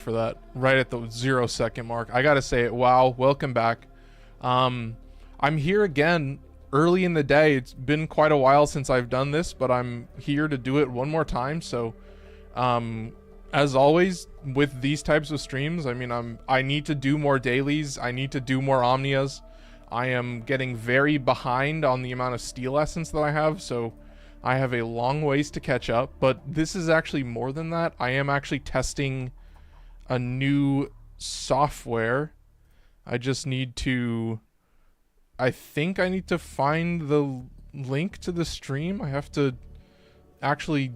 for that right at the 0-second mark. I gotta say it. Wow, welcome back. I'm here again early in the day. It's been quite a while since I've done this, but I'm here to do it one more time. So as always with these types of streams, I mean, I need to do more dailies. I need to do more omnias. I am getting very behind on the amount of steel essence that I have, so I have a long ways to catch up. But this is actually more than that. I am actually testing a new software. I just need to, I think I need to find the link to the stream. I have to actually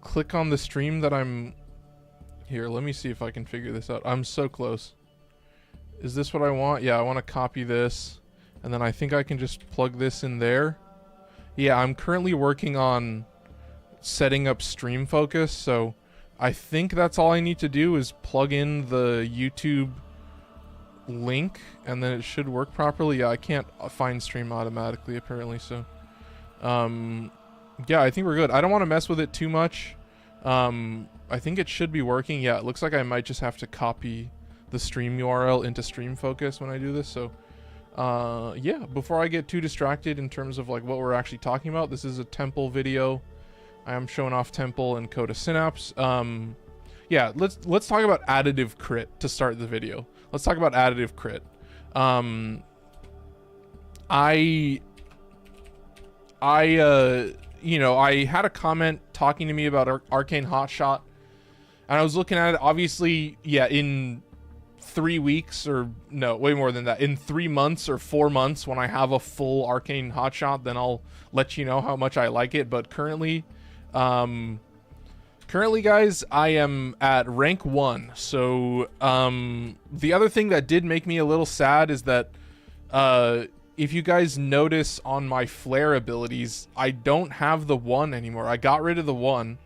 click on the stream that I'm here. Let me see if I can figure this out. I'm so close. Is this what I want? Yeah, I want to copy this, and then I think I can just plug this in there. Yeah, I'm currently working on setting up stream focus, so I think that's all I need to do is plug in the YouTube link, and then it should work properly. Yeah, I can't find stream automatically apparently, so yeah, I think we're good. I don't want to mess with it too much. I think it should be working. Yeah, it looks like I might just have to copy the stream URL into stream focus when I do this. So yeah, before I get too distracted in terms of like what we're actually talking about, this is a temple video. I am showing off temple and Coda Synapse. Yeah, let's talk about additive crit to start the video. Let's talk about additive crit. You know, I had a comment talking to me about Arcane Hotshot, and I was looking at it. Obviously, yeah, in 3 weeks, or no, way more than that, in 3 months or 4 months, when I have a full Arcane Hotshot, then I'll let you know how much I like it. But currently, guys, I am at rank 1. So the other thing that did make me a little sad is that if you guys notice on my flare abilities, I don't have the 1 anymore. I got rid of the 1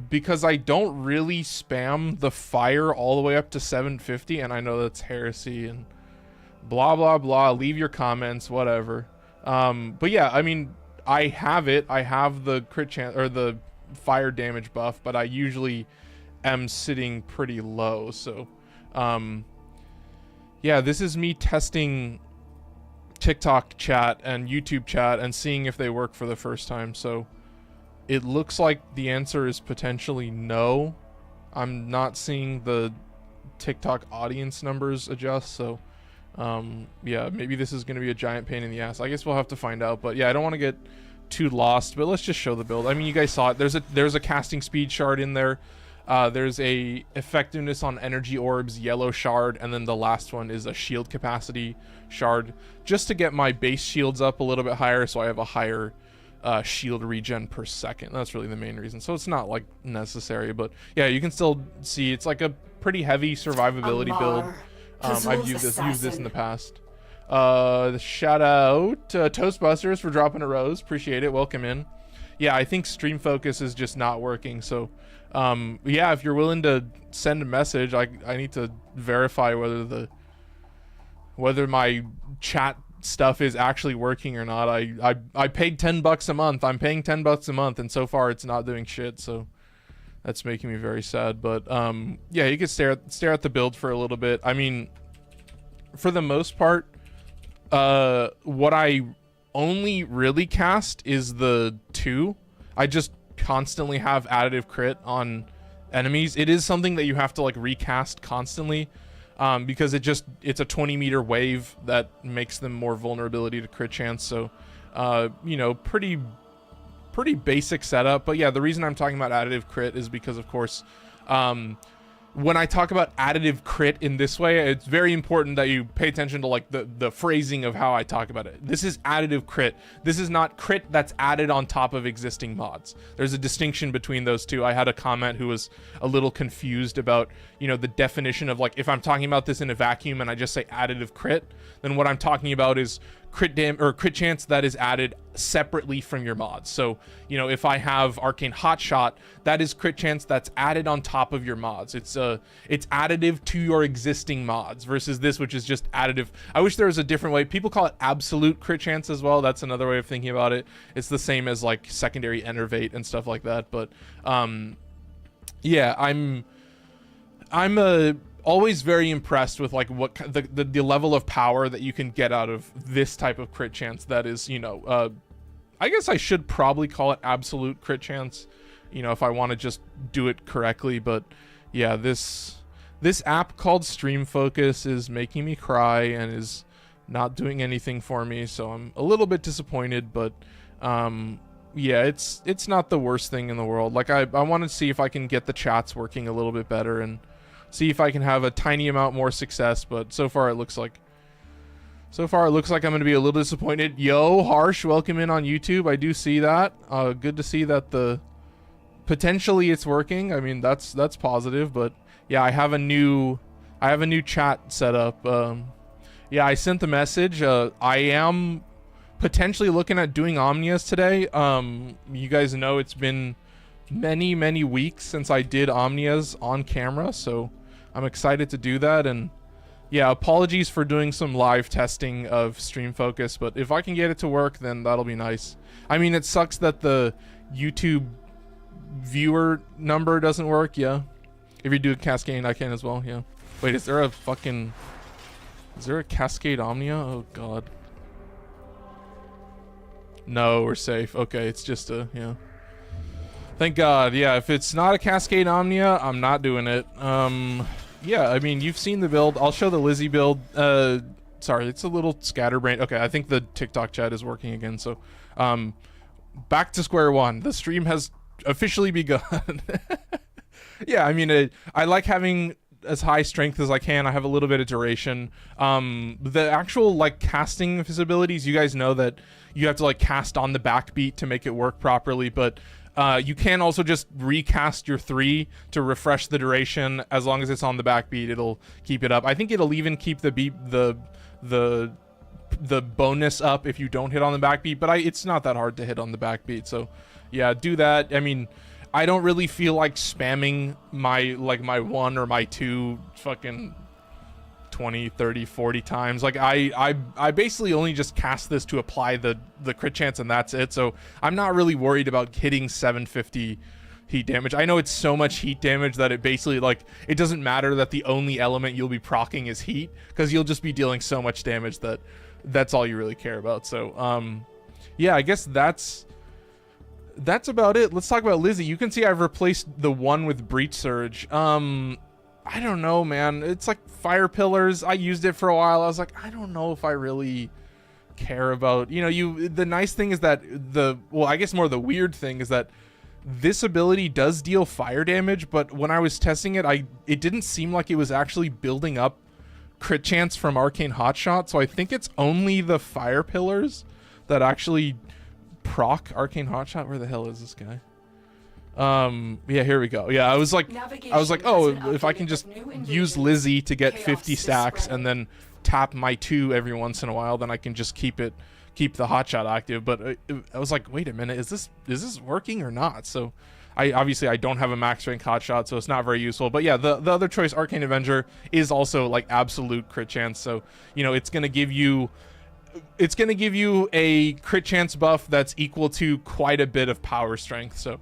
because I don't really spam the fire all the way up to 750, and I know that's heresy and blah blah blah. Leave your comments, whatever. But yeah, I mean, I have it. I have the crit chance or the fire damage buff, but I usually am sitting pretty low. So yeah, this is me testing TikTok chat and YouTube chat and seeing if they work for the first time. So it looks like the answer is potentially no. I'm not seeing the TikTok audience numbers adjust, so yeah, maybe this is going to be a giant pain in the ass. I guess we'll have to find out. But yeah, I don't want to get too lost, but let's just show the build. I mean, you guys saw it. There's a casting speed shard in there. There's a effectiveness on energy orbs yellow shard, and then the last one is a shield capacity shard, just to get my base shields up a little bit higher, so I have a higher shield regen per second. That's really the main reason. So it's not like necessary, but yeah, you can still see it's like a pretty heavy survivability build. I've used this in the past. Shout out Toastbusters for dropping a rose. Appreciate it. Welcome in. Yeah, I think stream focus is just not working. So yeah, if you're willing to send a message, I need to verify whether my chat stuff is actually working or not. I paid $10 a month. I'm paying $10 a month, and so far it's not doing shit. So that's making me very sad. But yeah, you can stare at the build for a little bit. I mean, for the most part, what I only really cast is the 2. I just constantly have additive crit on enemies. It is something that you have to like recast constantly, because it's a 20-meter wave that makes them more vulnerability to crit chance. So you know, pretty basic setup. But yeah, the reason I'm talking about additive crit is because, of course, when I talk about additive crit in this way, it's very important that you pay attention to like the phrasing of how I talk about it. This is additive crit. This is not crit that's added on top of existing mods. There's a distinction between those two. I had a comment who was a little confused about, you know, the definition of like, if I'm talking about this in a vacuum and I just say additive crit, then what I'm talking about is crit chance that is added separately from your mods. So, you know, if I have Arcane Hotshot, that is crit chance that's added on top of your mods. It's additive to your existing mods, versus this, which is just additive. I wish there was a different way. People call it absolute crit chance as well. That's another way of thinking about it. It's the same as like secondary enervate and stuff like that. But yeah, I'm I'm always very impressed with like what the level of power that you can get out of this type of crit chance that is, you know, I guess I should probably call it absolute crit chance, you know, if I want to just do it correctly. But yeah, this app called Stream Focus is making me cry and is not doing anything for me, so I'm a little bit disappointed. But yeah, it's not the worst thing in the world. Like I want to see if I can get the chats working a little bit better and see if I can have a tiny amount more success. But so far it looks like I'm going to be a little disappointed. Yo, Harsh, welcome in on YouTube. I do see that. Good to see that potentially it's working. I mean, that's positive. But yeah, I have a new chat set up. Yeah, I sent the message. I am potentially looking at doing Omnias today. You guys know it's been many weeks since I did Omnias on camera, so I'm excited to do that. And yeah, apologies for doing some live testing of Stream Focus, but if I can get it to work, then that'll be nice. I mean, it sucks that the YouTube viewer number doesn't work. Yeah, if you do a Cascade, I can as well. Yeah. Wait, is there a Cascade Omnia? Oh god. No, we're safe. Okay, it's just yeah. Thank god. Yeah, if it's not a Cascade Omnia, I'm not doing it. Yeah, I mean, you've seen the build. I'll show the Lizzie build. Sorry, it's a little scatterbrained. Okay, I think the TikTok chat is working again, so back to square one. The stream has officially begun. Yeah, I mean, I like having as high strength as I can. I have a little bit of duration. The actual like casting visibilities, you guys know that you have to like cast on the backbeat to make it work properly, but you can also just recast your 3 to refresh the duration. As long as it's on the backbeat, it'll keep it up. I think it'll even keep the bonus up if you don't hit on the backbeat, but it's not that hard to hit on the backbeat. So yeah, do that. I mean, I don't really feel like spamming my 1 or my 2 fucking 20, 30, 40 times. Like I basically only just cast this to apply the crit chance, and that's it. So I'm not really worried about hitting 750 heat damage. I know it's so much heat damage that it basically, like, it doesn't matter that the only element you'll be proccing is heat, because you'll just be dealing so much damage that that's all you really care about. So yeah, I guess that's about it. Let's talk about Lizzie. You can see I've replaced the one with Breach Surge. I don't know, man. It's like Fire Pillars. I used it for a while. I was like, I don't know if I really care about, you know, the nice thing is that well, I guess more the weird thing is that this ability does deal fire damage, but when I was testing it, it didn't seem like it was actually building up crit chance from Arcane Hotshot. So I think it's only the Fire Pillars that actually proc Arcane Hotshot. Where the hell is this guy? Yeah, here we go. Yeah, I was like, oh, if I can just use Lizzie to get 50 stacks and then tap my 2 every once in a while, then I can just keep the hotshot active. But I was like, wait a minute, is this working or not? So I don't have a max rank hotshot, so it's not very useful. But yeah, the other choice, Arcane Avenger, is also like absolute crit chance. So, you know, it's gonna give you a crit chance buff that's equal to quite a bit of power strength. So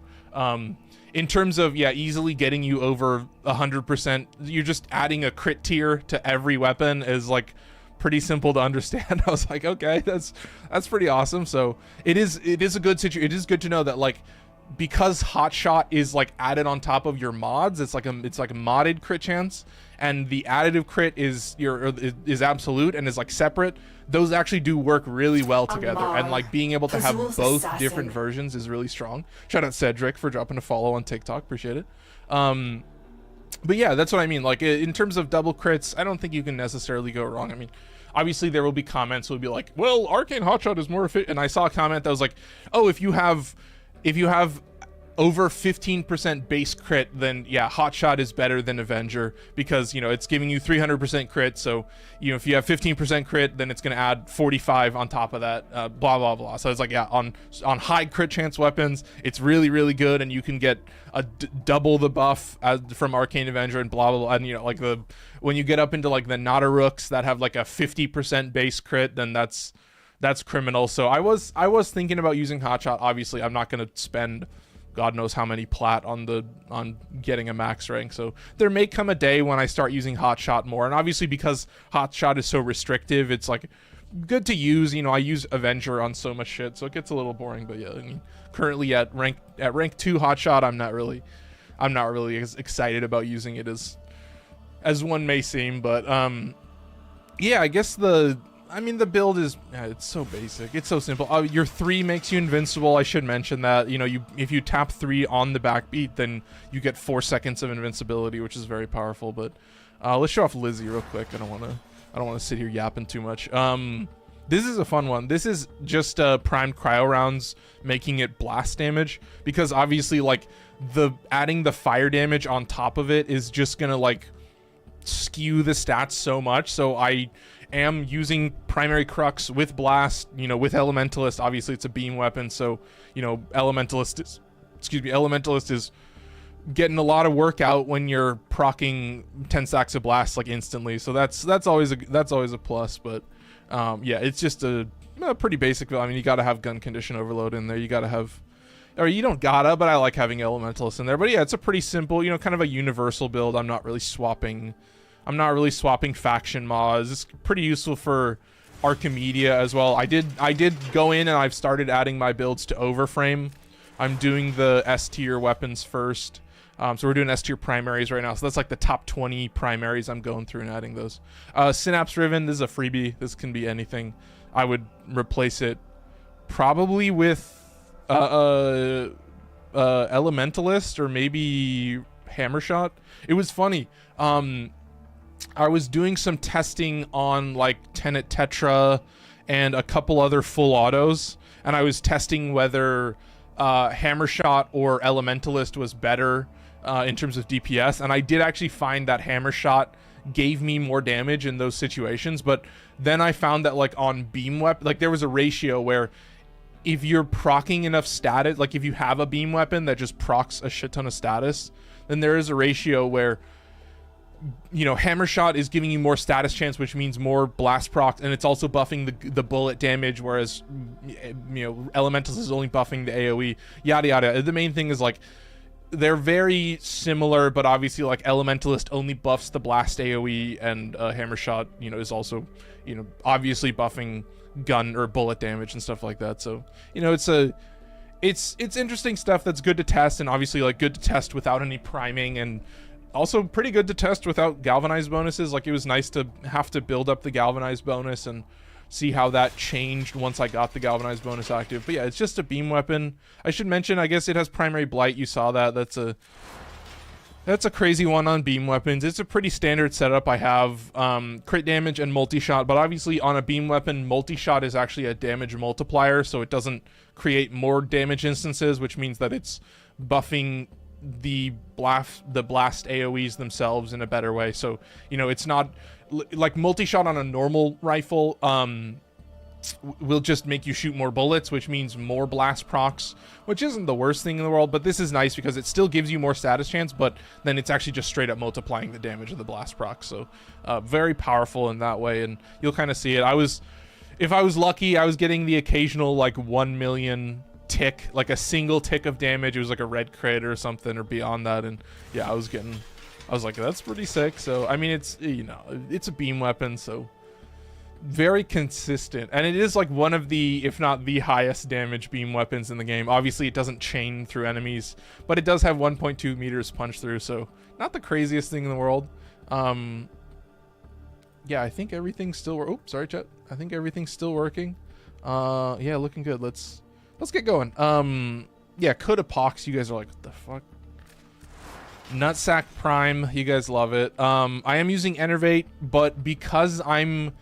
in terms of, yeah, easily getting you over 100%, you're just adding a crit tier to every weapon is like pretty simple to understand. I was like, okay, that's pretty awesome. So it is a good situation. It is good to know that, like, because hotshot is like added on top of your mods, it's like a modded crit chance, and the additive crit is absolute and is like separate. Those actually do work really well together, and like being able to have both different versions is really strong. Shout out Cedric for dropping a follow on TikTok, appreciate it. But yeah, that's what I mean. Like, in terms of double crits, I don't think you can necessarily go wrong. I mean, obviously there will be comments will be like, well, Arcane Hotshot is more efficient, and I saw a comment that was like, oh, if you have over 15% base crit, then yeah, Hotshot is better than Avenger, because, you know, it's giving you 300% crit. So, you know, if you have 15% crit, then it's going to add 45 on top of that, blah blah blah. So it's like, yeah, on high crit chance weapons, it's really, really good, and you can get double the buff from Arcane Avenger and blah blah blah. And, you know, like when you get up into like the Nadarooks that have like a 50% base crit, then that's criminal. So I was thinking about using Hotshot. Obviously I'm not going to spend God knows how many plat on getting a max rank. So there may come a day when I start using hotshot more, and obviously because hotshot is so restrictive, it's like good to use. You know, I use Avenger on so much shit, so it gets a little boring. But yeah, I mean, currently at rank 2 hotshot, I'm not really as excited about using it as one may seem. But yeah, I guess the build is, it's so basic, it's so simple. Your 3 makes you invincible. I should mention that, you know, if you tap 3 on the backbeat, then you get 4 seconds of invincibility, which is very powerful. But let's show off Lizzie real quick. I don't want to sit here yapping too much. This is a fun one. This is just primed cryo rounds making it blast damage, because obviously like adding the fire damage on top of it is just gonna like skew the stats so much. So I am using primary crux with blast, you know, with elementalist. Obviously it's a beam weapon, so you know, elementalist is getting a lot of work out when you're proccing 10 stacks of blast like instantly. So that's always a plus. But yeah, it's just a pretty basic build. I mean, you gotta have gun condition overload in there, you gotta have, or you don't gotta, but I like having elementalist in there. But yeah, it's a pretty simple, you know, kind of a universal build. I'm not really swapping faction mods. It's pretty useful for Archimedia as well. I did go in and I've started adding my builds to Overframe. I'm doing the S tier weapons first. So we're doing S tier primaries right now. So that's like the top 20 primaries I'm going through and adding those. Synapse Riven, this is a freebie. This can be anything. I would replace it probably with Elementalist or maybe Hammershot. It was funny. I was doing some testing on like Tenet Tetra and a couple other full autos, and I was testing whether Hammershot or Elementalist was better in terms of DPS, and I did actually find that Hammershot gave me more damage in those situations. But then I found that like on beam weapon, like there was a ratio where if you're proccing enough status, like if you have a beam weapon that just procs a shit ton of status, then there is a ratio where, you know, Hammershot is giving you more status chance, which means more blast proc, and it's also buffing the bullet damage, whereas, you know, Elementalist is only buffing the AoE, yada yada. The main thing is like they're very similar, but obviously like Elementalist only buffs the blast AoE, and Hammershot, you know, is also, you know, obviously buffing gun or bullet damage and stuff like that. So, you know, it's interesting stuff that's good to test, and obviously like good to test without any priming, and also pretty good to test without galvanized bonuses. Like it was nice to have to build up the galvanized bonus and see how that changed once I got the galvanized bonus active. But yeah, it's just a beam weapon. I should mention, I guess it has primary blight. You saw that. That's a crazy one on beam weapons. It's a pretty standard setup. I have crit damage and multi-shot, but obviously on a beam weapon, multi-shot is actually a damage multiplier, so it doesn't create more damage instances, which means that it's buffing the blast AoEs themselves in a better way. So, you know, it's not like multi-shot on a normal rifle will just make you shoot more bullets, which means more blast procs, which isn't the worst thing in the world. But this is nice because it still gives you more status chance, but then it's actually just straight up multiplying the damage of the blast procs. So very powerful in that way, and you'll kind of see it. If I was lucky, I was getting the occasional like 1 million tick, like a single tick of damage. It was like a red crit or something or beyond that, and yeah, I was like, that's pretty sick. So I mean, it's, you know, it's a beam weapon, so very consistent, and it is like one of the, if not the highest damage beam weapons in the game. Obviously it doesn't chain through enemies, but it does have 1.2 meters punch through, so not the craziest thing in the world. Yeah, I think everything's still, oh sorry chat, I think everything's still working. Yeah, looking good. Let's get going. Yeah, Coda Pox, you guys are like, what the fuck? Nutsack Prime, you guys love it. I am using Enervate, but because I'm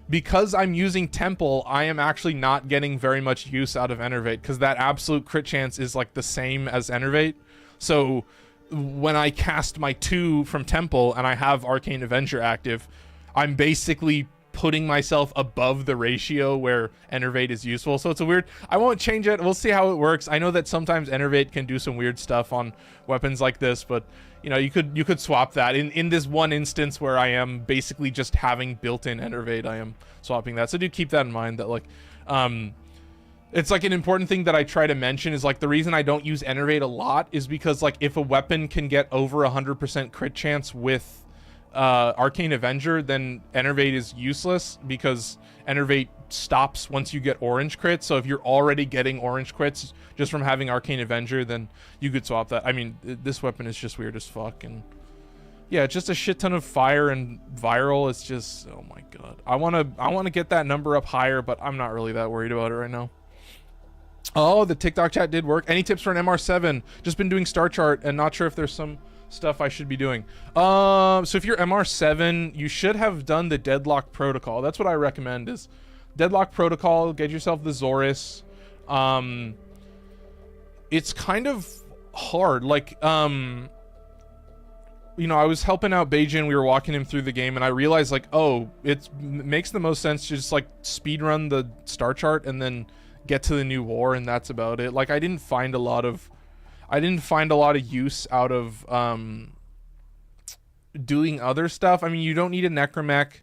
using Temple, I am actually not getting very much use out of Enervate, because that absolute crit chance is like the same as Enervate. So when I cast my 2 from Temple and I have Arcane Avenger active, I'm basically putting myself above the ratio where Enervate is useful. So it's a weird, I won't change it. We'll see how it works. I know that sometimes Enervate can do some weird stuff on weapons like this, but you know, you could swap that. In this one instance where I am basically just having built-in Enervate, I am swapping that. So do keep that in mind, that like It's like an important thing that I try to mention is like the reason I don't use Enervate a lot is because like if a weapon can get over 100% crit chance with Arcane Avenger, then Enervate is useless because Enervate stops once you get orange crits. So if you're already getting orange crits just from having Arcane Avenger, then you could swap that. I mean, this weapon is just weird as fuck, and yeah, it's just a shit ton of fire and viral. It's just, oh my god. I wanna get that number up higher, but I'm not really that worried about it right now. Oh, the TikTok chat did work. Any tips for an MR7? Just been doing star chart and not sure if there's some stuff I should be doing. So if you're MR7, you should have done the Deadlock Protocol. That's what I recommend is Deadlock Protocol, get yourself the Zorus. It's kind of hard. Like, you know, I was helping out Beijing, we were walking him through the game, and I realized like, oh, it makes the most sense to just like speedrun the star chart and then get to the new war, and that's about it. Like I didn't find a lot of use out of doing other stuff. I mean, you don't need a necromech.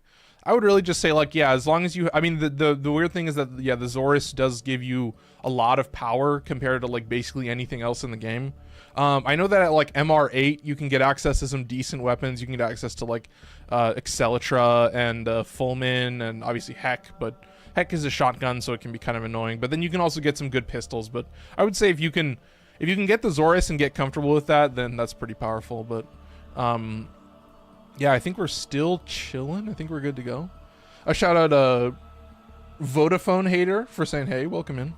I would really just say like, yeah, as long as you, I mean, the weird thing is that, yeah, the Zorus does give you a lot of power compared to like basically anything else in the game. I know that at like MR8 you can get access to some decent weapons. You can get access to like Excellitra and Fulmin and obviously Heck, but Heck is a shotgun, so it can be kind of annoying. But then you can also get some good pistols. But I would say if you can get the Zorus and get comfortable with that, then that's pretty powerful. But yeah, I think we're still chilling. I think we're good to go. A shout out Vodafone Hater for saying, hey, welcome in.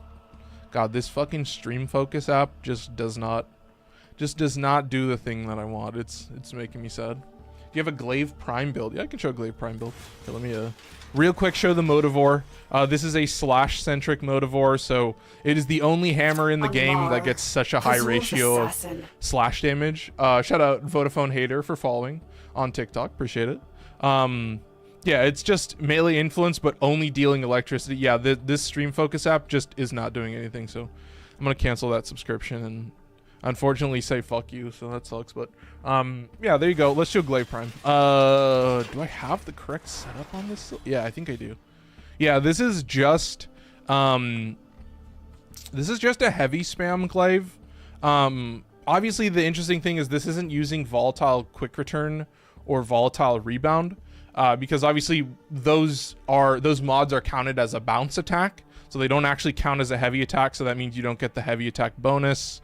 God, this fucking Stream Focus app just does not do the thing that I want. It's making me sad. Do you have a Glaive Prime build? Yeah, I can show a Glaive Prime build. Okay, let me real quick show the Motovore. This is a slash-centric Motovore, so it is the only hammer in the game that gets such a high ratio of slash damage. Shout out Vodafone Hater for following on TikTok. Appreciate it. Yeah, it's just melee influence, but only dealing electricity. Yeah, this Stream Focus app just is not doing anything, so I'm going to cancel that subscription and unfortunately say fuck you, so that sucks. But yeah, there you go. Let's do Glaive Prime. Do I have the correct setup on this? Yeah, I think I do. Yeah, this is just a heavy spam glaive. Obviously the interesting thing is this isn't using volatile quick return or volatile rebound, because obviously those mods are counted as a bounce attack, so they don't actually count as a heavy attack, so that means you don't get the heavy attack bonus.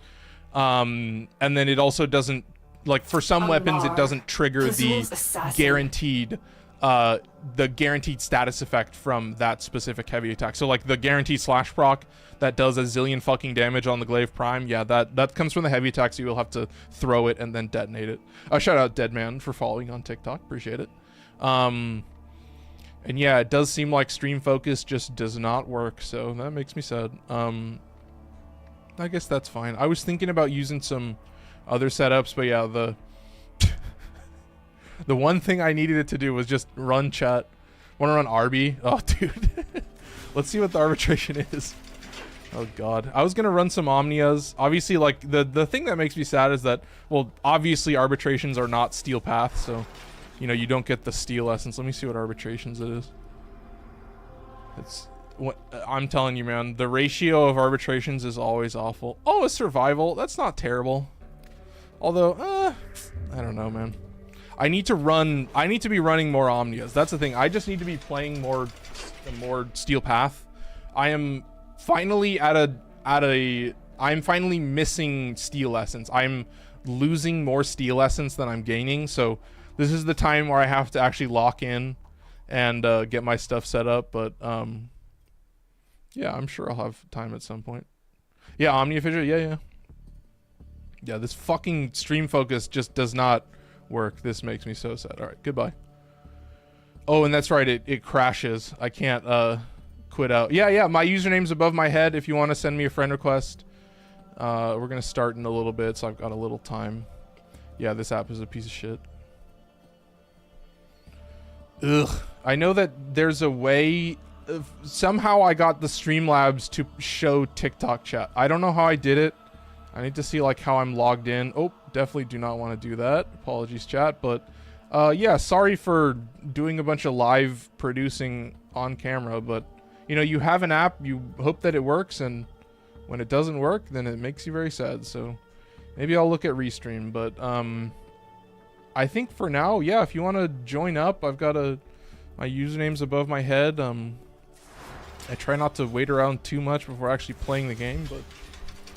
And then it also doesn't, like, for some weapons it doesn't trigger the guaranteed status effect from that specific heavy attack. So like the guaranteed slash proc that does a zillion fucking damage on the Glaive Prime, yeah, that comes from the heavy attack, so you'll have to throw it and then detonate it. Shout out Deadman for following on TikTok, appreciate it. And yeah, it does seem like Stream Focus just does not work, so that makes me sad. I guess that's fine. I was thinking about using some other setups, but yeah, the one thing I needed it to do was just run chat. Want to run RB? Oh, dude. Let's see what the arbitration is. Oh, God. I was going to run some Omnias. Obviously, like, the thing that makes me sad is that, well, obviously arbitrations are not Steel Path, so, you know, you don't get the Steel Essence. Let me see what arbitrations it is. It's... I'm telling you, man, the ratio of arbitrations is always awful. Oh, a survival. That's not terrible. Although, I don't know, man. I need to be running more Omnias. That's the thing. I just need to be playing more Steel Path. I am finally I'm finally missing Steel Essence. I'm losing more Steel Essence than I'm gaining. So this is the time where I have to actually lock in and get my stuff set up. But, yeah, I'm sure I'll have time at some point. Yeah, Omnia Fissure, yeah. Yeah, this fucking Stream Focus just does not work. This makes me so sad. Alright, goodbye. Oh, and that's right, it crashes. I can't quit out. Yeah, my username's above my head if you want to send me a friend request. We're gonna start in a little bit, so I've got a little time. Yeah, this app is a piece of shit. Ugh. I know that there's a way... somehow I got the Streamlabs to show TikTok chat. I don't know how I did it. I need to see like how I'm logged in. Oh, definitely do not want to do that. Apologies, chat. But yeah, sorry for doing a bunch of live producing on camera, but you know, you have an app, you hope that it works, and when it doesn't work, then it makes you very sad. So maybe I'll look at Restream, but I think for now, yeah, if you want to join up, I've got my username's above my head. I try not to wait around too much before actually playing the game, but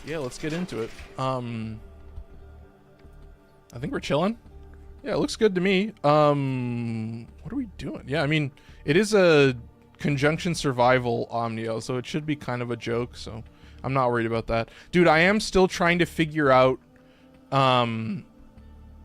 yeah, let's get into it. I think we're chilling. Yeah, it looks good to me. What are we doing? Yeah, I mean, it is a conjunction survival Omnio, so it should be kind of a joke, so I'm not worried about that. Dude, I am still trying to figure out whatchamacallit.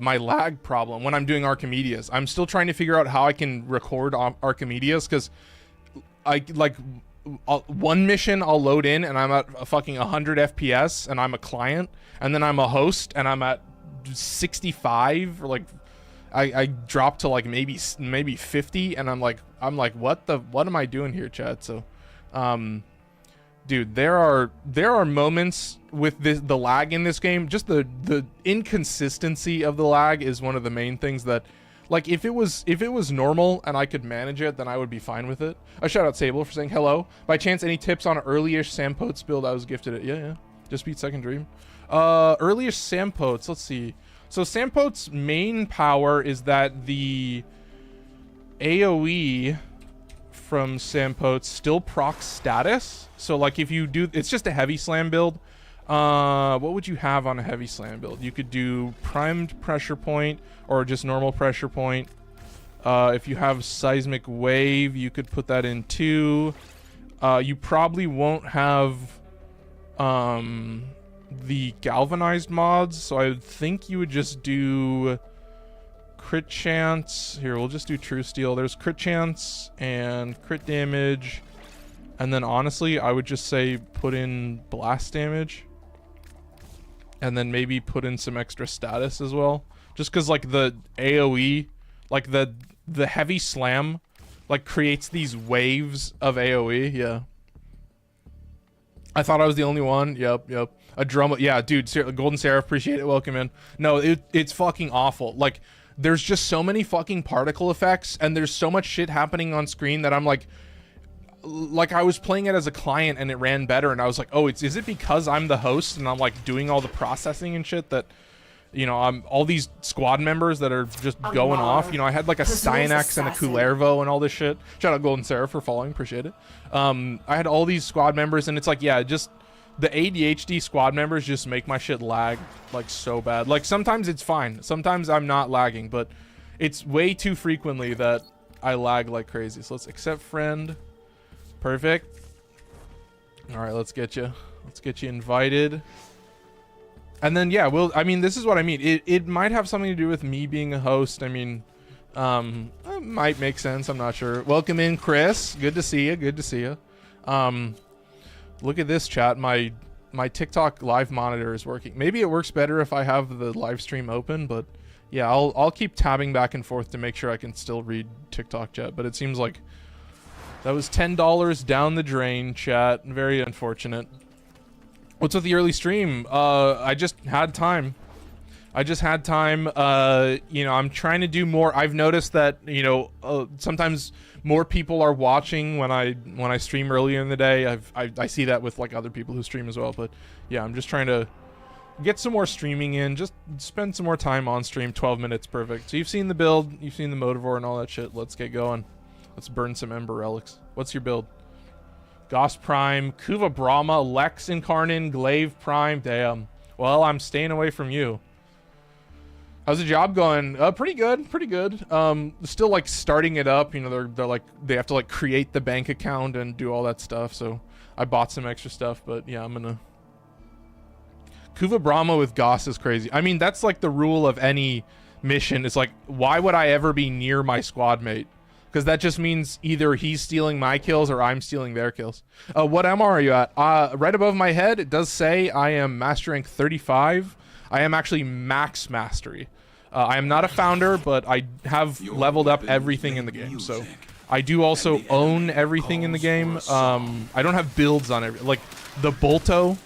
My lag problem when I'm doing Archimedes. I'm still trying to figure out how I can record Archimedes, because I like one mission I'll load in and I'm at a fucking 100 FPS and I'm a client, and then I'm a host and I'm at 65, or like I dropped to like maybe 50, and I'm like what am I doing here, chat? So dude, there are moments with the lag in this game. Just the inconsistency of the lag is one of the main things that, like, if it was normal and I could manage it, then I would be fine with it. A shout out Sable for saying hello. By chance, any tips on early-ish Sampotes build? I was gifted it. Yeah. Just beat Second Dream. Early-ish Sampotes, let's see. So Sampotes' main power is that the AoE from Sampotes still procs status. So like if you do, it's just a heavy slam build. What would you have on a heavy slam build? You could do primed pressure point or just normal pressure point. If you have seismic wave, you could put that in too. You probably won't have the galvanized mods, so I would think you would just do crit chance. Here, we'll just do true steel. There's crit chance and crit damage, and then honestly I would just say put in blast damage, and then maybe put in some extra status as well, just because like the AoE, like the heavy slam like creates these waves of AoE. Yeah, I thought I was the only one. Yep. A drum. Yeah, dude. Golden Seraph, appreciate it. Welcome in. No, it's fucking awful. Like, there's just so many fucking particle effects, and there's so much shit happening on screen that I'm like I was playing it as a client and it ran better, and I was like, oh, is it because I'm the host and I'm like doing all the processing and shit that, you know, I'm all these squad members that are just going off. You know, I had like a Cyanax and a Kulervo and all this shit. Shout out Golden Sarah for following, appreciate it. I had all these squad members, and it's like, yeah, just the ADHD squad members just make my shit lag like so bad. Like sometimes it's fine, sometimes I'm not lagging, but it's way too frequently that I lag like crazy. So let's accept friend. Perfect. All right, let's get you invited. And then yeah, I mean, this is what I mean. It might have something to do with me being a host. I mean, it might make sense. I'm not sure. Welcome in, Chris. Good to see you. Look at this, chat. My TikTok live monitor is working. Maybe it works better if I have the live stream open, but yeah, I'll keep tabbing back and forth to make sure I can still read TikTok chat. But it seems like that was $10 down the drain, chat. Very unfortunate. What's with the early stream? I just had time. You know, I'm trying to do more. I've noticed that, you know, sometimes more people are watching when I stream earlier in the day. I see that with like other people who stream as well. But yeah, I'm just trying to get some more streaming in. Just spend some more time on stream. 12 minutes, perfect. So you've seen the build, you've seen the Motovore and all that shit. Let's get going. Let's burn some Ember Relics. What's your build? Goss Prime, Kuva Brahma, Lex Incarnin, Glaive Prime. Damn. Well, I'm staying away from you. How's the job going? Pretty good. Still like starting it up. You know, they're like, they have to like create the bank account and do all that stuff. So I bought some extra stuff, but yeah, I'm gonna. Kuva Brahma with Goss is crazy. I mean, that's like the rule of any mission. It's like, why would I ever be near my squad mate? Because that just means either he's stealing my kills or I'm stealing their kills. What MR are you at? Right above my head, it does say I am Master Rank 35. I am actually max mastery. I am not a founder, but I have leveled up everything in the game. So I do also own everything in the game. I don't have builds on every, like the Bolto.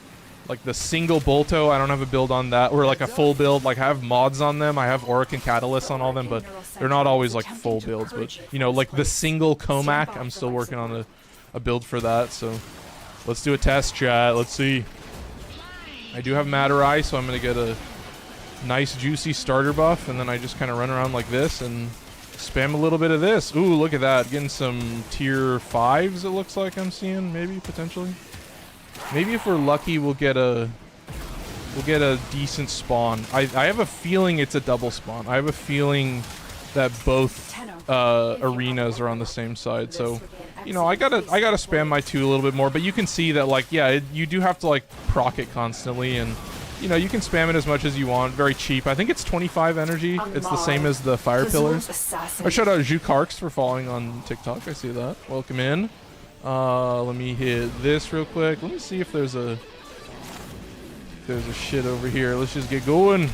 Like the single Bolto, I don't have a build on that, or like a full build. Like I have mods on them, I have Auric and Catalyst on all them, but they're not always like full builds. But you know, like the single Comac, I'm still working on a build for that. So let's do a test, chat. Let's see. I do have Matter Eye, so I'm gonna get a nice juicy starter buff, and then I just kind of run around like this and spam a little bit of this. Ooh, look at that, getting some tier 5s. It looks like I'm seeing, maybe potentially. Maybe if we're lucky, we'll get a decent spawn. I have a feeling it's a double spawn. I have a feeling that both arenas are on the same side. So, you know, I gotta spam my 2 a little bit more. But you can see that, like, yeah, you do have to like proc it constantly, and you know, you can spam it as much as you want. Very cheap. I think it's 25 energy. It's the same as the fire pillars. I shout out Jukarks for following on TikTok. I see that. Welcome in. Let me hit this real quick. Let me see if there's a shit over here. Let's just get going.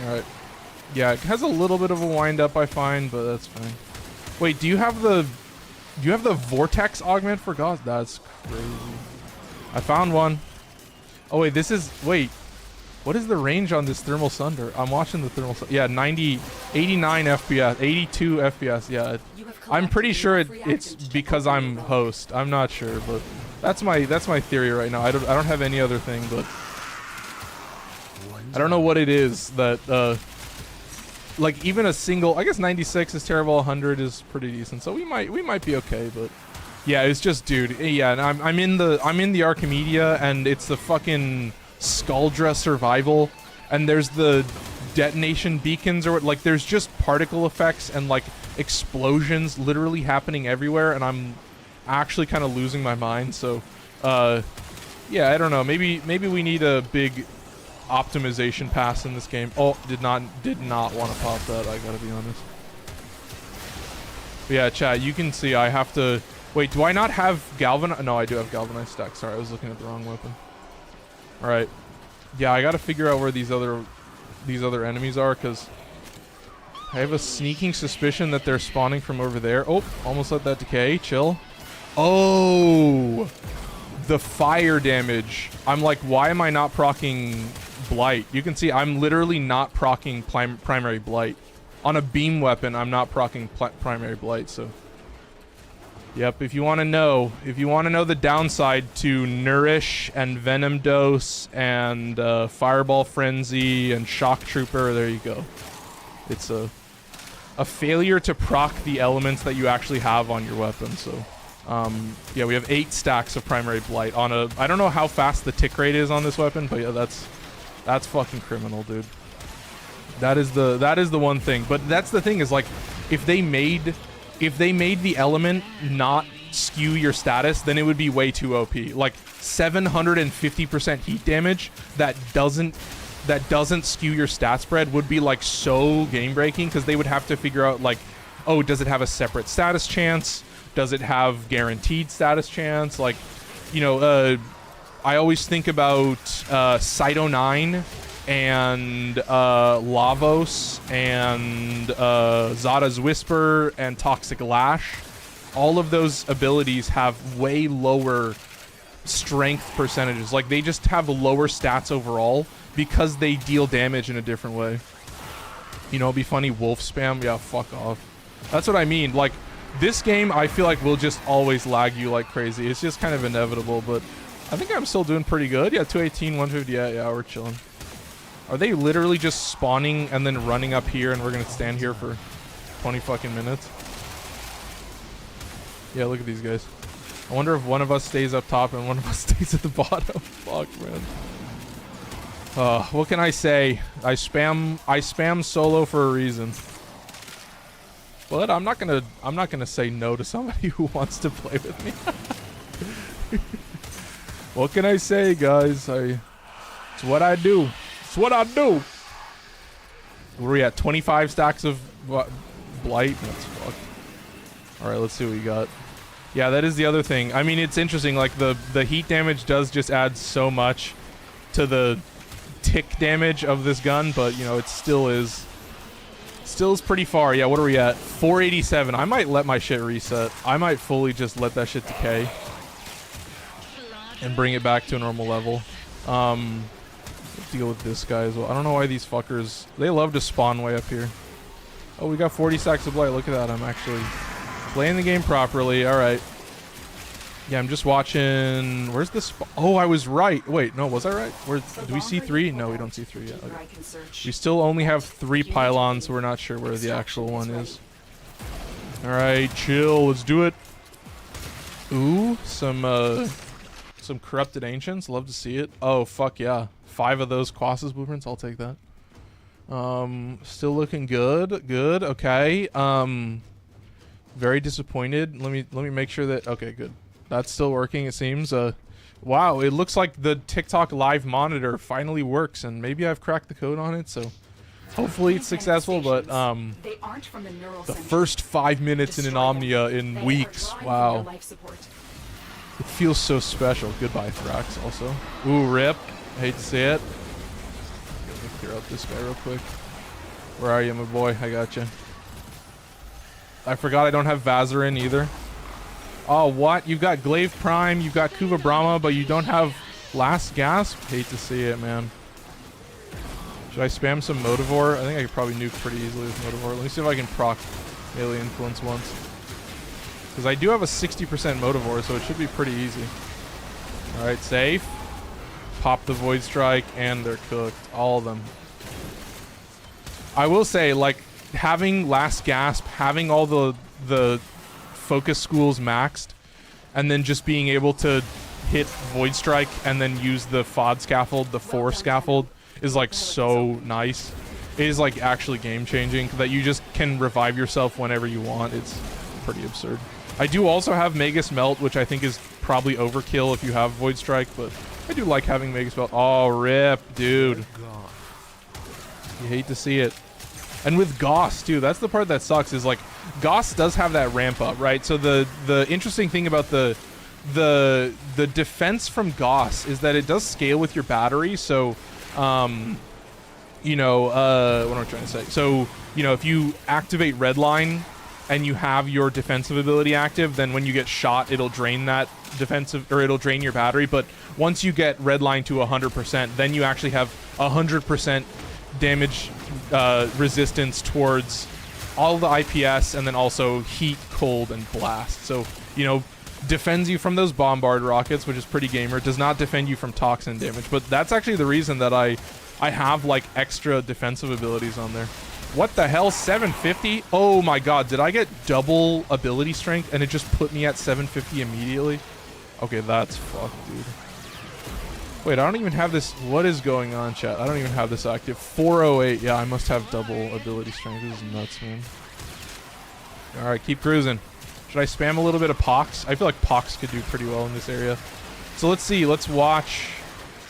All right. Yeah, it has a little bit of a wind up, I find, but that's fine. Wait, do you have the vortex augment for God? That's crazy. I found one. Oh wait, wait. What is the range on this Thermal Sunder? I'm watching the Thermal Sunder. Yeah, 89 FPS, 82 FPS. Yeah, I'm pretty sure it's because I'm host. I'm not sure, but that's my theory right now. I don't have any other thing, but I don't know what it is that like even a single. I guess 96 is terrible. 100 is pretty decent. So we might be okay, but. Yeah, it's just, dude. Yeah, and I'm in the Archimedia, and it's the fucking Skuldra survival, and there's the detonation beacons, or like there's just particle effects and like explosions literally happening everywhere, and I'm actually kind of losing my mind. So, yeah, I don't know. Maybe we need a big optimization pass in this game. Oh, did not want to pop that. I gotta be honest. But yeah, chat. You can see I have to. Wait, do I not have Galvanize? No, I do have Galvanized stack. Sorry, I was looking at the wrong weapon. Alright. Yeah, I gotta figure out where these other enemies are, because I have a sneaking suspicion that they're spawning from over there. Oh, almost let that decay. Chill. Oh! The fire damage. I'm like, why am I not proccing Blight? You can see I'm literally not proccing primary Blight. On a beam weapon, I'm not proccing primary Blight, so... Yep, if you want to know the downside to Nourish and Venom Dose and Fireball Frenzy and Shock Trooper, there you go. It's a failure to proc the elements that you actually have on your weapon. So, yeah, we have 8 stacks of Primary Blight on a. I don't know how fast the tick rate is on this weapon, but yeah, that's fucking criminal, dude. That is the one thing. But that's the thing is, like, if they made the element not skew your status, then it would be way too OP. Like 750% heat damage that doesn't skew your stat spread would be like so game breaking, because they would have to figure out like, oh, does it have a separate status chance? Does it have guaranteed status chance? Like, you know, I always think about Cyto 9 and Lavos and Zada's Whisper and Toxic Lash. All of those abilities have way lower strength percentages. Like, they just have lower stats overall because they deal damage in a different way. You know, it'd be funny, wolf spam. Yeah, fuck off. That's what I mean. Like, this game, I feel like will just always lag you like crazy. It's just kind of inevitable, but I think I'm still doing pretty good. Yeah, 218, 150. Yeah, we're chilling. Are they literally just spawning and then running up here, and we're gonna stand here for 20 fucking minutes? Yeah, look at these guys. I wonder if one of us stays up top and one of us stays at the bottom. Fuck, man. What can I say? I spam solo for a reason. But I'm not gonna say no to somebody who wants to play with me. What can I say, guys? It's what I do. It's what I do. Where are we at? 25 stacks of Blight? That's fucked. Alright, let's see what we got. Yeah, that is the other thing. I mean, it's interesting. Like, the heat damage does just add so much to the tick damage of this gun, but, you know, it still is pretty far. Yeah, what are we at? 487. I might let my shit reset. I might fully just let that shit decay. and bring it back to a normal level. Deal with this guy as well. I don't know why these fuckers, they love to spawn way up here. Oh, we got 40 stacks of blight. Look at that. I'm actually playing the game properly. All right. Yeah, I'm just watching. Where's the oh, I was right. Wait, no, was I right? Where do we see 3? No, we don't see 3 yet. Okay. We still only have 3 pylons, so we're not sure where the actual one is. All right, chill. Let's do it. Ooh, some corrupted ancients. Love to see it. Oh, fuck yeah. 5 of those Caustacyst blueprints. I'll take that. Still looking good. Good. Okay. Very disappointed. Let me make sure that. Okay, good. That's still working. It seems. Wow. It looks like the TikTok live monitor finally works, and maybe I've cracked the code on it. So hopefully it's successful. But the first 5 minutes in an Omnia in weeks. Wow. It feels so special. Goodbye, Thrax. Also. Ooh, rip. Hate to see it. Let me clear out this guy real quick. Where are you, my boy? I got you. I forgot I don't have Vazarin either. Oh, what? You've got Glaive Prime, you've got Kuva Brahma, but you don't have Last Gasp? Hate to see it, man. Should I spam some Motovore? I think I could probably nuke pretty easily with Motovore. Let me see if I can proc Melee Influence once. Because I do have a 60% Motovore, so it should be pretty easy. Alright, safe. Pop the Void Strike, and they're cooked. All of them. I will say, like, having Last Gasp, having all the focus schools maxed, and then just being able to hit Void Strike and then use the FOD scaffold, the 4 scaffold, is like so nice. It is like actually game changing that you just can revive yourself whenever you want. It's pretty absurd. I do also have Magus Melt, which I think is probably overkill if you have Void Strike, but I do like having Magus Melt. Oh, rip, dude. You hate to see it. And with Gauss too, that's the part that sucks, is like Gauss does have that ramp up, right? So the interesting thing about the defense from Gauss is that it does scale with your battery. So you know, what am I trying to say? So, you know, if you activate Redline and you have your defensive ability active, then when you get shot, it'll drain that defensive, or it'll drain your battery. But once you get Redline to 100%, then you actually have 100% damage resistance towards all the IPS, and then also heat, cold, and blast. So, you know, defends you from those bombard rockets, which is pretty gamer. Does not defend you from toxin damage, but that's actually the reason that I have like extra defensive abilities on there. What the hell? 750? Oh my god, did I get double ability strength and it just put me at 750 immediately? Okay, that's fucked, dude. Wait, I don't even have this. What is going on, chat? I don't even have this active. 408. Yeah, I must have double ability strength. This is nuts, man. Alright, keep cruising. Should I spam a little bit of Pox? I feel like Pox could do pretty well in this area. So let's see. Let's watch.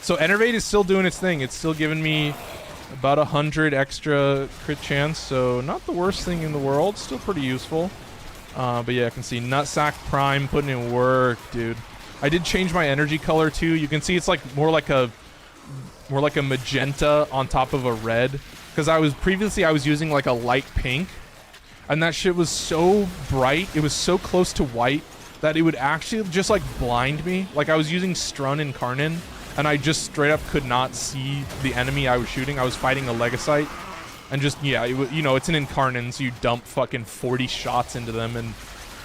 So Enervate is still doing its thing. It's still giving me about 100 extra crit chance. So not the worst thing in the world. Still pretty useful. But yeah, I can see Nutsack Prime putting in work, dude. I did change my energy color too. You can see it's like more like a magenta on top of a red. Because I was using like a light pink. And that shit was so bright, it was so close to white, that it would actually just like blind me. Like I was using Strun and Karnin, and I just straight up could not see the enemy I was shooting. I was fighting a Legocyte, and just, yeah, you know, it's an Incarnon, so you dump fucking 40 shots into them, and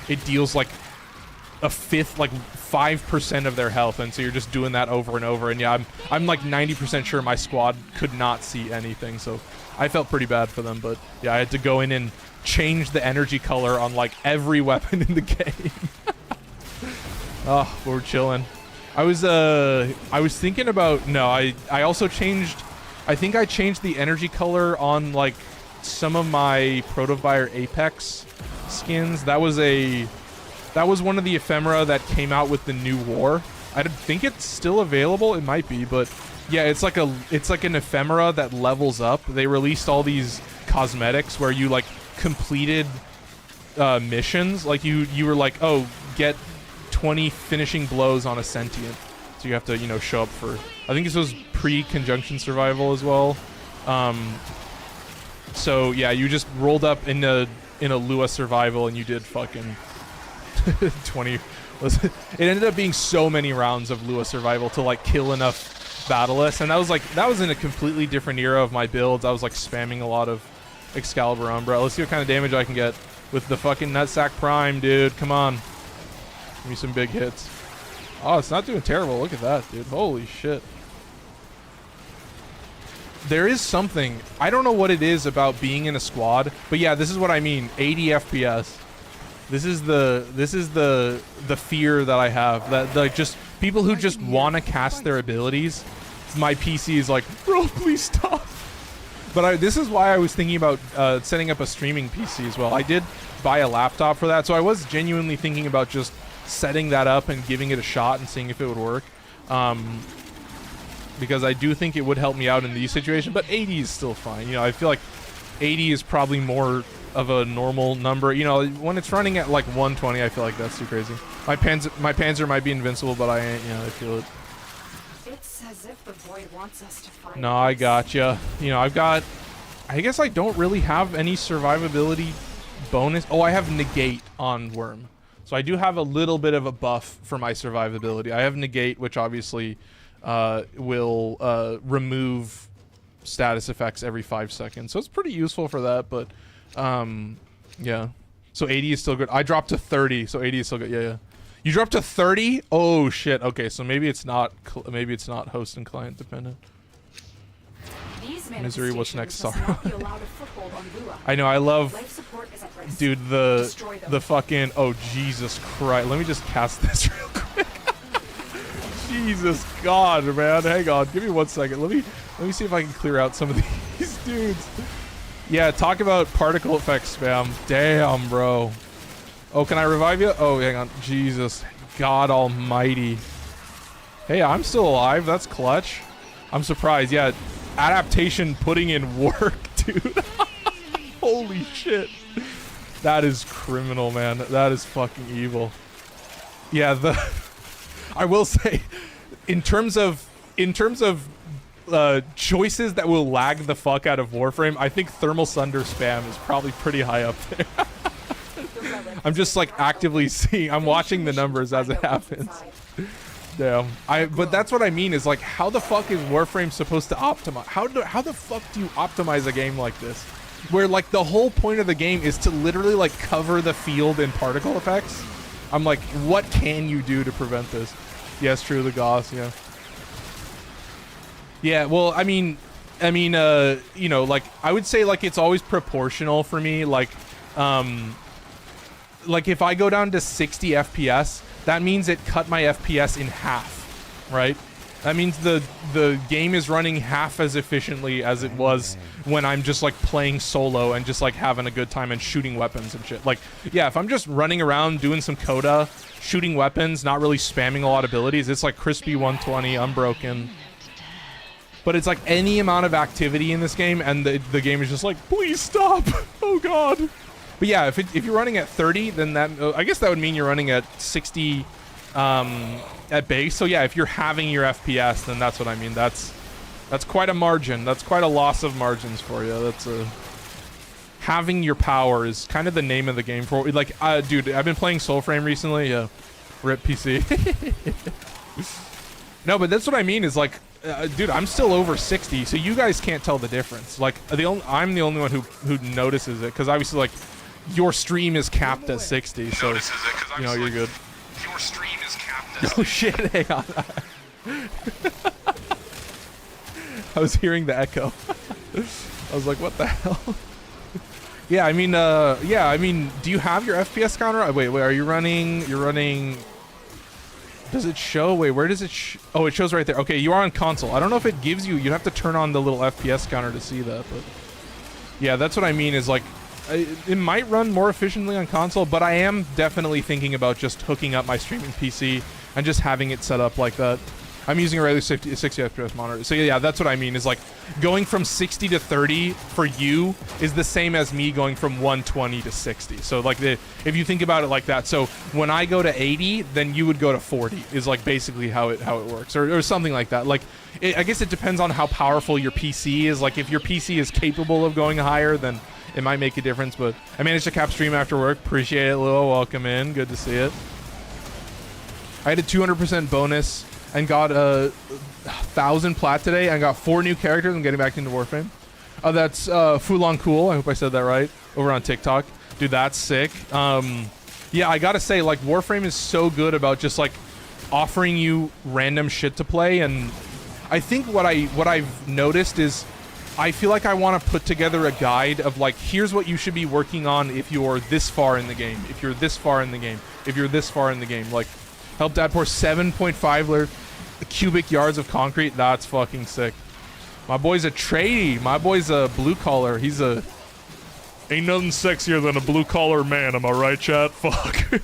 it deals like a fifth, like 5% of their health, and so you're just doing that over and over. And yeah, I'm like 90% sure my squad could not see anything, so I felt pretty bad for them. But yeah, I had to go in and change the energy color on like every weapon in the game. Oh, we're chilling. I was thinking about, no, I also changed, I think I changed the energy color on like some of my Protovire Apex skins. That was one of the ephemera that came out with the new war. I think it's still available. It might be, but yeah, it's like an ephemera that levels up. They released all these cosmetics where you like completed missions. Like you were like, oh, get 20 finishing blows on a sentient. So you have to, you know, show up for, I think this was pre-conjunction survival as well. So yeah, you just rolled up in a Lua survival and you did fucking 20 It ended up being so many rounds of Lua survival to like kill enough Battleless, and that was in a completely different era of my builds. I was like spamming a lot of Excalibur Umbra. Let's see what kind of damage I can get with the fucking Nutsack Prime, dude. Come on. Give me some big hits. Oh, it's not doing terrible. Look at that, dude. Holy shit. There is something, I don't know what it is about being in a squad, but yeah, this is what I mean. 80 FPS. This is the fear that I have, that like just people who just want to cast their abilities. My PC is like, bro, please stop. But this is why I was thinking about setting up a streaming PC as well. I did buy a laptop for that, so I was genuinely thinking about just setting that up and giving it a shot and seeing if it would work. Because I do think it would help me out in these situations, but 80 is still fine. You know, I feel like 80 is probably more of a normal number. You know, when it's running at like 120, I feel like that's too crazy. My Panzer might be invincible, but I ain't, you know, I feel it. It's as if the void wants us to fight. No, I gotcha. You know, I guess I don't really have any survivability bonus. Oh, I have negate on Worm. So I do have a little bit of a buff for my survivability. I have negate, which obviously will remove status effects every 5 seconds. So it's pretty useful for that, but yeah. So 80 is still good. I dropped to 30, so 80 is still good. Yeah, yeah. You dropped to 30? Oh shit. Okay, so maybe it's not host and client dependent. Misery, what's next? Sorry. I know, I love, dude, the fucking, oh Jesus Christ. Let me just cast this real quick. Jesus God, man. Hang on, give me 1 second. Let me see if I can clear out some of these dudes. Yeah, talk about particle effect spam. Damn, bro. Oh, can I revive you? Oh, hang on. Jesus God almighty. Hey, I'm still alive. That's clutch. I'm surprised. Yeah, adaptation putting in work, dude. Holy shit. That is criminal, man. That is fucking evil. Yeah, I will say, in terms of choices that will lag the fuck out of Warframe, I think Thermal Sunder spam is probably pretty high up there. I'm just like actively seeing, I'm watching the numbers as it happens. Damn. But that's what I mean, is like, how the fuck is Warframe supposed to optimize? How the fuck do you optimize a game like this? Where like the whole point of the game is to literally like cover the field in particle effects? I'm like, what can you do to prevent this? Yes, true, the Gauss, yeah. Yeah, well, I mean, you know, like, I would say, like, it's always proportional for me, like if I go down to 60 FPS, that means it cut my FPS in half, right? That means the game is running half as efficiently as it was when I'm just like playing solo and just like having a good time and shooting weapons and shit. Like, yeah, if I'm just running around doing some Coda, shooting weapons, not really spamming a lot of abilities, it's like crispy 120, unbroken. But it's like any amount of activity in this game, and the game is just like, please stop. Oh god. But yeah, if you're running at 30, then that, I guess that would mean you're running at 60 at base. So yeah, if you're having your FPS, then that's what I mean. That's quite a margin. That's quite a loss of margins for you. That's having your power is kind of the name of the game for, like, dude, I've been playing Soulframe recently. Rip PC. No, but that's what I mean, is like, dude, I'm still over 60, so you guys can't tell the difference. Like, I'm the only one who notices it, because obviously, like, your stream is capped at 60, so you know, you're good. Your stream is capped at 60. Oh shit, hang on. I was hearing the echo. I was like, what the hell? Yeah, I mean, do you have your FPS counter? Wait, are you running? You're running. Does it show? Wait, where does it? Oh, it shows right there. Okay, you are on console. I don't know if it gives you. You'd have to turn on the little FPS counter to see that. But yeah, that's what I mean. Is like, it might run more efficiently on console, but I am definitely thinking about just hooking up my streaming PC and just having it set up like that. I'm using a regular 60 FPS monitor. So yeah, that's what I mean, is like going from 60 to 30 for you is the same as me going from 120 to 60. So like, if you think about it like that, so when I go to 80, then you would go to 40 is like basically how it works, or something like that. Like, I guess it depends on how powerful your PC is. Like, if your PC is capable of going higher, then it might make a difference. But I managed to cap stream after work. Appreciate it, Lil. Welcome in. Good to see it. I had a 200% bonus and got a 1,000 plat today and got 4 new characters. I'm getting back into Warframe. That's Fulon Cool. I hope I said that right. Over on TikTok. Dude, that's sick. Yeah, I gotta say, like, Warframe is so good about just, like, offering you random shit to play. And I think what I've noticed is I feel like I want to put together a guide of, like, here's what you should be working on if you're this far in the game. If you're this far in the game. If you're this far in the game. Like, help dad pour 7.5 cubic yards of concrete. That's fucking sick. My boy's a tradie. My boy's a blue collar. He's a... Ain't nothing sexier than a blue collar man. Am I right, chat? Fuck.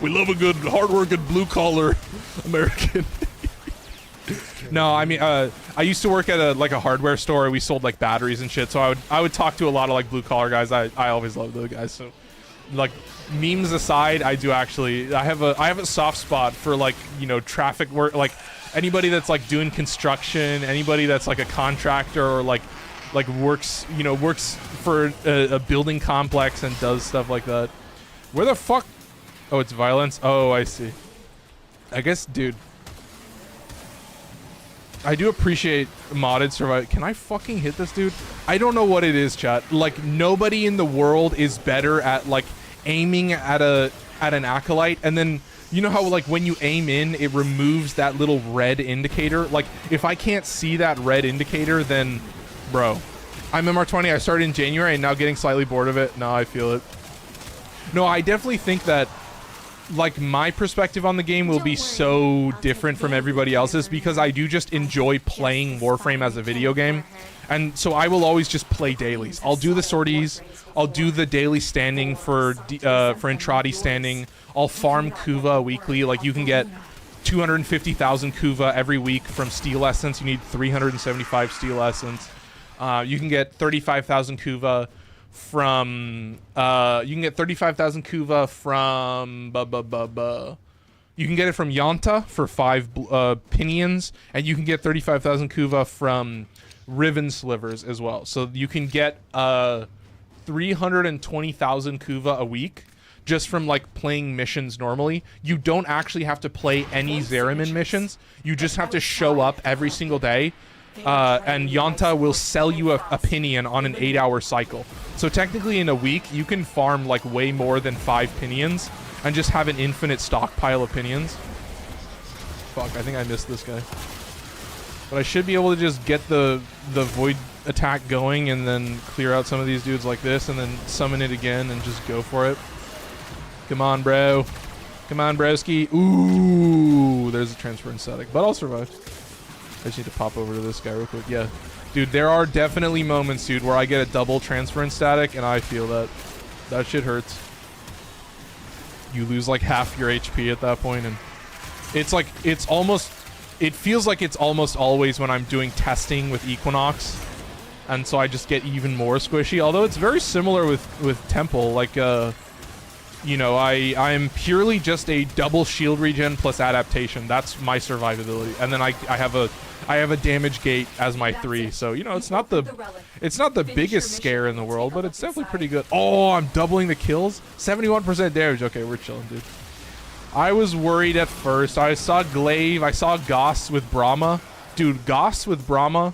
We love a good, hardworking blue collar American. No, I mean, I used to work at a hardware store. We sold like batteries and shit. So I would talk to a lot of like blue collar guys. I always loved those guys. So, like, memes aside, I do actually. I have a soft spot for, like, you know, traffic work. Like, anybody that's like doing construction, anybody that's like a contractor or like works for a building complex and does stuff like that. Where the fuck? Oh, it's violence. Oh, I see. I guess, dude. I do appreciate modded survival. Can I fucking hit this dude? I don't know what it is, chat. Like, nobody in the world is better at, like, aiming at an acolyte, and then you know how, like, when you aim in, it removes that little red indicator. Like, if I can't see that red indicator, then, bro, I'm MR20. I started in January and now getting slightly bored of it. No, I feel it. No, I definitely think that, like, my perspective on the game will be so different from everybody else's because I do just enjoy playing Warframe as a video game. And so I will always just play dailies. I'll do the sorties. I'll do the daily standing for Entrati standing. I'll farm Kuva weekly. Like, you can get 250,000 Kuva every week from Steel Essence. You need 375 Steel Essence. You can get 35,000 Kuva from you can get 35,000 Kuva from you can get it from Yanta for 5 pinions, and you can get 35,000 Kuva from Riven Slivers as well. So you can get 320,000 Kuva a week just from, like, playing missions normally. You don't actually have to play any Zeramin missions. You just have to show up every single day. And Yanta will sell you a pinion on an 8-hour cycle. So technically in a week, you can farm, like, way more than 5 pinions and just have an infinite stockpile of pinions. Fuck, I think I missed this guy. But I should be able to just get the void attack going and then clear out some of these dudes like this and then summon it again and just go for it. Come on, bro. Come on, broski. Ooh, there's a transference static, but I'll survive. I just need to pop over to this guy real quick. Yeah. Dude, there are definitely moments, dude, where I get a double transference static, and I feel that. That shit hurts. You lose, like, half your HP at that point, and it's like, it feels like it's almost always when I'm doing testing with Equinox, and so I just get even more squishy, although it's very similar with Temple. Like, you know, I'm purely just a double shield regen plus adaptation. That's my survivability, and then I have a damage gate as my 3. So, you know, it's not the biggest scare in the world, but it's definitely pretty good. Oh, I'm doubling the kills. 71% damage. Okay, we're chilling, dude. I was worried at first. I saw Glaive. I saw Goss with Brahma. Dude, Goss with Brahma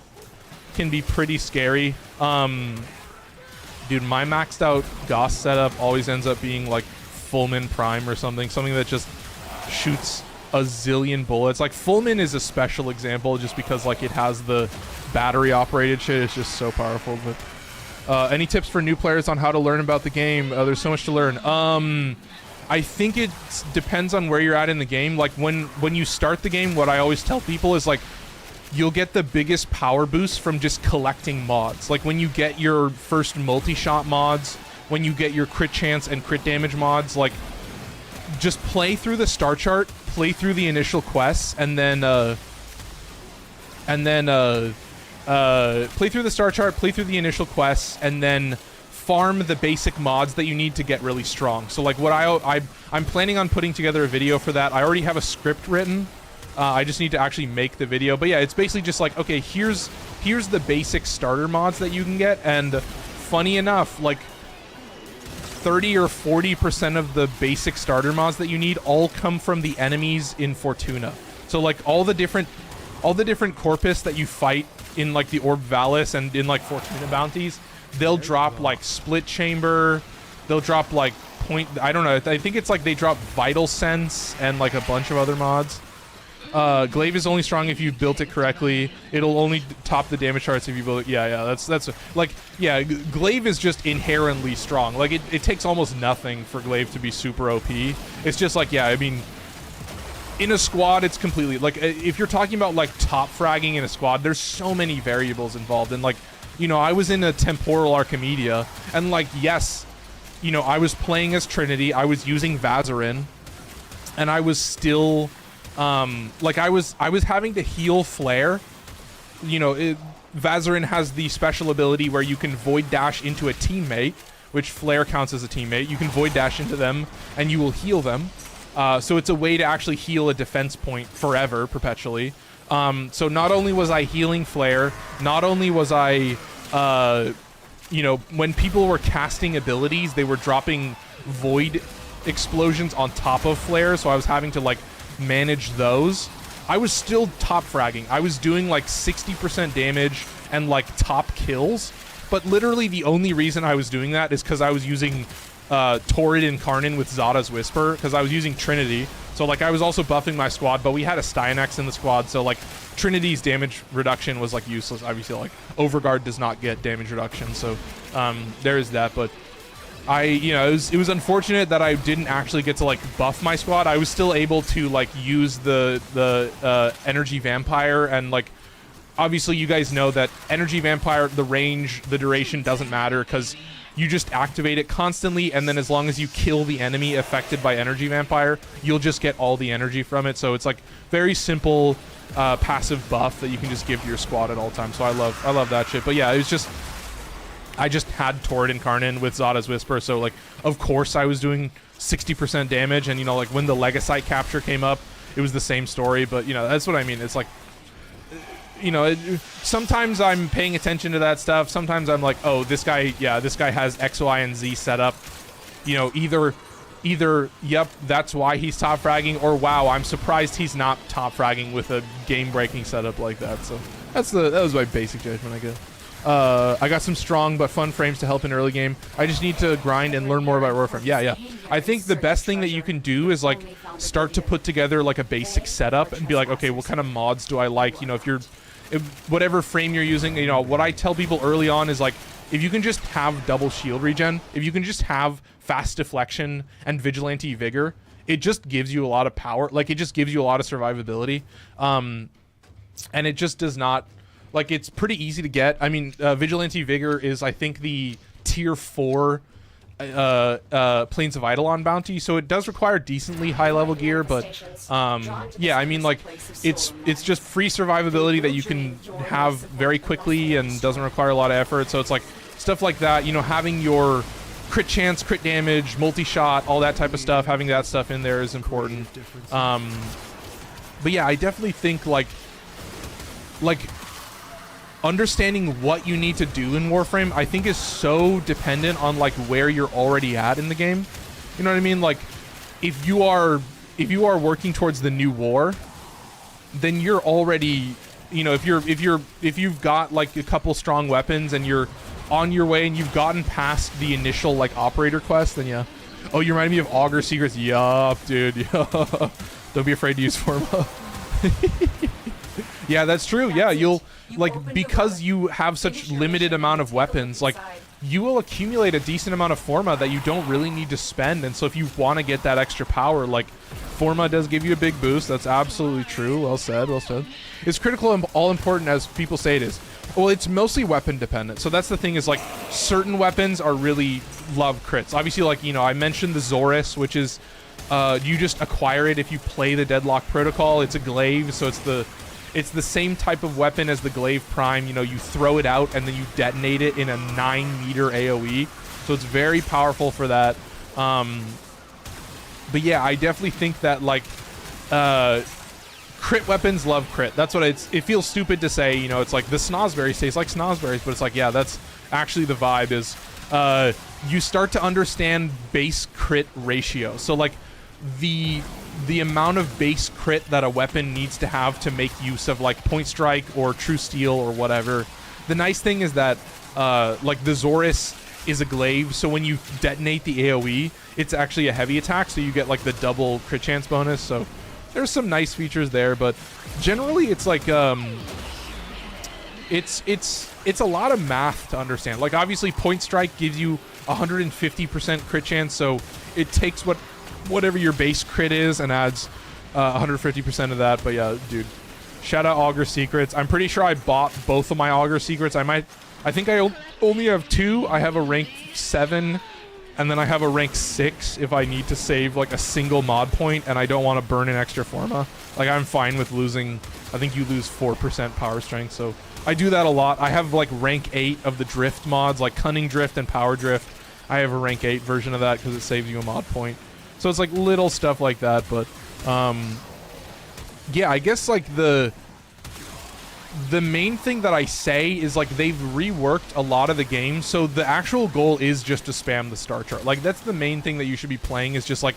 can be pretty scary. Dude, my maxed out Goss setup always ends up being like Fullman Prime or something that just shoots a zillion bullets. Like, Fullman is a special example just because, like, it has the battery operated shit. It's just so powerful. But any tips for new players on how to learn about the game? There's so much to learn. I think it depends on where you're at in the game. Like, when you start the game, what I always tell people is, like, you'll get the biggest power boost from just collecting mods. Like, when you get your first multi-shot mods, when you get your crit chance and crit damage mods, like, just play through the star chart, play through the initial quests, and then play through the star chart, play through the initial quests, and then farm the basic mods that you need to get really strong. So, like, what I'm planning on putting together a video for that. I already have a script written. I just need to actually make the video. But yeah, it's basically just like, okay, here's the basic starter mods that you can get, and funny enough, like, 30 or 40% of the basic starter mods that you need all come from the enemies in Fortuna. So like all the different corpus that you fight in like the Orb Valis and in like Fortuna bounties, they'll drop like Split Chamber, they'll drop like I don't know, I think it's like they drop Vital Sense and like a bunch of other mods. Glaive is only strong if you've built it correctly. It'll only top the damage charts if you build it. Yeah, that's like, yeah, Glaive is just inherently strong. Like it takes almost nothing for Glaive to be super OP. It's just like, yeah, I mean, in a squad, it's completely like, if you're talking about like top fragging in a squad, there's so many variables involved. And like, you know, I was in a Temporal Archimedia, and like, yes, you know, I was playing as Trinity, I was using Vazarin, and I was still like I was having to heal Flare. You know, Vazarin has the special ability where you can Void Dash into a teammate, which Flare counts as a teammate. You can Void Dash into them and you will heal them. So it's a way to actually heal a defense point forever, perpetually. So not only was I healing Flare, not only was I, you know, when people were casting abilities, they were dropping Void explosions on top of Flare, so I was having to like manage those. I was still top fragging. I was doing like 60% damage and like top kills, but literally the only reason I was doing that is because I was using Torrid Incarnate with Zada's Whisper, because I was using Trinity. So like I was also buffing my squad, but we had a Styanax in the squad, so like Trinity's damage reduction was like useless. Obviously, like Overguard does not get damage reduction, so there is that. But you know, it was unfortunate that I didn't actually get to like buff my squad. I was still able to like use the Energy Vampire, and like obviously you guys know that Energy Vampire, the range, the duration doesn't matter, because you just activate it constantly, and then as long as you kill the enemy affected by Energy Vampire, you'll just get all the energy from it. So it's like very simple passive buff that you can just give to your squad at all times. So I love that shit. But yeah, it was just, I just had Torrid Incarnate with Zada's Whisper, so like of course I was doing 60% damage, and you know, like when the Legasite capture came up, it was the same story. But you know, that's what I mean. It's like, you know, sometimes I'm paying attention to that stuff. Sometimes I'm like, oh, this guy has X, Y, and Z set up. You know, either, yep, that's why he's top fragging, or wow, I'm surprised he's not top fragging with a game-breaking setup like that. So that was my basic judgment, I guess. I got some strong but fun frames to help in early game. I just need to grind and learn more about WARFRAME. Yeah. I think the best thing that you can do is like start to put together like a basic setup and be like, okay, what kind of mods do I like? You know, if whatever frame you're using, you know, what I tell people early on is like, if you can just have double shield regen, if you can just have fast deflection and vigilante vigor, it just gives you a lot of power. Like it just gives you a lot of survivability. And it just does not, like, it's pretty easy to get. I mean, vigilante vigor is, I think, the tier 4 Plains of Eidolon bounty, so it does require decently high level gear, but yeah, I mean, like, it's just free survivability that you can have very quickly and doesn't require a lot of effort. So it's like stuff like that, you know, having your crit chance, crit damage, multi-shot, all that type of stuff, having that stuff in there is important. But yeah, I definitely think like understanding what you need to do in Warframe, I think, is so dependent on like where you're already at in the game. You know what I mean? Like, if you are working towards the new war, then you're already, you know, if you've got like a couple strong weapons and you're on your way and you've gotten past the initial like operator quest, then yeah. Oh, you remind me of Augur Secrets. Yup, dude. Yup. Don't be afraid to use Forma. Yeah, that's true. Yeah, you'll, like, because you have such limited amount of weapons, like, you will accumulate a decent amount of Forma that you don't really need to spend. And so if you want to get that extra power, like, Forma does give you a big boost. That's absolutely true. Well said, well said. Is critical all important as people say it is? Well, it's mostly weapon dependent. So that's the thing, is like certain weapons are really love crits. Obviously, like, you know, I mentioned the Zorus, which is you just acquire it if you play the Deadlock Protocol. It's a glaive, so it's the same type of weapon as the Glaive Prime. You know, you throw it out and then you detonate it in a 9-meter AoE. So it's very powerful for that. But yeah, I definitely think that like crit weapons love crit. That's what it feels stupid to say, you know, it's like the Snosberry tastes like Snosberries, but it's like, yeah, that's actually the vibe, is you start to understand base crit ratio. So like the amount of base crit that a weapon needs to have to make use of like point strike or true steel or whatever. The nice thing is that like the Zorus is a glaive, so when you detonate the AoE, it's actually a heavy attack, so you get like the double crit chance bonus. So there's some nice features there, but generally it's like it's a lot of math to understand. Like obviously point strike gives you 150% crit chance, so it takes whatever your base crit is and adds 150% of that. But yeah, dude, shout out Augur Secrets. I'm pretty sure I bought both of my Augur Secrets. I think I only have 2. I have a rank 7, and then I have a rank 6 if I need to save like a single mod point and I don't want to burn an extra forma. Like I'm fine with losing. I think you lose 4% power strength, so I do that a lot. I have like rank 8 of the drift mods, like Cunning Drift and Power Drift. I have a rank 8 version of that because it saves you a mod point. So it's like little stuff like that, but yeah, I guess like the main thing that I say is like they've reworked a lot of the game, so the actual goal is just to spam the star chart. Like that's the main thing that you should be playing, is just like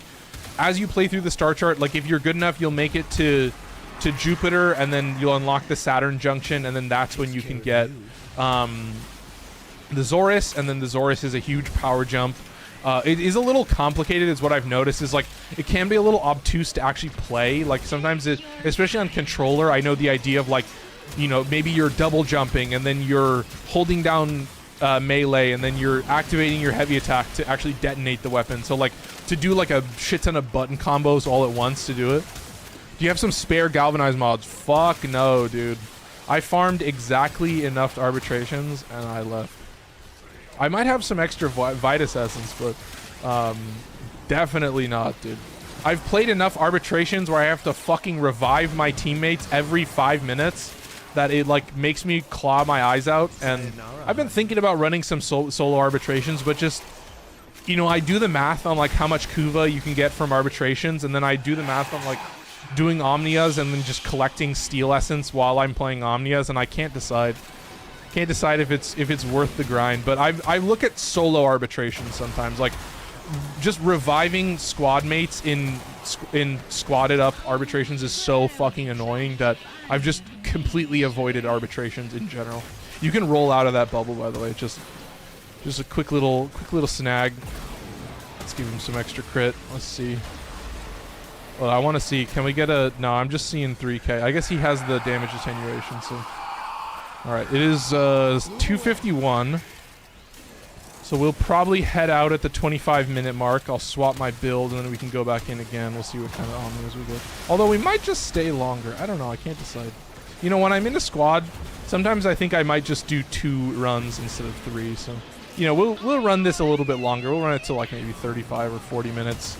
as you play through the star chart, like if you're good enough, you'll make it to Jupiter, and then you'll unlock the Saturn junction, and then that's when you can get the Zorus, and then the Zorus is a huge power jump. It is a little complicated, is what I've noticed, is like it can be a little obtuse to actually play. Like sometimes especially on controller, I know the idea of like, you know, maybe you're double jumping and then you're holding down melee and then you're activating your heavy attack to actually detonate the weapon. So like to do like a shit ton of button combos all at once to do it. Do you have some spare galvanized mods? Fuck no, dude. I farmed exactly enough arbitrations and I left. I might have some extra Vitus Essence, but definitely not, dude. I've played enough arbitrations where I have to fucking revive my teammates every 5 minutes that it like makes me claw my eyes out. And I've been thinking about running some solo arbitrations, but just, you know, I do the math on like how much Kuva you can get from arbitrations, and then I do the math on like doing Omnias and then just collecting Steel Essence while I'm playing Omnias, and I can't decide. Can't decide if it's worth the grind. But I look at solo arbitrations sometimes, like just reviving squad mates in squatted up arbitrations is so fucking annoying that I've just completely avoided arbitrations in general. You can roll out of that bubble, by the way. Just a quick little snag. Let's give him some extra crit. Let's see. Well, I want to see. Can we get a? No, I'm just seeing 3K. I guess he has the damage attenuation. So. All right, it is 2:51, so we'll probably head out at the 25-minute mark. I'll swap my build, and then we can go back in again. We'll see what kind of omnis we get. Although we might just stay longer. I don't know. I can't decide. You know, when I'm in a squad, sometimes I think I might just do 2 runs instead of 3. So, you know, we'll run this a little bit longer. We'll run it to like maybe 35 or 40 minutes.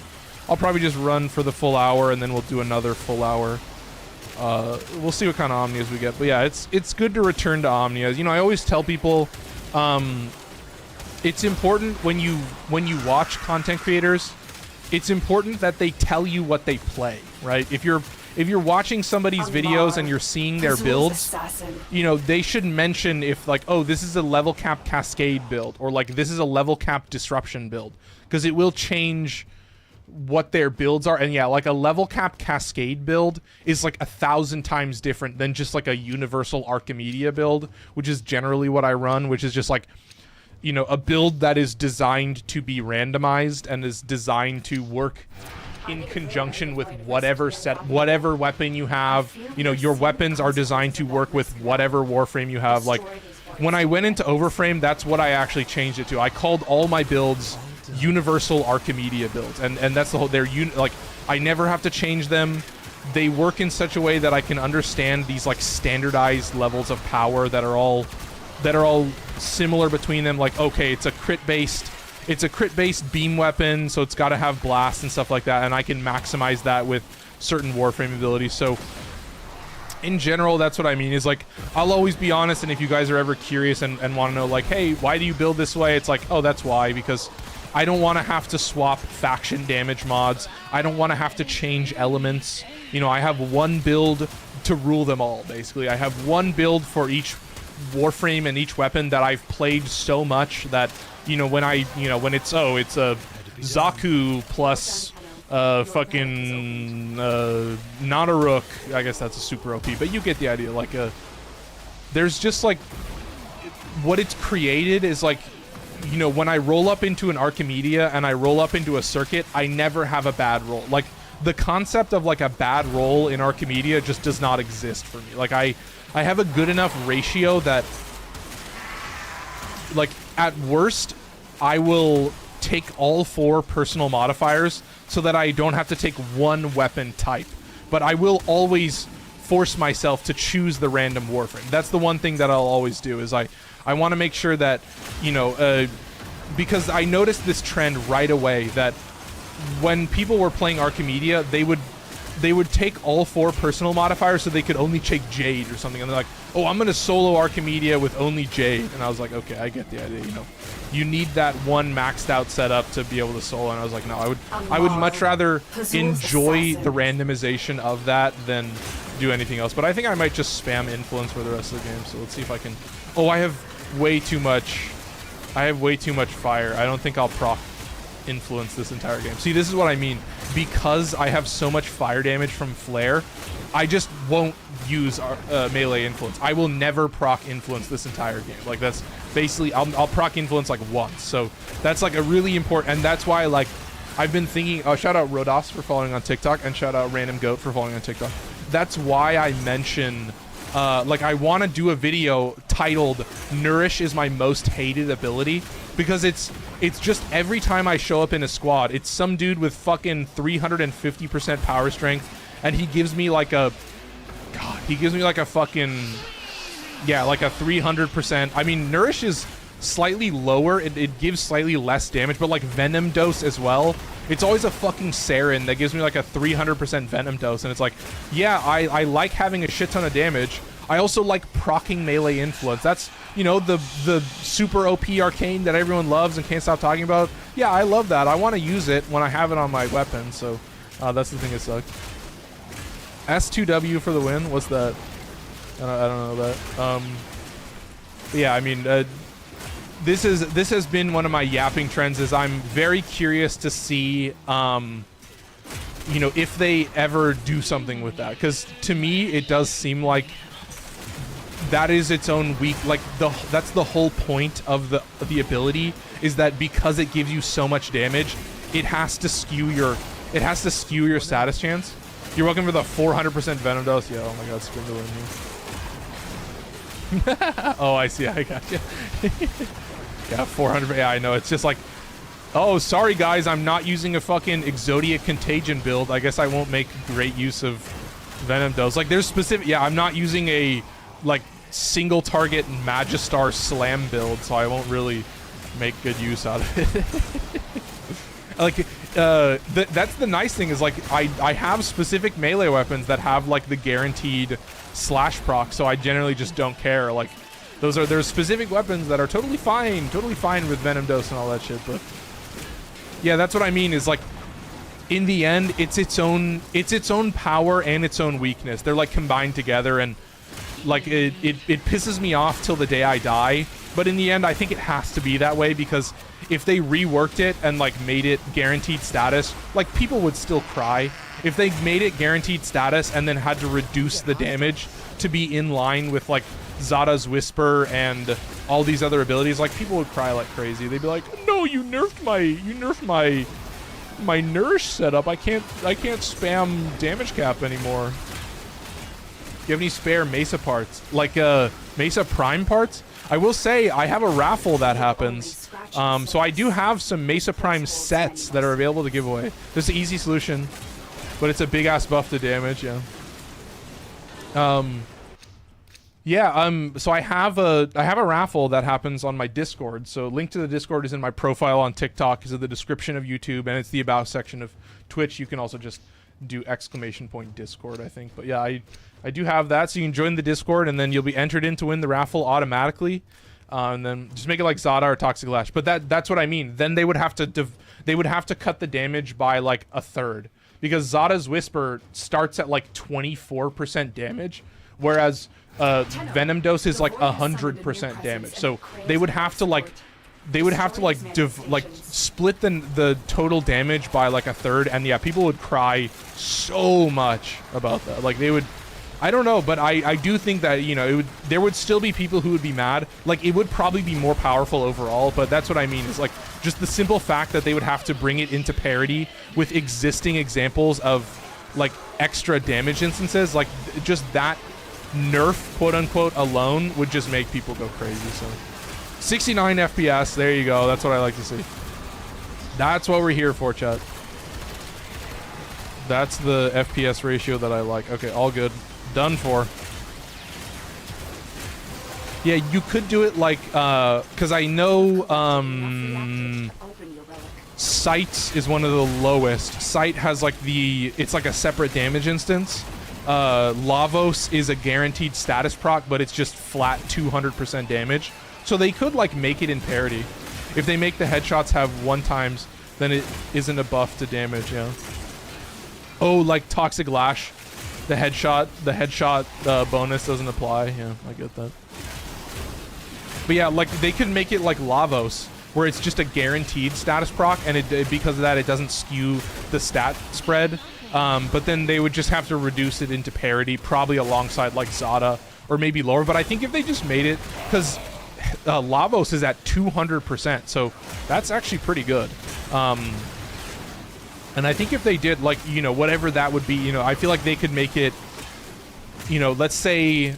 I'll probably just run for the full hour, and then we'll do another full hour. We'll see what kind of Omnias we get. But yeah, it's good to return to Omnias. You know, I always tell people it's important when you watch content creators, it's important that they tell you what they play, right? If you're watching somebody's videos and you're seeing their builds, you know, they should mention if like, oh, this is a level cap cascade build, or like this is a level cap disruption build, because it will change what their builds are. And yeah, like a level cap cascade build is like 1,000 times different than just like a universal Archimedia build, which is generally what I run, which is just like, you know, a build that is designed to be randomized and is designed to work in conjunction with whatever weapon you have. You know, your weapons are designed to work with whatever warframe you have. Like when I went into Overframe, that's what I actually changed it to. I called all my builds universal Archimedia builds, and that's the whole, like I never have to change them. They work in such a way that I can understand these like standardized levels of power that are all similar between them. Like, okay, it's a crit based beam weapon, so it's got to have blast and stuff like that, and I can maximize that with certain warframe abilities. So in general, that's what I mean, is like I'll always be honest, and if you guys are ever curious and want to know like, hey, why do you build this way, it's like, oh, that's why, because I don't want to have to swap faction damage mods. I don't want to have to change elements. You know, I have one build to rule them all, basically. I have one build for each Warframe and each weapon that I've played so much that, you know, when it's a Zaku plus fucking not a Rook. I guess that's a super OP, but you get the idea. Like there's just like what it's created is like, you know, when I roll up into an Archimedia and I roll up into a circuit, I never have a bad roll. Like the concept of like a bad roll in Archimedia just does not exist for me. Like I have a good enough ratio that, like, at worst, I will take all 4 personal modifiers so that I don't have to take one weapon type. But I will always force myself to choose the random Warframe. That's the one thing that I'll always do, is I want to make sure that, you know, because I noticed this trend right away that when people were playing Archimedia, they would take all 4 personal modifiers so they could only take Jade or something, and they're like, oh, I'm gonna solo Archimedia with only Jade. And I was like, okay, I get the idea, you know. You need that one maxed out setup to be able to solo, and I was like, no, I would much rather enjoy the randomization of that than do anything else. But I think I might just spam influence for the rest of the game, so let's see if I can. Oh, I have way too much fire. I don't think I'll proc influence this entire game. See, this is what I mean. Because I have so much fire damage from flare, I just won't use melee influence. I will never proc influence this entire game. Like, that's basically, I'll proc influence like once. So that's like a really important, and that's why, like, I've been thinking, oh, shout out Rodos for following on TikTok, and shout out Random Goat for following on TikTok. That's why I mention, like, I want to do a video titled Nourish is my most hated ability, because it's just every time I show up in a squad, it's some dude with fucking 350% power strength, and he gives me like a, God, he gives me like a fucking, yeah, like a 300%. I mean, Nourish is slightly lower, it gives slightly less damage, but like Venom Dose as well. It's always a fucking Saren that gives me like a 300% Venom Dose, and it's like, yeah, I like having a shit ton of damage. I also like proccing melee influence. That's, you know, the super OP arcane that everyone loves and can't stop talking about. Yeah, I love that. I want to use it when I have it on my weapon, so that's the thing that sucks. S2W for the win. What's that? I don't know that. Yeah, I mean, this has been one of my yapping trends. Is I'm very curious to see, you know, if they ever do something with that, because to me it does seem like that is its own weak, like that's the whole point of the ability, is that because it gives you so much damage, it has to skew your status chance. You're welcome for the 400% Venom Dose. Yeah, oh my god, Spindle in here. Oh, I see, I got you. Yeah, 400, yeah, I know, it's just like, oh, sorry guys, I'm not using a fucking Exodia Contagion build. I guess I won't make great use of Venom Dose. Like, there's specific, yeah, I'm not using a, like, single target Magistar Slam build, so I won't really make good use out of it. Like, that's the nice thing, is like I have specific melee weapons that have like the guaranteed slash proc, so I generally just don't care. Like, there's specific weapons that are totally fine with Venom Dose and all that shit. But yeah, that's what I mean, is like, in the end, it's its own power and its own weakness. They're like combined together, and like it pisses me off till the day I die. But in the end, I think it has to be that way, because if they reworked it and like made it guaranteed status, like, people would still cry. If they made it guaranteed status and then had to reduce the damage to be in line with like Zada's Whisper and all these other abilities, like, people would cry like crazy. They'd be like, no, you nerfed my Nourish setup. I can't spam damage cap anymore. Do you have any spare Mesa parts? Like Mesa Prime parts? I will say I have a raffle that happens. So I do have some Mesa Prime sets that are available to give away. This is an easy solution, but it's a big ass buff to damage, yeah. So I have a raffle that happens on my Discord. So link to the Discord is in my profile on TikTok, is in the description of YouTube, and it's the about section of Twitch. You can also just do !Discord, I think. But yeah, I do have that, so you can join the Discord, and then you'll be entered in to win the raffle automatically. And then just make it like Zada or Toxic Lash. But that's what I mean. Then they would have to cut the damage by like a third, because Zada's Whisper starts at like 24% damage, whereas Venom Dose is like 100% damage. So they would have to like split the total damage by like a third, and yeah, people would cry so much about that. Like they would, I don't know, but I do think that, you know, there would still be people who would be mad. Like it would probably be more powerful overall, but that's what I mean is like just the simple fact that they would have to bring it into parity with existing examples of like extra damage instances, like just that nerf quote unquote alone would just make people go crazy. So 69 FPS, there you go. That's what I like to see. That's what we're here for, chat. That's the FPS ratio that I like. Okay, all good. Done for. Yeah, you could do it like, because I know Sight is one of the lowest. Sight has like it's like a separate damage instance. Lavos is a guaranteed status proc, but it's just flat 200% damage. So they could like make it in parity. If they make the headshots have 1x, then it isn't a buff to damage, yeah. Oh, like Toxic Lash, the headshot bonus doesn't apply. Yeah, I get that. But yeah, like they could make it like Lavos, where it's just a guaranteed status proc, and because of that, it doesn't skew the stat spread. But then they would just have to reduce it into parity, probably alongside like Zada, or maybe lower. But I think if they just made it, because Lavos is at 200%, so that's actually pretty good. And I think if they did, like, you know, whatever that would be, you know, I feel like they could make it, you know, let's say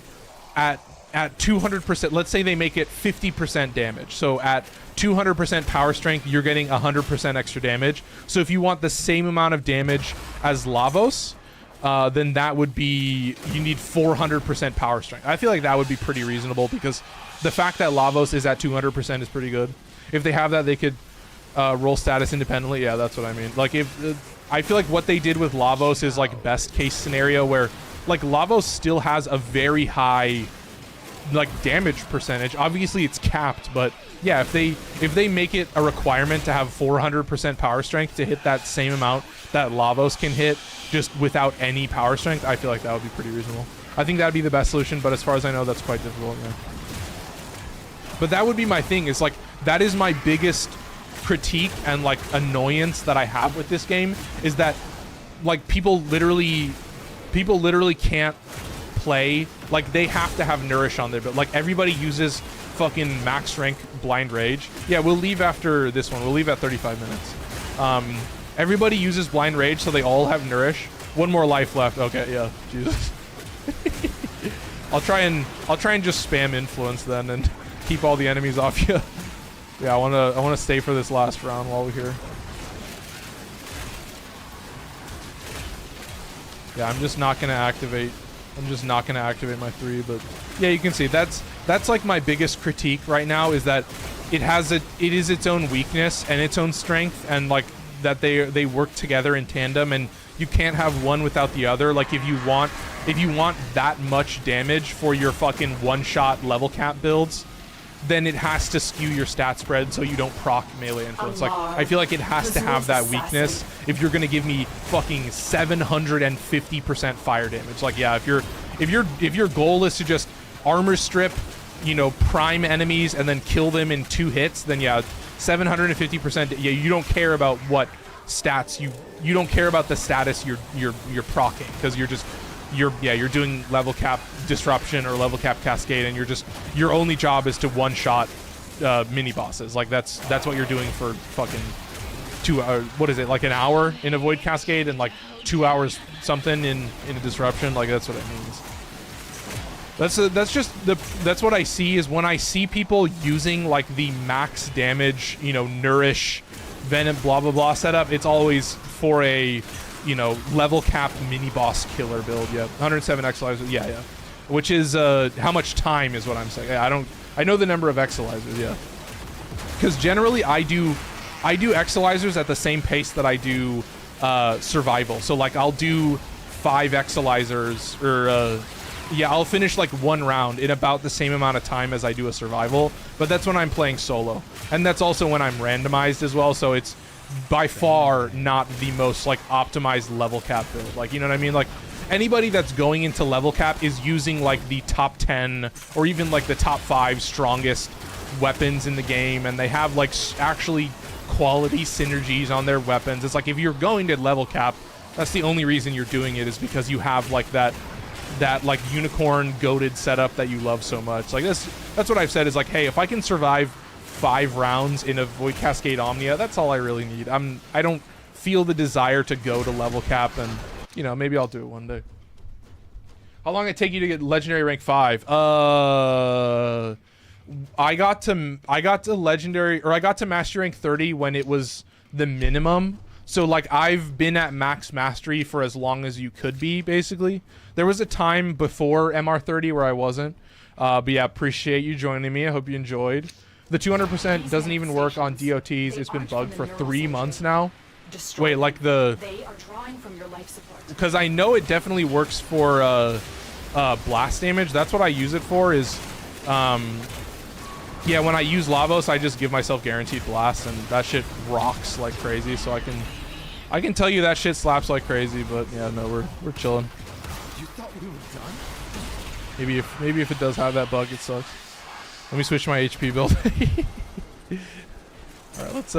at 200%, let's say they make it 50% damage. So at 200% power strength, you're getting 100% extra damage. So if you want the same amount of damage as Lavos, then that would be, you need 400% power strength. I feel like that would be pretty reasonable, because the fact that Lavos is at 200% is pretty good. If they have that, they could roll status independently. Yeah, that's what I mean. Like, if I feel like what they did with Lavos is like best case scenario, where like Lavos still has a very high like damage percentage. Obviously it's capped, but yeah, if they make it a requirement to have 400% power strength to hit that same amount that Lavos can hit just without any power strength, I feel like that would be pretty reasonable. I think that would be the best solution, but as far as I know, that's quite difficult. Yeah. But that would be my thing, is like, that is my biggest critique and like annoyance that I have with this game, is that like people literally can't play, like they have to have Nourish on there, but like everybody uses fucking max rank Blind Rage. Yeah, we'll leave after this one. We'll leave at 35 minutes. Everybody uses Blind Rage, so they all have Nourish. One more life left. Okay, yeah, Jesus. I'll try and just spam Influence then and keep all the enemies off you. Yeah, I wanna stay for this last round while we're here. Yeah, I'm just not gonna activate my 3, but yeah, you can see that's like my biggest critique right now, is that it is its own weakness and its own strength, and like that they work together in tandem, and you can't have one without the other. Like if you want that much damage for your fucking one-shot level cap builds, then it has to skew your stat spread so you don't proc melee influence. Like, I feel like it has to have that weakness if you're gonna give me fucking 750% fire damage. Like, yeah, if your goal is to just armor strip, you know, prime enemies and then kill them in 2 hits, then yeah, 750%. Yeah, you don't care about what stats you don't care about the status you're proccing, because you're doing level cap disruption or level cap cascade, and your only job is to one-shot mini bosses. Like that's what you're doing for fucking 2 hours. What is it, like an hour in a void cascade and like 2 hours something in a disruption? Like that's what it means. That's what I see, is when I see people using like the max damage, you know, Nourish, Venom, blah blah blah setup, it's always for a, you know, level cap mini boss killer build. Yeah, 107 Exilizers. Yeah. Which is how much time is what I'm saying. I know the number of Exilizers. Yeah, because generally I do Exilizers at the same pace that I do survival. So like I'll do 5 Exilizers, or yeah, I'll finish like 1 round in about the same amount of time as I do a survival. But that's when I'm playing solo, and that's also when I'm randomized as well. So it's by far not the most like optimized level cap build. Like, you know what I mean? Like anybody that's going into level cap is using like the top 10 or even like the top 5 strongest weapons in the game, and they have like actually quality synergies on their weapons. It's like if you're going to level cap, that's the only reason you're doing it, is because you have like that like unicorn goated setup that you love so much. Like that's what I've said, is like, hey, if I can survive 5 rounds in a Void Cascade Omnia, that's all I really need. I don't feel the desire to go to level cap, and you know, maybe I'll do it one day. How long did it take you to get legendary rank 5? I got to legendary, or I got to mastery rank 30 when it was the minimum. So like I've been at max mastery for as long as you could be, basically. There was a time before MR30 where I wasn't. But yeah, appreciate you joining me. I hope you enjoyed. The 200% doesn't even work on DOTs. It's been bugged for 3 months now. Wait, like the... Because I know it definitely works for blast damage. That's what I use it for, is... yeah, when I use Lavos, I just give myself guaranteed blast, and that shit rocks like crazy. So I can tell you that shit slaps like crazy. But yeah, no, we're chilling. You thought we were done? Maybe if it does have that bug, it sucks. Let me switch my HP build. All right, let's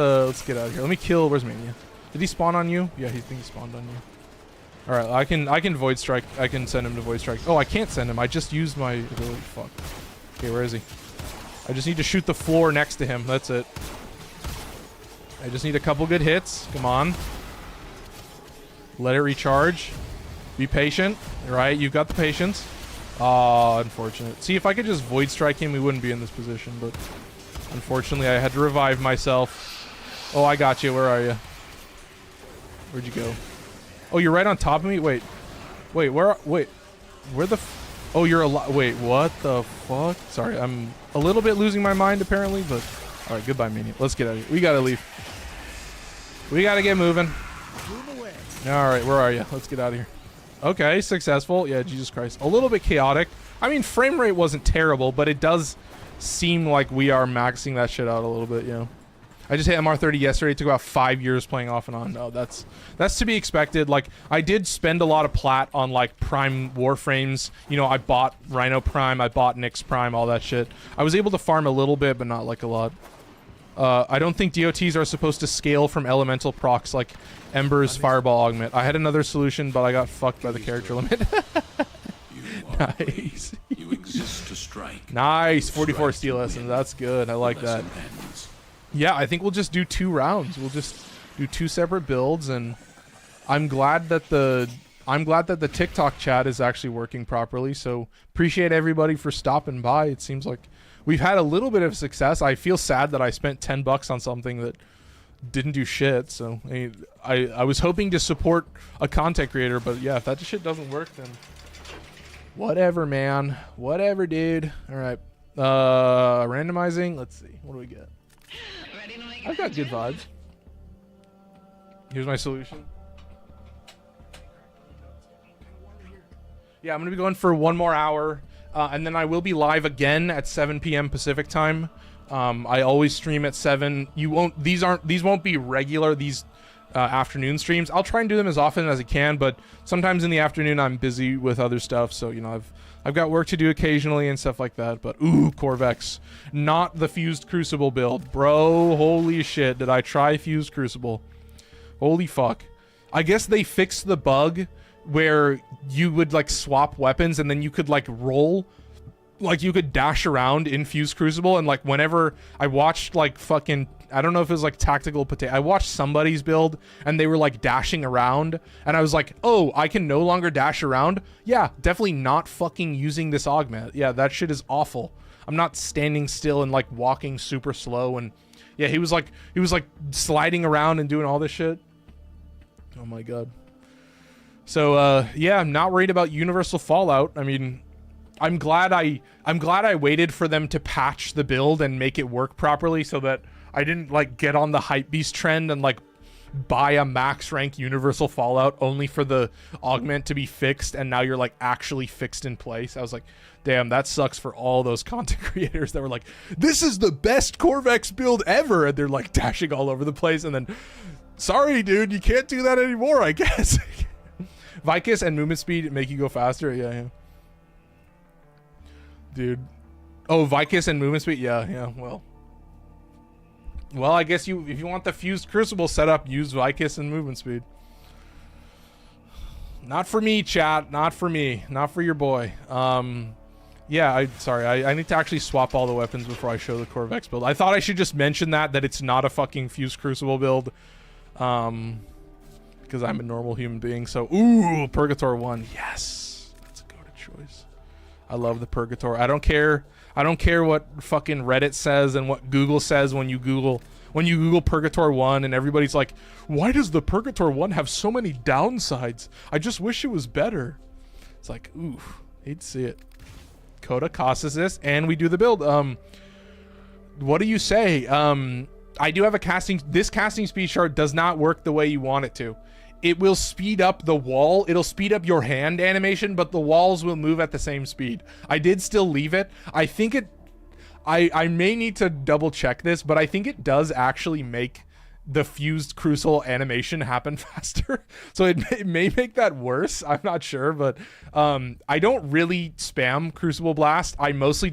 get out of here. Let me kill. Where's Mania? Did he spawn on you? Yeah, he spawned on you. All right, I can Void Strike. I can send him to Void Strike. Oh, I can't send him. I just used my ability. Fuck. Okay, where is he? I just need to shoot the floor next to him. That's it. I just need a couple good hits. Come on. Let it recharge. Be patient. All right, you've got the patience. Oh, unfortunate. See, if I could just Void Strike him, we wouldn't be in this position, but unfortunately, I had to revive myself. Oh, I got you. Where are you? Where'd you go? Oh, you're right on top of me? Wait, where the... Oh, you're alive. Wait, what the fuck? Sorry, I'm a little bit losing my mind, apparently, but... All right, goodbye, Minion. Let's get out of here. We gotta leave. We gotta get moving. All right, where are you? Let's get out of here. Okay, successful. Yeah, Jesus Christ. A little bit chaotic. I mean, frame rate wasn't terrible, but it does seem like we are maxing that shit out a little bit, you know. I just hit MR30 yesterday. It took about 5 years playing off and on. No, that's to be expected. Like, I did spend a lot of plat on, like, Prime Warframes. You know, I bought Rhino Prime. I bought Nyx Prime, all that shit. I was able to farm a little bit, but not, like, a lot. I don't think DOTs are supposed to scale from elemental procs like Ember's Fireball Augment. I had another solution, but I got fucked by the character limit. Nice. You exist to strike. Nice. 44 steel essence. That's good. I like that. Yeah, I think we'll just do 2 rounds. We'll just do 2 separate builds, and I'm glad that the TikTok chat is actually working properly. So appreciate everybody for stopping by. It seems like we've had a little bit of success. I feel sad that I spent $10 on something that didn't do shit. So I was hoping to support a content creator, but yeah, if that shit doesn't work, then whatever, man. Whatever, dude. All right. Randomizing. Let's see. What do we get? I've got good vibes. Here's my solution. Yeah, I'm gonna be going for 1 more hour, and then I will be live again at 7 p.m. Pacific time. I always stream at 7. These won't be regular. These afternoon streams. I'll try and do them as often as I can, but sometimes in the afternoon I'm busy with other stuff. So you know, I've got work to do occasionally and stuff like that. But ooh, Qorves, not the Fused Crucible build, bro. Holy shit, did I try Fused Crucible? Holy fuck. I guess they fixed the bug where you would like swap weapons and then you could like roll, like you could dash around in Fused Crucible. And like whenever I watched like fucking, I don't know if it was like Tactical Potato, I watched somebody's build and they were like dashing around and I was like, oh, I can no longer dash around. Yeah, definitely not fucking using this augment. Yeah, that shit is awful. I'm not standing still and like walking super slow. And yeah, he was like sliding around and doing all this shit. Oh my god. So yeah, I'm not worried about Universal Fallout. I mean, I'm glad I waited for them to patch the build and make it work properly so that I didn't like get on the hypebeast trend and like buy a max rank Universal Fallout only for the augment to be fixed, and now you're like actually fixed in place. I was like, damn, that sucks for all those content creators that were like, this is the best Qorves build ever, and they're like dashing all over the place, and then sorry dude, you can't do that anymore, I guess. Vicus and movement speed make you go faster. Yeah. Dude. Oh, Vicus and movement speed. Yeah. Well, I guess if you want the fused crucible setup, use Vicus and movement speed. Not for me, chat. Not for me. Not for your boy. Yeah, sorry. I need to actually swap all the weapons before I show the Qorves build. I thought I should just mention that it's not a fucking fused crucible build. Because I'm a normal human being. So, ooh, Purgator 1. Yes. That's a Coda choice. I love the Purgator. I don't care what fucking Reddit says and what Google says when you Google Purgator 1 and everybody's like, why does the Purgator 1 have so many downsides? I just wish it was better. It's like, ooh, hate to see it. Coda, Caustacyst, and we do the build. What do you say? I do have this casting speed chart does not work the way you want it to. It will speed up the wall. It'll speed up your hand animation, but the walls will move at the same speed. I did still leave it. I think I may need to double check this, but I think it does actually make the fused crucible animation happen faster. So it may make that worse. I'm not sure, but I don't really spam Crucible Blast. I mostly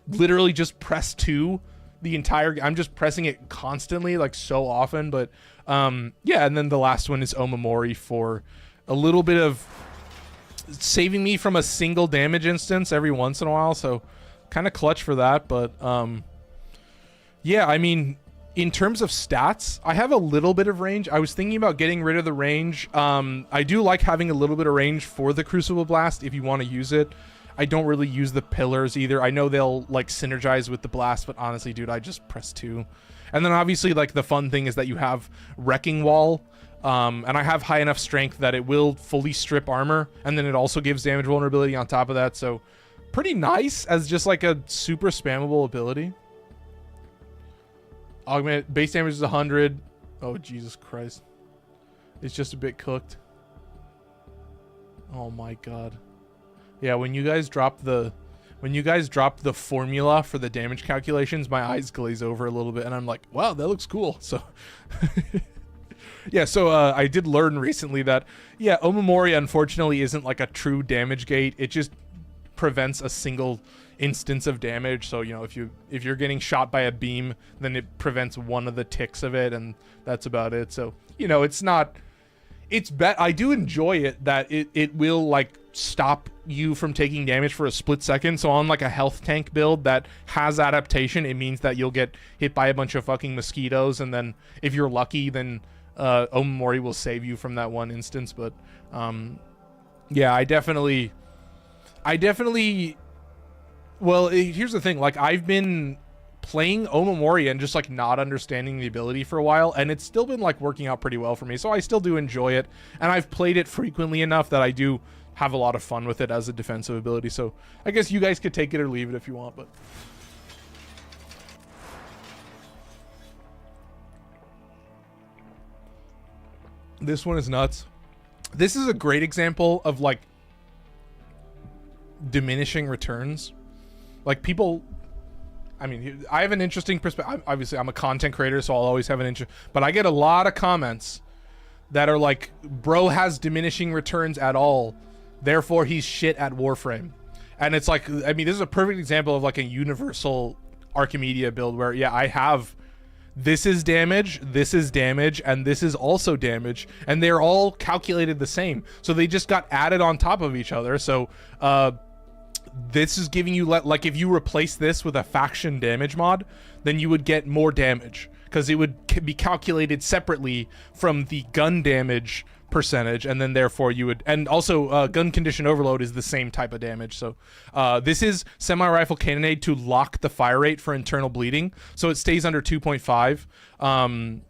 literally just press 2 the entire. I'm just pressing it constantly, like so often. But yeah, and then the last one is Omamori for a little bit of saving me from a single damage instance every once in a while. So kind of clutch for that. But yeah, I mean, in terms of stats, I have a little bit of range. I was thinking about getting rid of the range. I do like having a little bit of range for the Crucible Blast if you want to use it. I don't really use the pillars either. I know they'll like synergize with the blast, but honestly, dude, I just press 2. And then obviously, like, the fun thing is that you have Wrecking Wall, and I have high enough strength that it will fully strip armor, and then it also gives damage vulnerability on top of that. So pretty nice as just like a super spammable ability. Augment base damage is 100. Oh, Jesus Christ. It's just a bit cooked. Oh my God. Yeah, when you guys drop the formula for the damage calculations, my eyes glaze over a little bit and I'm like, wow, that looks cool. So yeah, so I did learn recently that yeah, Omamori unfortunately isn't like a true damage gate. It just prevents a single instance of damage. So, you know, if you're getting shot by a beam, then it prevents one of the ticks of it, and that's about it. So, you know, I do enjoy it that it will like stop you from taking damage for a split second. So on like a health tank build that has adaptation, it means that you'll get hit by a bunch of fucking mosquitoes, and then if you're lucky, then Omamori will save you from that one instance. But yeah, I definitely well, here's the thing, like, I've been playing Omamori and just like not understanding the ability for a while, and it's still been like working out pretty well for me. So I still do enjoy it, and I've played it frequently enough that I do have a lot of fun with it as a defensive ability. So I guess you guys could take it or leave it if you want, but this one is nuts. This is a great example of like diminishing returns. Like, people, I mean, I have an interesting perspective. Obviously, I'm a content creator, so I'll always have an interest. But I get a lot of comments that are like, bro has diminishing returns at all, therefore he's shit at Warframe. And it's like, I mean, this is a perfect example of like a universal Archimedia build where, yeah, I have this is damage, and this is also damage, and they're all calculated the same. So they just got added on top of each other. So, this is giving you like if you replace this with a faction damage mod, then you would get more damage because it would be calculated separately from the gun damage percentage, and then therefore you would, and also gun condition overload is the same type of damage. So this is semi-rifle cannonade to lock the fire rate for internal bleeding, so it stays under 2.5.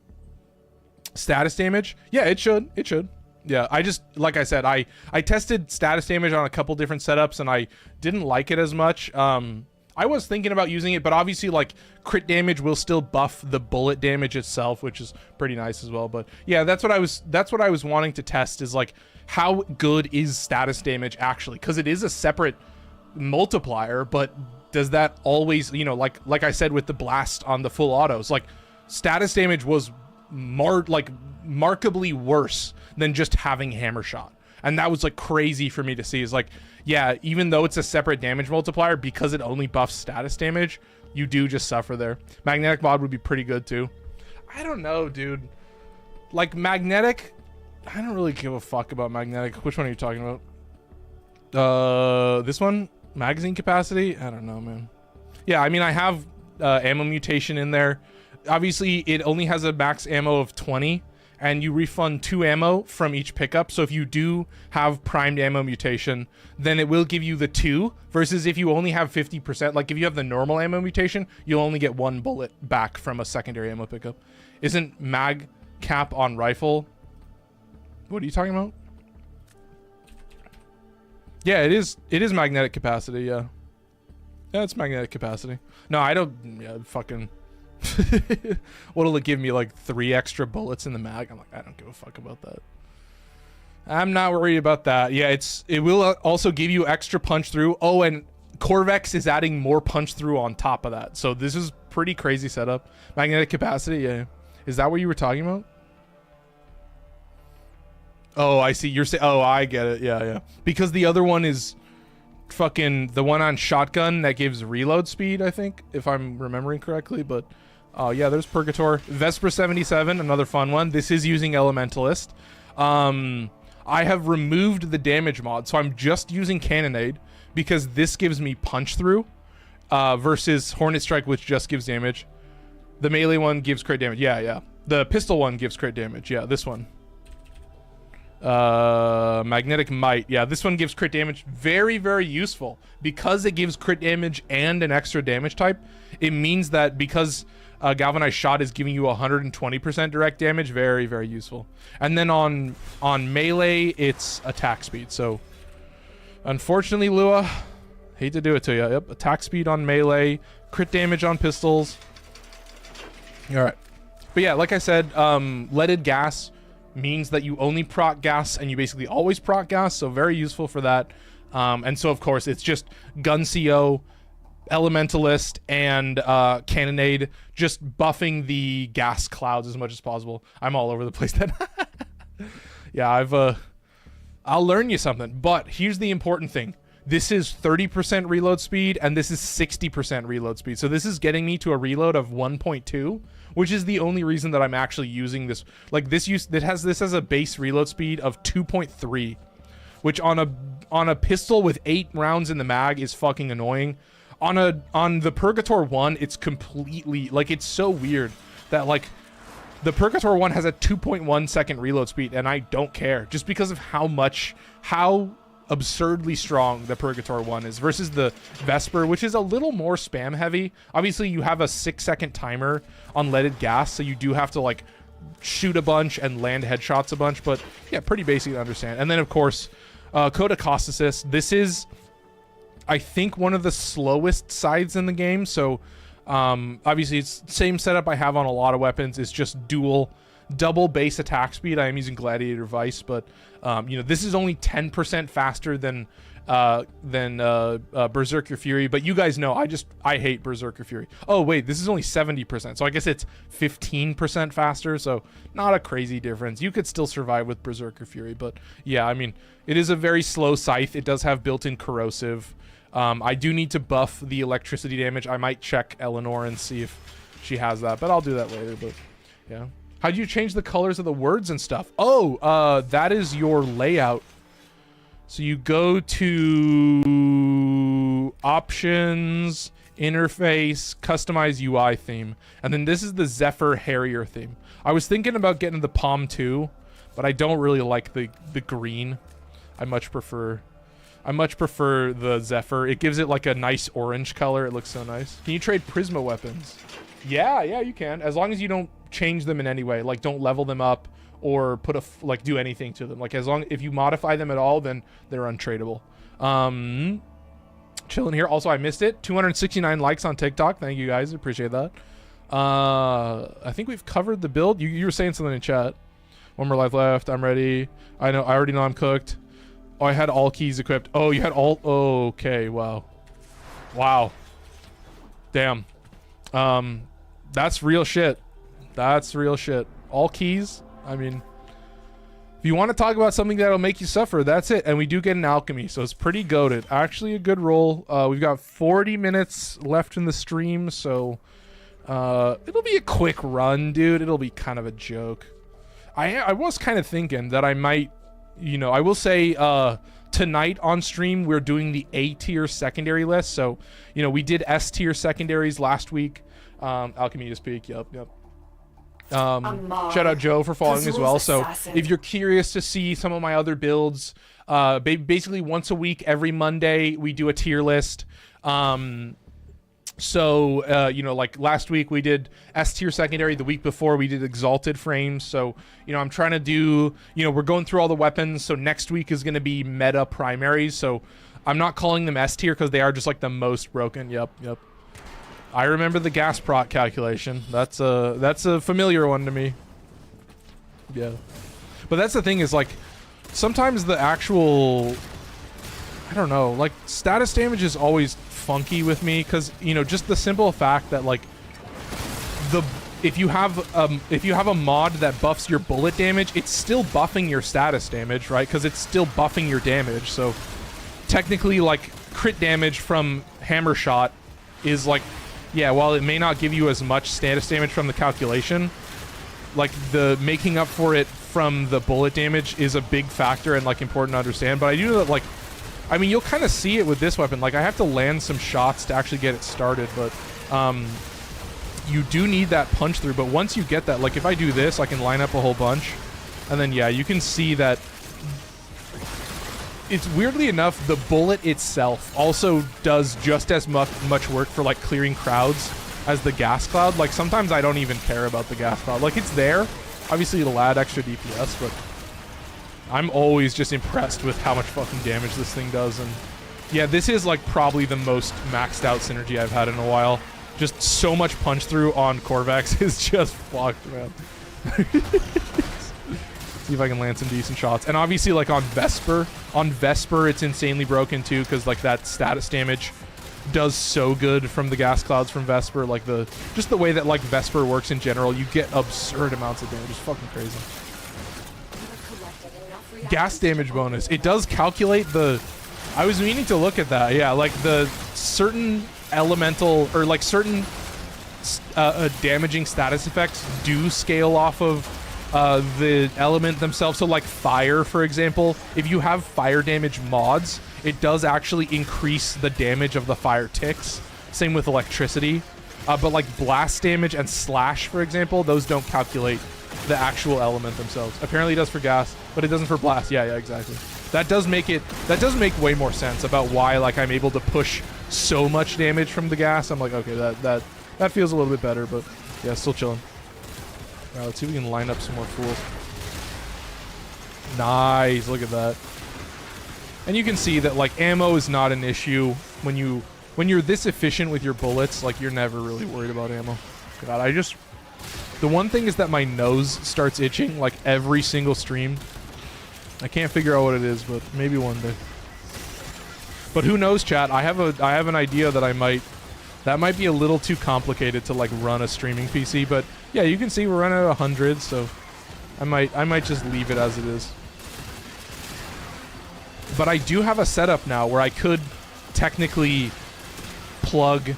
Status damage, yeah, it should. Yeah, I just, like I said, I tested status damage on a couple different setups and I didn't like it as much. I was thinking about using it, but obviously like crit damage will still buff the bullet damage itself, which is pretty nice as well. But yeah, that's what I was wanting to test, is like, how good is status damage actually? Because it is a separate multiplier, but does that always, you know, like I said with the blast on the full autos, like status damage was markedly worse than just having hammer shot. And that was like crazy for me to see. Is like, yeah, even though it's a separate damage multiplier, because it only buffs status damage, you do just suffer there. Magnetic mod would be pretty good too. I don't know, dude. Like magnetic, I don't really give a fuck about magnetic. Which one are you talking about? This one? Magazine capacity? I don't know, man. Yeah, I mean, I have ammo mutation in there. Obviously, it only has a max ammo of 20, and you refund 2 ammo from each pickup. So if you do have primed ammo mutation, then it will give you the 2, versus if you only have 50%, like if you have the normal ammo mutation, you'll only get 1 bullet back from a secondary ammo pickup. Isn't mag cap on rifle? What are you talking about? Yeah, it is magnetic capacity, yeah. Yeah, it's magnetic capacity. No, I don't, yeah, fucking... What'll it give me, like 3 extra bullets in the mag? I'm like, I don't give a fuck about that. I'm not worried about that. Yeah, it will also give you extra punch through. Oh, and Qorves is adding more punch through on top of that. So this is pretty crazy setup. Magnetic capacity, yeah. Is that what you were talking about? Oh, I see. You're saying, oh, I get it. Yeah, yeah. Because the other one is fucking the one on shotgun that gives reload speed, I think, if I'm remembering correctly. But yeah, there's Purgator. Vesper 77, another fun one. This is using Elementalist. I have removed the damage mod, so I'm just using Cannonade because this gives me punch through versus Hornet Strike, which just gives damage. The melee one gives crit damage. Yeah, yeah. The pistol one gives crit damage. Yeah, this one. Magnetic Might. Yeah, this one gives crit damage. Very, very useful. Because it gives crit damage and an extra damage type, it means that because Galvanized Shot is giving you 120% direct damage, very, very useful. And then on melee, it's attack speed. So, unfortunately, Lua, hate to do it to you. Yep, attack speed on melee, crit damage on pistols. All right. But yeah, like I said, leaded gas means that you only proc gas and you basically always proc gas, so very useful for that. And so of course it's just gun CO, Elementalist, and Cannonade, just buffing the gas clouds as much as possible. I'm all over the place then. Yeah, I'll learn you something, but here's the important thing. This is 30% reload speed and this is 60% reload speed. So this is getting me to a reload of 1.2, which is the only reason that I'm actually using this. Like this has a base reload speed of 2.3, which on a pistol with 8 rounds in the mag is fucking annoying. On the Purgator 1, it's completely, like, it's so weird that like the Purgator 1 has a 2.1 second reload speed and I don't care, just because of how absurdly strong the Purgator 1 is versus the Vesper, which is a little more spam heavy. Obviously you have a 6-second timer on leaded gas, so you do have to like shoot a bunch and land headshots a bunch, but yeah, pretty basic to understand. And then of course Coda Caustacyst. This is, I think, one of the slowest sides in the game. So obviously it's same setup I have on a lot of weapons. It's just double base attack speed. I am using Gladiator Vice, but you know, this is only 10% faster than Berserker Fury. But you guys know I hate Berserker Fury. Oh wait, this is only 70%, so I guess it's 15% faster. So not a crazy difference. You could still survive with Berserker Fury, but yeah, I mean, it is a very slow scythe. It does have built-in corrosive. I do need to buff the electricity damage. I might check Eleanor and see if she has that, but I'll do that later. But yeah. How do you change the colors of the words and stuff? Oh, that is your layout. So you go to options, interface, customize UI theme. And then this is the Zephyr Harrier theme. I was thinking about getting the Palm 2, but I don't really like the green. I much prefer the Zephyr. It gives it like a nice orange color. It looks so nice. Can you trade Prisma weapons? Yeah, you can. As long as you don't change them in any way, like don't level them up or do anything to them. Like if you modify them at all, then they're untradeable. Chilling here. Also, I missed it. 269 likes on TikTok. Thank you guys. Appreciate that. I think we've covered the build. You were saying something in chat. One more life left. I'm ready. I already know I'm cooked. Oh, I had all keys equipped. Oh, you had all. Oh, okay. Wow. Damn. That's real shit. That's real shit. All keys. I mean, If you want to talk about something that'll make you suffer, that's it. And we do get an alchemy, so it's pretty goated. Actually, a good roll. We've got 40 minutes left in the stream, so it'll be a quick run, dude. It'll be kind of a joke. I was kind of thinking that I might, you know, I will say tonight on stream we're doing the A tier secondary list. So, you know, we did S tier secondaries last week. Alchemy is peak. Yep. Shout out Joe for following as well. So if you're curious to see some of my other builds, basically once a week, every Monday, we do a tier list. So, you know, like last week we did S tier secondary. The week before we did exalted frames. So, you know, I'm trying to do, you know, we're going through all the weapons. So next week is going to be meta primaries. So I'm not calling them S tier because they are just like the most broken. Yep. I remember the gas proc calculation. That's a familiar one to me. Yeah. But that's the thing is, like, sometimes the actual, I don't know, like, status damage is always funky with me because, you know, just the simple fact that, like, if you have a mod that buffs your bullet damage, it's still buffing your status damage, right? Because it's still buffing your damage. So technically, like, crit damage from hammer shot is like, yeah, while it may not give you as much status damage from the calculation, like the making up for it from the bullet damage is a big factor and like important to understand. But I do know that, like, I mean, you'll kind of see it with this weapon. Like, I have to land some shots to actually get it started, but you do need that punch through. But once you get that, like if I do this, I can line up a whole bunch, and then yeah, you can see that it's weirdly enough, the bullet itself also does just as much work for like clearing crowds as the gas cloud. Like sometimes I don't even care about the gas cloud. Like it's there. Obviously it'll add extra DPS, but I'm always just impressed with how much fucking damage this thing does. And yeah, this is like probably the most maxed out synergy I've had in a while. Just so much punch through on Qorves is just fucked, man. See if I can land some decent shots. And obviously, like on Vesper, it's insanely broken too, because like that status damage does so good from the gas clouds from Vesper. Like just the way that like Vesper works in general, you get absurd amounts of damage. It's fucking crazy. Gas damage bonus. It does calculate the. I was meaning to look at that. Yeah, like the certain elemental or like certain damaging status effects do scale off of the element themselves. So like fire, for example, if you have fire damage mods, it does actually increase the damage of the fire ticks. Same with electricity. But like blast damage and slash, for example, those don't calculate the actual element themselves. Apparently it does for gas, but it doesn't for blast. Yeah, exactly. That does make way more sense about why like I'm able to push so much damage from the gas. I'm like, okay, that feels a little bit better, but yeah, still chilling. All right, let's see if we can line up some more fools. Nice, look at that. And you can see that like ammo is not an issue when you're this efficient with your bullets. Like you're never really worried about ammo. God, the one thing is that my nose starts itching like every single stream. I can't figure out what it is, but maybe one day. But who knows, chat? I have an idea that might be a little too complicated to like run a streaming PC, but yeah, you can see we're running at 100, so I might just leave it as it is. But I do have a setup now where I could technically plug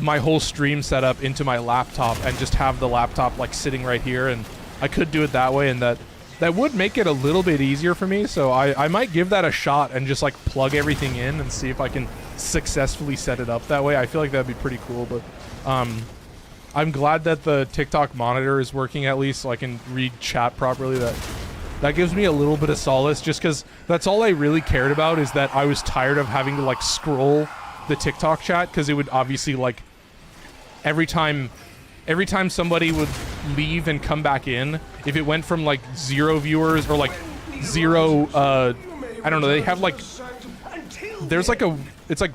my whole stream setup into my laptop and just have the laptop like sitting right here, and I could do it that way, and that would make it a little bit easier for me. So I might give that a shot and just like plug everything in and see if I can successfully set it up that way. I feel like that'd be pretty cool, but I'm glad that the TikTok monitor is working at least, so I can read chat properly. That gives me a little bit of solace, just because that's all I really cared about, is that I was tired of having to like scroll the TikTok chat, because it would obviously like every time somebody would leave and come back in, if it went from like 0 viewers or like 0 I don't know, they have like, there's like it's like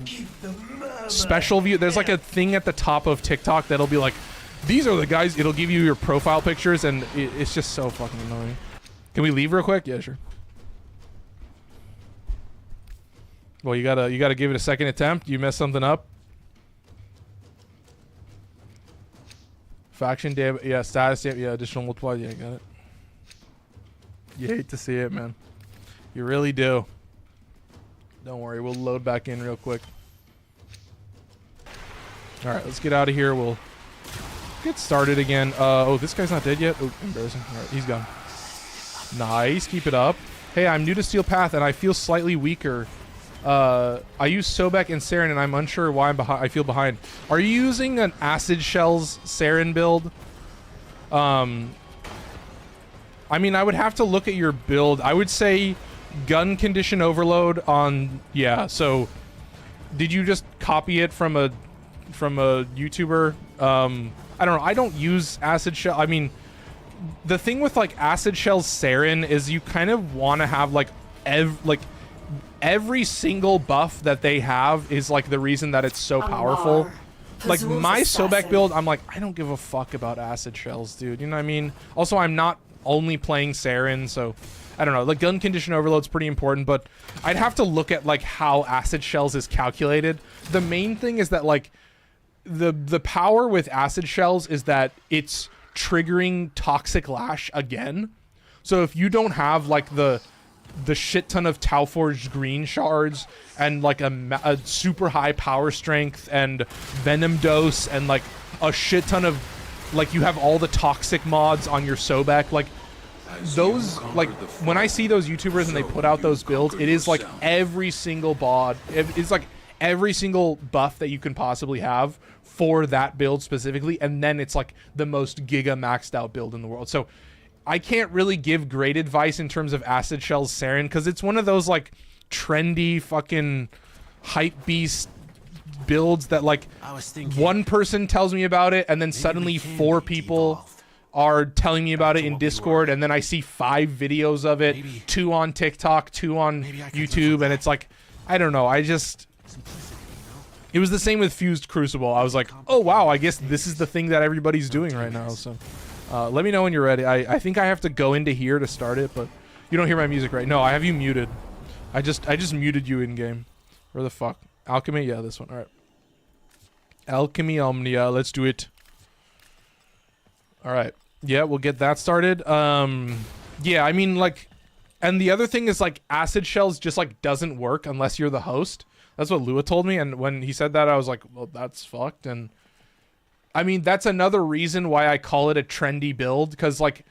special view, there's like a thing at the top of TikTok that'll be like, these are the guys, it'll give you your profile pictures, and it's just so fucking annoying. Can we leave real quick? Yeah, sure. Well, you gotta give it a second attempt. You messed something up. Faction damage, yeah, status damage, yeah, additional multiplier, yeah, got it. You hate to see it, man. You really do. Don't worry, we'll load back in real quick. Alright, let's get out of here. We'll get started again. Oh, this guy's not dead yet? Oh, embarrassing. Alright, he's gone. Nice, keep it up. Hey, I'm new to Steel Path and I feel slightly weaker. I use Sobek and Saren and I'm unsure why I feel behind. Are you using an Acid Shells Saren build? I mean, I would have to look at your build. I would say gun condition overload on... Yeah, so... Did you just copy it from a YouTuber? I don't know. I don't use Acid Shell. I mean, the thing with, like, Acid Shells Saren is you kind of want to have, like, every single buff that they have is, like, the reason that it's so powerful. Like, my Sobek build, I'm like, I don't give a fuck about Acid Shells, dude. You know what I mean? Also, I'm not only playing Saren, so I don't know. Like, gun condition overload's pretty important, but I'd have to look at, like, how Acid Shells is calculated. The main thing is that, like, the power with Acid Shells is that it's triggering Toxic Lash again. So if you don't have, like, the shit ton of Tauforged green shards and, like, a super high power strength and venom dose and, like, a shit ton of, like, you have all the toxic mods on your Sobek, like, those, like, when I see those YouTubers and they put out those builds, it is like every single bod, it's like every single buff that you can possibly have for that build specifically, and then it's like the most giga maxed out build in the world. So I can't really give great advice in terms of Acid Shells Saren, because it's one of those, like, trendy fucking hype beast builds that, like, one person tells me about it and then suddenly 4 people are telling me about it in Discord, and then I see 5 videos of it, 2 on TikTok, 2 on YouTube, and it's like, I don't know, I just... It was the same with Fused Crucible. I was like, oh wow, I guess this is the thing that everybody's doing right now, so... let me know when you're ready. I think I have to go into here to start it, but you don't hear my music, right? No, I have you muted. I just muted you in-game. Where the fuck? Alchemy? Yeah, this one. Alright. Alchemy Omnia. Let's do it. Alright. Yeah, we'll get that started. Yeah, I mean, like... And the other thing is, like, Acid Shells just, like, doesn't work unless you're the host. That's what Lua told me, and when he said that, I was like, well, that's fucked, and... I mean, that's another reason why I call it a trendy build, because, like,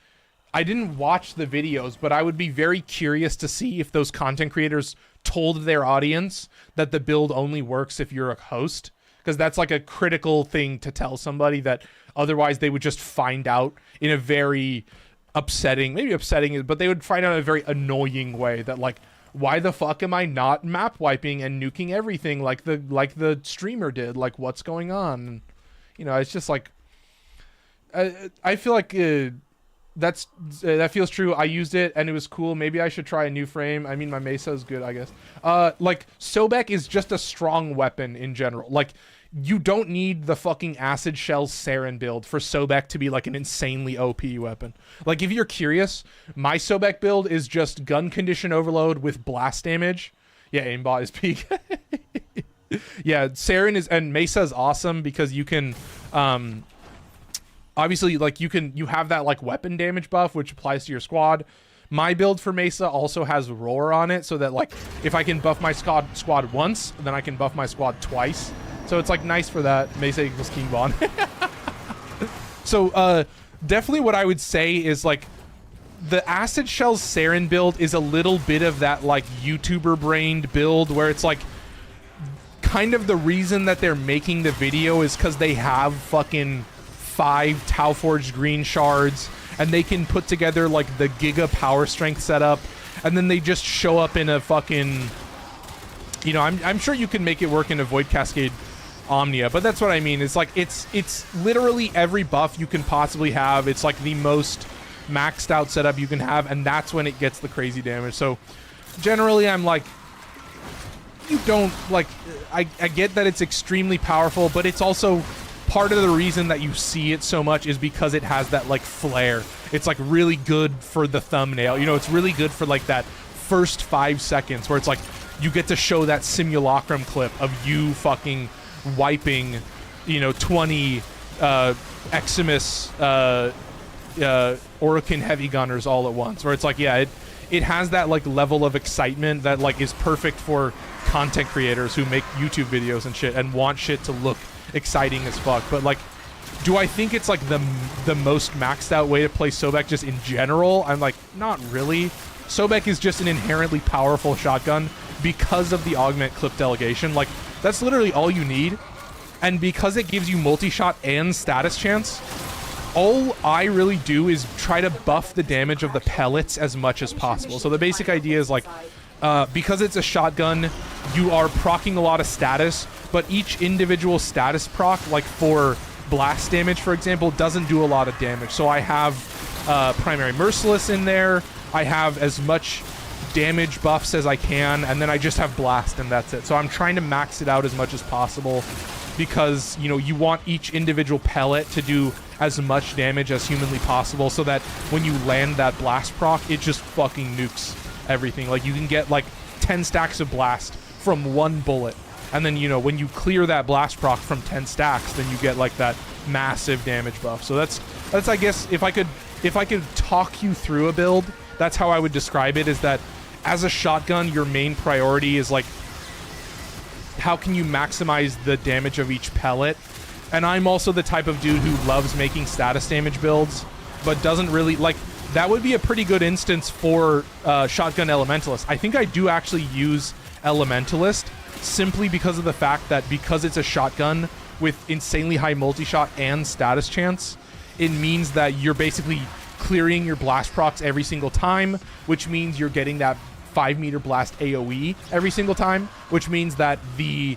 I didn't watch the videos, but I would be very curious to see if those content creators told their audience that the build only works if you're a host, because that's, like, a critical thing to tell somebody that otherwise they would just find out in a very upsetting, maybe upsetting, but they would find out in a very annoying way that, like, why the fuck am I not map wiping and nuking everything like the streamer did? Like, what's going on? You know, it's just like, I feel like that feels true. I used it and it was cool. Maybe I should try a new frame. I mean, my Mesa is good, I guess. Like, Sobek is just a strong weapon in general. Like, you don't need the fucking Acid Shells Saren build for Sobek to be like an insanely OP weapon. Like, if you're curious, my Sobek build is just gun condition overload with blast damage. Yeah, aimbot is peak. Yeah, Saren is, and Mesa is awesome because you can, obviously, like, you have that, like, weapon damage buff, which applies to your squad. My build for Mesa also has Roar on it, so that, like, if I can buff my squad once, then I can buff my squad twice. So it's, like, nice for that. Mesa equals King Von. So, definitely what I would say is, like, the Acid Shells Saren build is a little bit of that, like, YouTuber-brained build where it's, like, kind of the reason that they're making the video is because they have fucking 5 Tauforged green shards and they can put together, like, the giga power strength setup, and then they just show up in a fucking, you know, I'm sure you can make it work in a Void Cascade Omnia, but that's what I mean. It's like, it's literally every buff you can possibly have. It's like the most maxed out setup you can have, and that's when it gets the crazy damage. So generally I'm like, you don't, like, I get that it's extremely powerful, but it's also part of the reason that you see it so much is because it has that, like, flair. It's, like, really good for the thumbnail. You know, it's really good for, like, that first 5 seconds where it's like you get to show that simulacrum clip of you fucking wiping, you know, 20 Eximus Orokin heavy gunners all at once, where it's like, yeah, it has that like level of excitement that like is perfect for content creators who make YouTube videos and shit and want shit to look exciting as fuck. But like, do I think it's like the most maxed out way to play Sobek just in general? I'm like, not really. Sobek is just an inherently powerful shotgun because of the augment clip delegation. Like, that's literally all you need. And because it gives you multi-shot and status chance, all I really do is try to buff the damage of the pellets as much as possible. So the basic idea is like, because it's a shotgun, you are proccing a lot of status, but each individual status proc, like for blast damage, for example, doesn't do a lot of damage. So I have primary merciless in there. I have as much damage buffs as I can, and then I just have blast, and that's it. So I'm trying to max it out as much as possible because, you know, you want each individual pellet to do as much damage as humanly possible so that when you land that blast proc, it just fucking nukes everything. Like, you can get like 10 stacks of blast from one bullet, and then, you know, when you clear that blast proc from 10 stacks, then you get like that massive damage buff. So that's I guess, if I could talk you through a build, that's how I would describe it, is that as a shotgun, your main priority is like, how can you maximize the damage of each pellet? And I'm also the type of dude who loves making status damage builds, but doesn't really like, that would be a pretty good instance for shotgun elementalist. I think I do actually use elementalist simply because of the fact that because it's a shotgun with insanely high multi-shot and status chance, it means that you're basically clearing your blast procs every single time, which means you're getting that 5-meter blast AoE every single time, which means that the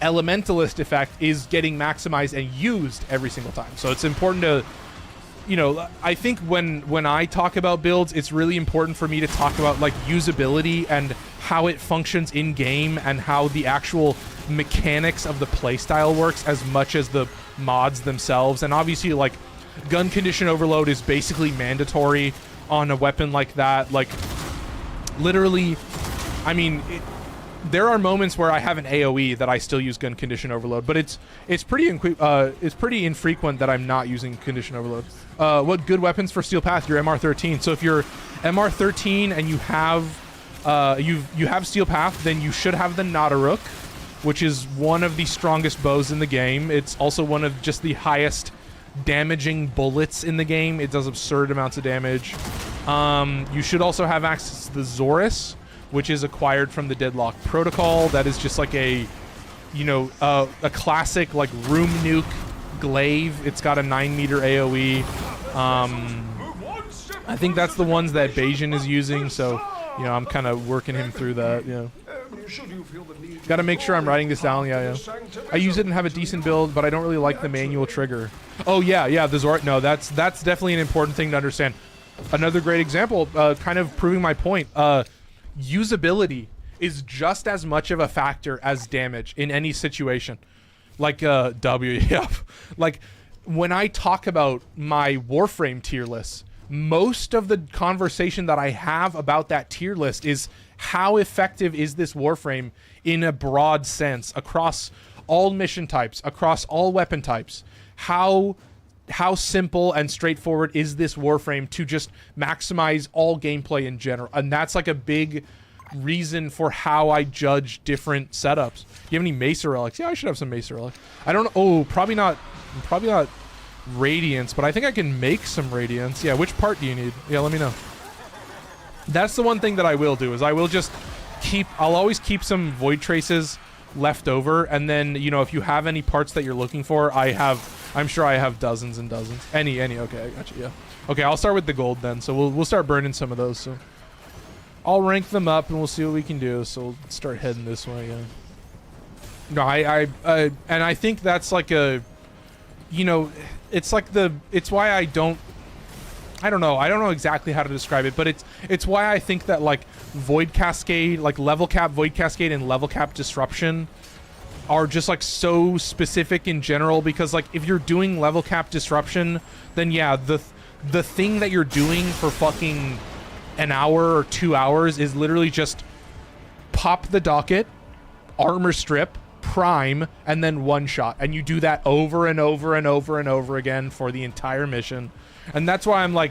elementalist effect is getting maximized and used every single time. So it's important to, you know, I think when I talk about builds, it's really important for me to talk about like usability and how it functions in game and how the actual mechanics of the playstyle works as much as the mods themselves. And obviously, like, gun condition overload is basically mandatory on a weapon like that. Like, literally, I mean, there are moments where I have an AoE that I still use gun condition overload, but it's pretty infrequent that I'm not using condition overload. What good weapons for Steel Path? Your MR13. So if you're MR13 and you have you have Steel Path, then you should have the Nadaruk, which is one of the strongest bows in the game. It's also one of just the highest damaging bullets in the game. It does absurd amounts of damage. You should also have access to the Zorus, which is acquired from the Deadlock Protocol. That is just like a, you know, a classic like room nuke glaive. It's got a 9-meter AoE. I think that's the ones that Bayesian is using, so, you know, I'm kind of working him through that, you know. Got to make sure I'm writing this down. Yeah. I use it and have a decent build, but I don't really like the manual trigger. Oh yeah, the Zord. No, that's definitely an important thing to understand. Another great example, kind of proving my point. Usability is just as much of a factor as damage in any situation. Like yep. Like, when I talk about my Warframe tier list, most of the conversation that I have about that tier list is how effective is this Warframe in a broad sense across all mission types, across all weapon types. How simple and straightforward is this Warframe to just maximize all gameplay in general? And that's like a big reason for how I judge different setups. You have any Mesa relics? Yeah, I should have some Mesa relics. I don't know. Oh, probably not Radiance, but I think I can make some Radiance. Yeah, which part do you need? Yeah, let me know. That's the one thing that I will do, is I will just I'll always keep some Void Traces left over, and then, you know, if you have any parts that you're looking for, I'm sure I have dozens and dozens. Any, okay, I got you, yeah. Okay, I'll start with the gold then, so we'll start burning some of those, so. I'll rank them up and we'll see what we can do, so we'll start heading this way, yeah. No, and I think that's like a, you know, it's why I don't know exactly how to describe it, but it's why I think that like Void Cascade, like level cap Void Cascade and level cap Disruption are just like so specific in general, because like if you're doing level cap Disruption, then yeah, the thing that you're doing for fucking an hour or 2 hours is literally just pop the docket, armor strip, prime, and then one shot, and you do that over and over and over and over again for the entire mission. And that's why I'm like,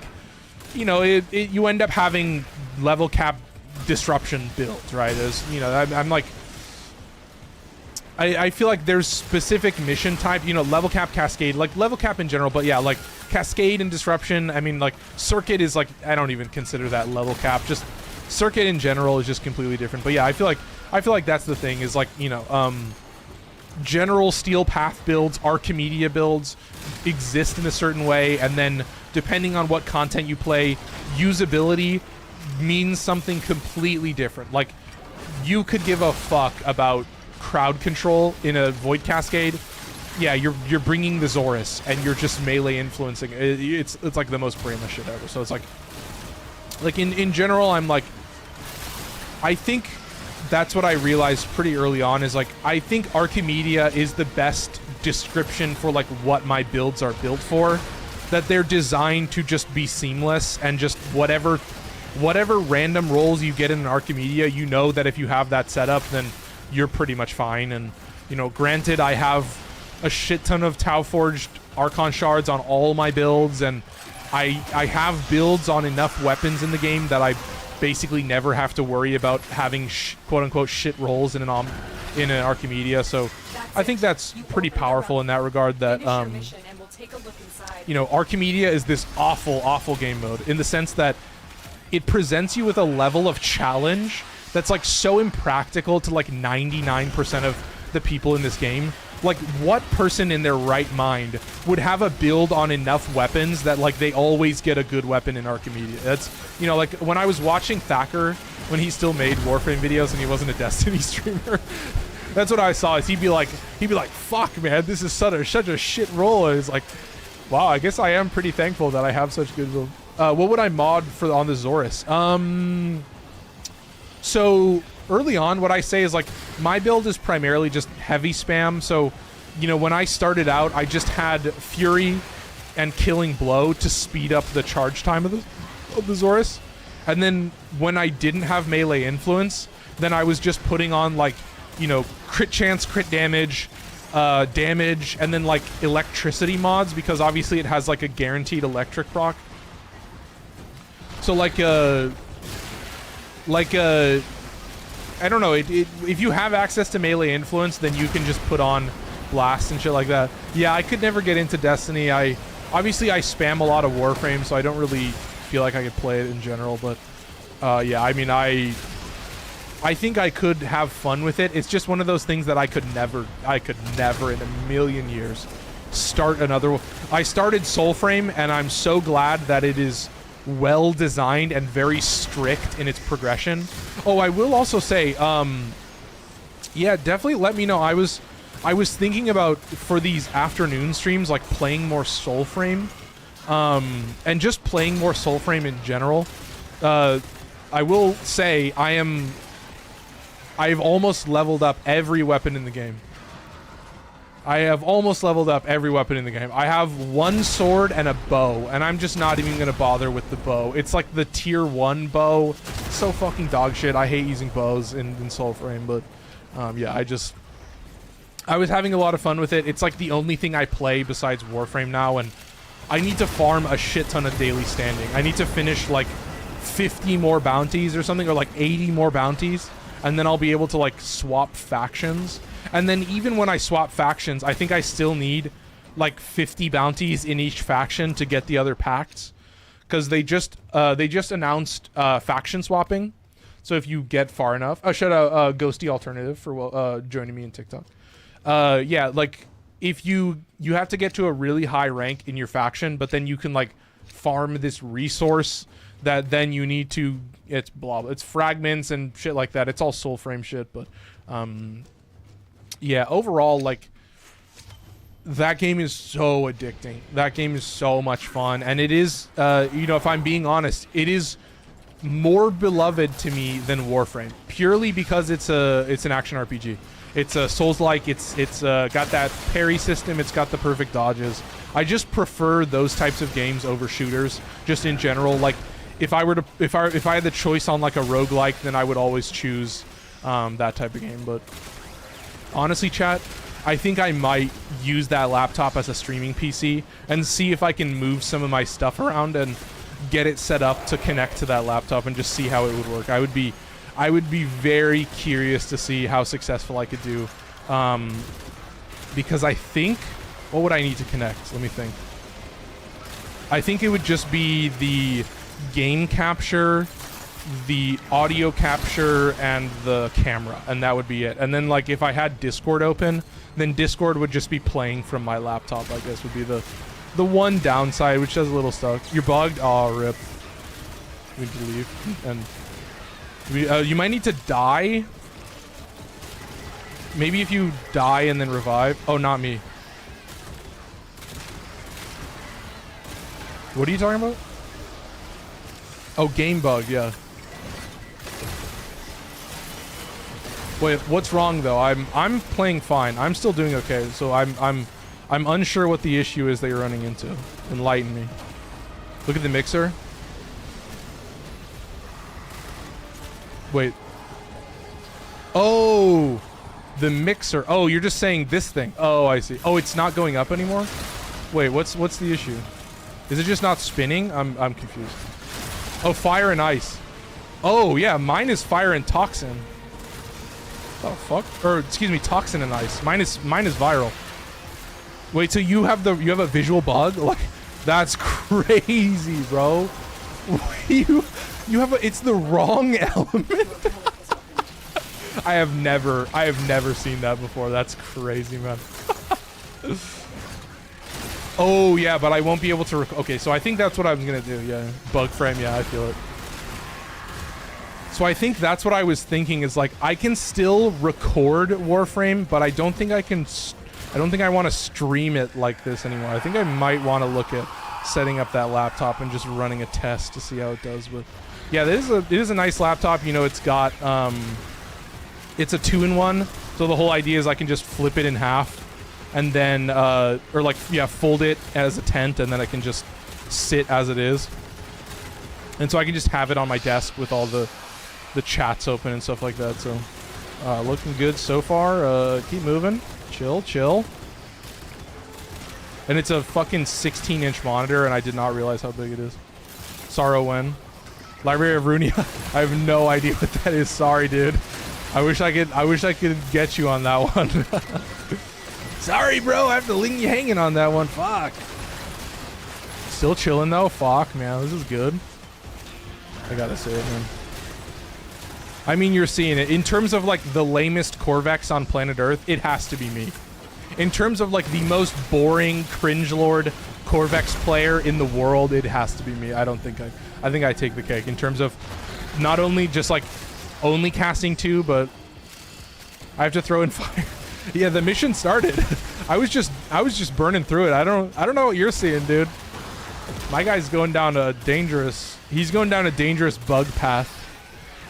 you know, you end up having level cap disruption builds, right? As you know, I'm like, I feel like there's specific mission type, you know, level cap, cascade, like level cap in general, but yeah, like cascade and disruption. I mean, like circuit is like, I don't even consider that level cap. Just circuit in general is just completely different. But yeah, I feel like that's the thing, is like, you know, general steel path builds, Archimedia builds exist in a certain way, and then depending on what content you play, usability means something completely different. Like, you could give a fuck about crowd control in a Void Cascade. Yeah, you're bringing the Zorus and you're just melee influencing. It's like the most brainless shit ever. So it's like in general, I'm like, I think that's what I realized pretty early on, is like, I think Archimedia is the best description for like what my builds are built for, that they're designed to just be seamless, and just whatever random rolls you get in an Archimedia, you know that if you have that set up, then you're pretty much fine. And, you know, granted, I have a shit ton of Tau Forged Archon shards on all my builds, and I have builds on enough weapons in the game that I basically never have to worry about having quote-unquote shit rolls in an Archimedia. So I think that's pretty powerful in that regard, that you know, Archimedia is this awful game mode, in the sense that it presents you with a level of challenge that's like so impractical to like 99% of the people in this game. Like, what person in their right mind would have a build on enough weapons that like they always get a good weapon in Archimedia? That's, you know, like when I was watching Thacker when he still made Warframe videos and he wasn't a Destiny streamer, that's what I saw, is he'd be like, fuck man, this is such a shit roll. And it's like, wow, I guess I am pretty thankful that I have such good builds. What would I mod for on the Zorus? So early on, what I say is like, my build is primarily just heavy spam. So, you know, when I started out, I just had Fury and Killing Blow to speed up the charge time of the Zorus. And then when I didn't have melee influence, then I was just putting on like, you know, crit chance, crit damage, damage, and then like electricity mods, because obviously it has like a guaranteed electric proc. So like I don't know, if you have access to melee influence, then you can just put on blast and shit like that. Yeah, I could never get into Destiny. Obviously I spam a lot of Warframe, so I don't really feel like I could play it in general, but yeah, I mean, I think I could have fun with it. It's just one of those things that I could never in a million years start another one. I started Soulframe, and I'm so glad that it is well designed and very strict in its progression. Oh, I will also say, yeah, definitely let me know. I was thinking about, for these afternoon streams, like playing more Soulframe, and just playing more Soulframe in general. I will say I've almost leveled up every weapon in the game. I have almost leveled up every weapon in the game. I have one sword and a bow, and I'm just not even going to bother with the bow. It's like the tier 1 bow. It's so fucking dog shit. I hate using bows in Soulframe, but yeah, I was having a lot of fun with it. It's like the only thing I play besides Warframe now, and I need to farm a shit ton of daily standing. I need to finish like 50 more bounties or something, or like 80 more bounties, and then I'll be able to like swap factions. And then even when I swap factions, I think I still need like 50 bounties in each faction to get the other pacts, because they just announced faction swapping. So if you get far enough, shout out Ghosty Alternative for joining me in TikTok. Yeah, like if you have to get to a really high rank in your faction, but then you can like farm this resource that then you need to, it's fragments and shit like that. It's all Soulframe shit, but yeah, overall, like, that game is so addicting. That game is so much fun, and it is, you know, if I'm being honest, it is more beloved to me than Warframe, purely because it's an action RPG. It's a Souls-like. It's got that parry system. It's got the perfect dodges. I just prefer those types of games over shooters, just in general. Like, if I had the choice on like a roguelike, then I would always choose that type of game. But Honestly, chat, I think I might use that laptop as a streaming PC and see if I can move some of my stuff around and get it set up to connect to that laptop and just see how it would work. I would be very curious to see how successful I could do, because I think, what would I need to connect? Let me think. I think it would just be the game capture, the audio capture, and the camera, and that would be it. And then, like, if I had Discord open, then Discord would just be playing from my laptop, I guess, would be the one downside, which does a little stuck. You're bugged? Oh, rip. We need to leave. And you might need to die. Maybe if you die and then revive. Oh, not me. What are you talking about? Oh, game bug, yeah. Wait, what's wrong though? I'm playing fine. I'm still doing okay. So I'm unsure what the issue is that you're running into. Enlighten me. Look at the mixer. Wait. Oh, the mixer. Oh, you're just saying this thing. Oh, I see. Oh, it's not going up anymore? Wait, what's the issue? Is it just not spinning? I'm confused. Oh, fire and ice. Oh, yeah, mine is fire and toxin. Oh, fuck. Or, excuse me, toxin and ice. Mine is viral. Wait, so you have a visual bug? Like, that's crazy, bro. You have it's the wrong element. I have never seen that before. That's crazy, man. Oh, yeah, but I won't be able to okay, so I think that's what I was gonna do, yeah. Bug frame, yeah, I feel it. So I think that's what I was thinking is, like, I can still record Warframe, but I don't think I can... I don't think I want to stream it like this anymore. I think I might want to look at setting up that laptop and just running a test to see how it does. But yeah, it is a nice laptop. You know, it's got it's a 2-in-1, so the whole idea is I can just flip it in half and then or like, yeah, fold it as a tent, and then I can just sit as it is. And so I can just have it on my desk with all the chats open and stuff like that. So looking good so far. Keep moving. Chill. And it's a fucking 16-inch monitor, and I did not realize how big it is. Sorrow when. Library of Runia. I have no idea what that is. Sorry, dude. I wish I could get you on that one. Sorry, bro. I have to leave you hanging on that one. Fuck. Still chilling though. Fuck, man. This is good. I gotta say it, man. I mean, you're seeing it. In terms of, like, the lamest Qorves on planet Earth, it has to be me. In terms of, like, the most boring, cringe-lord Qorves player in the world, it has to be me. I think I take the cake. In terms of not only just, like, only casting 2, but I have to throw in fire. Yeah, the mission started. I was just burning through it. I don't know what you're seeing, dude. My guy's going down a dangerous... He's going down a dangerous bug path.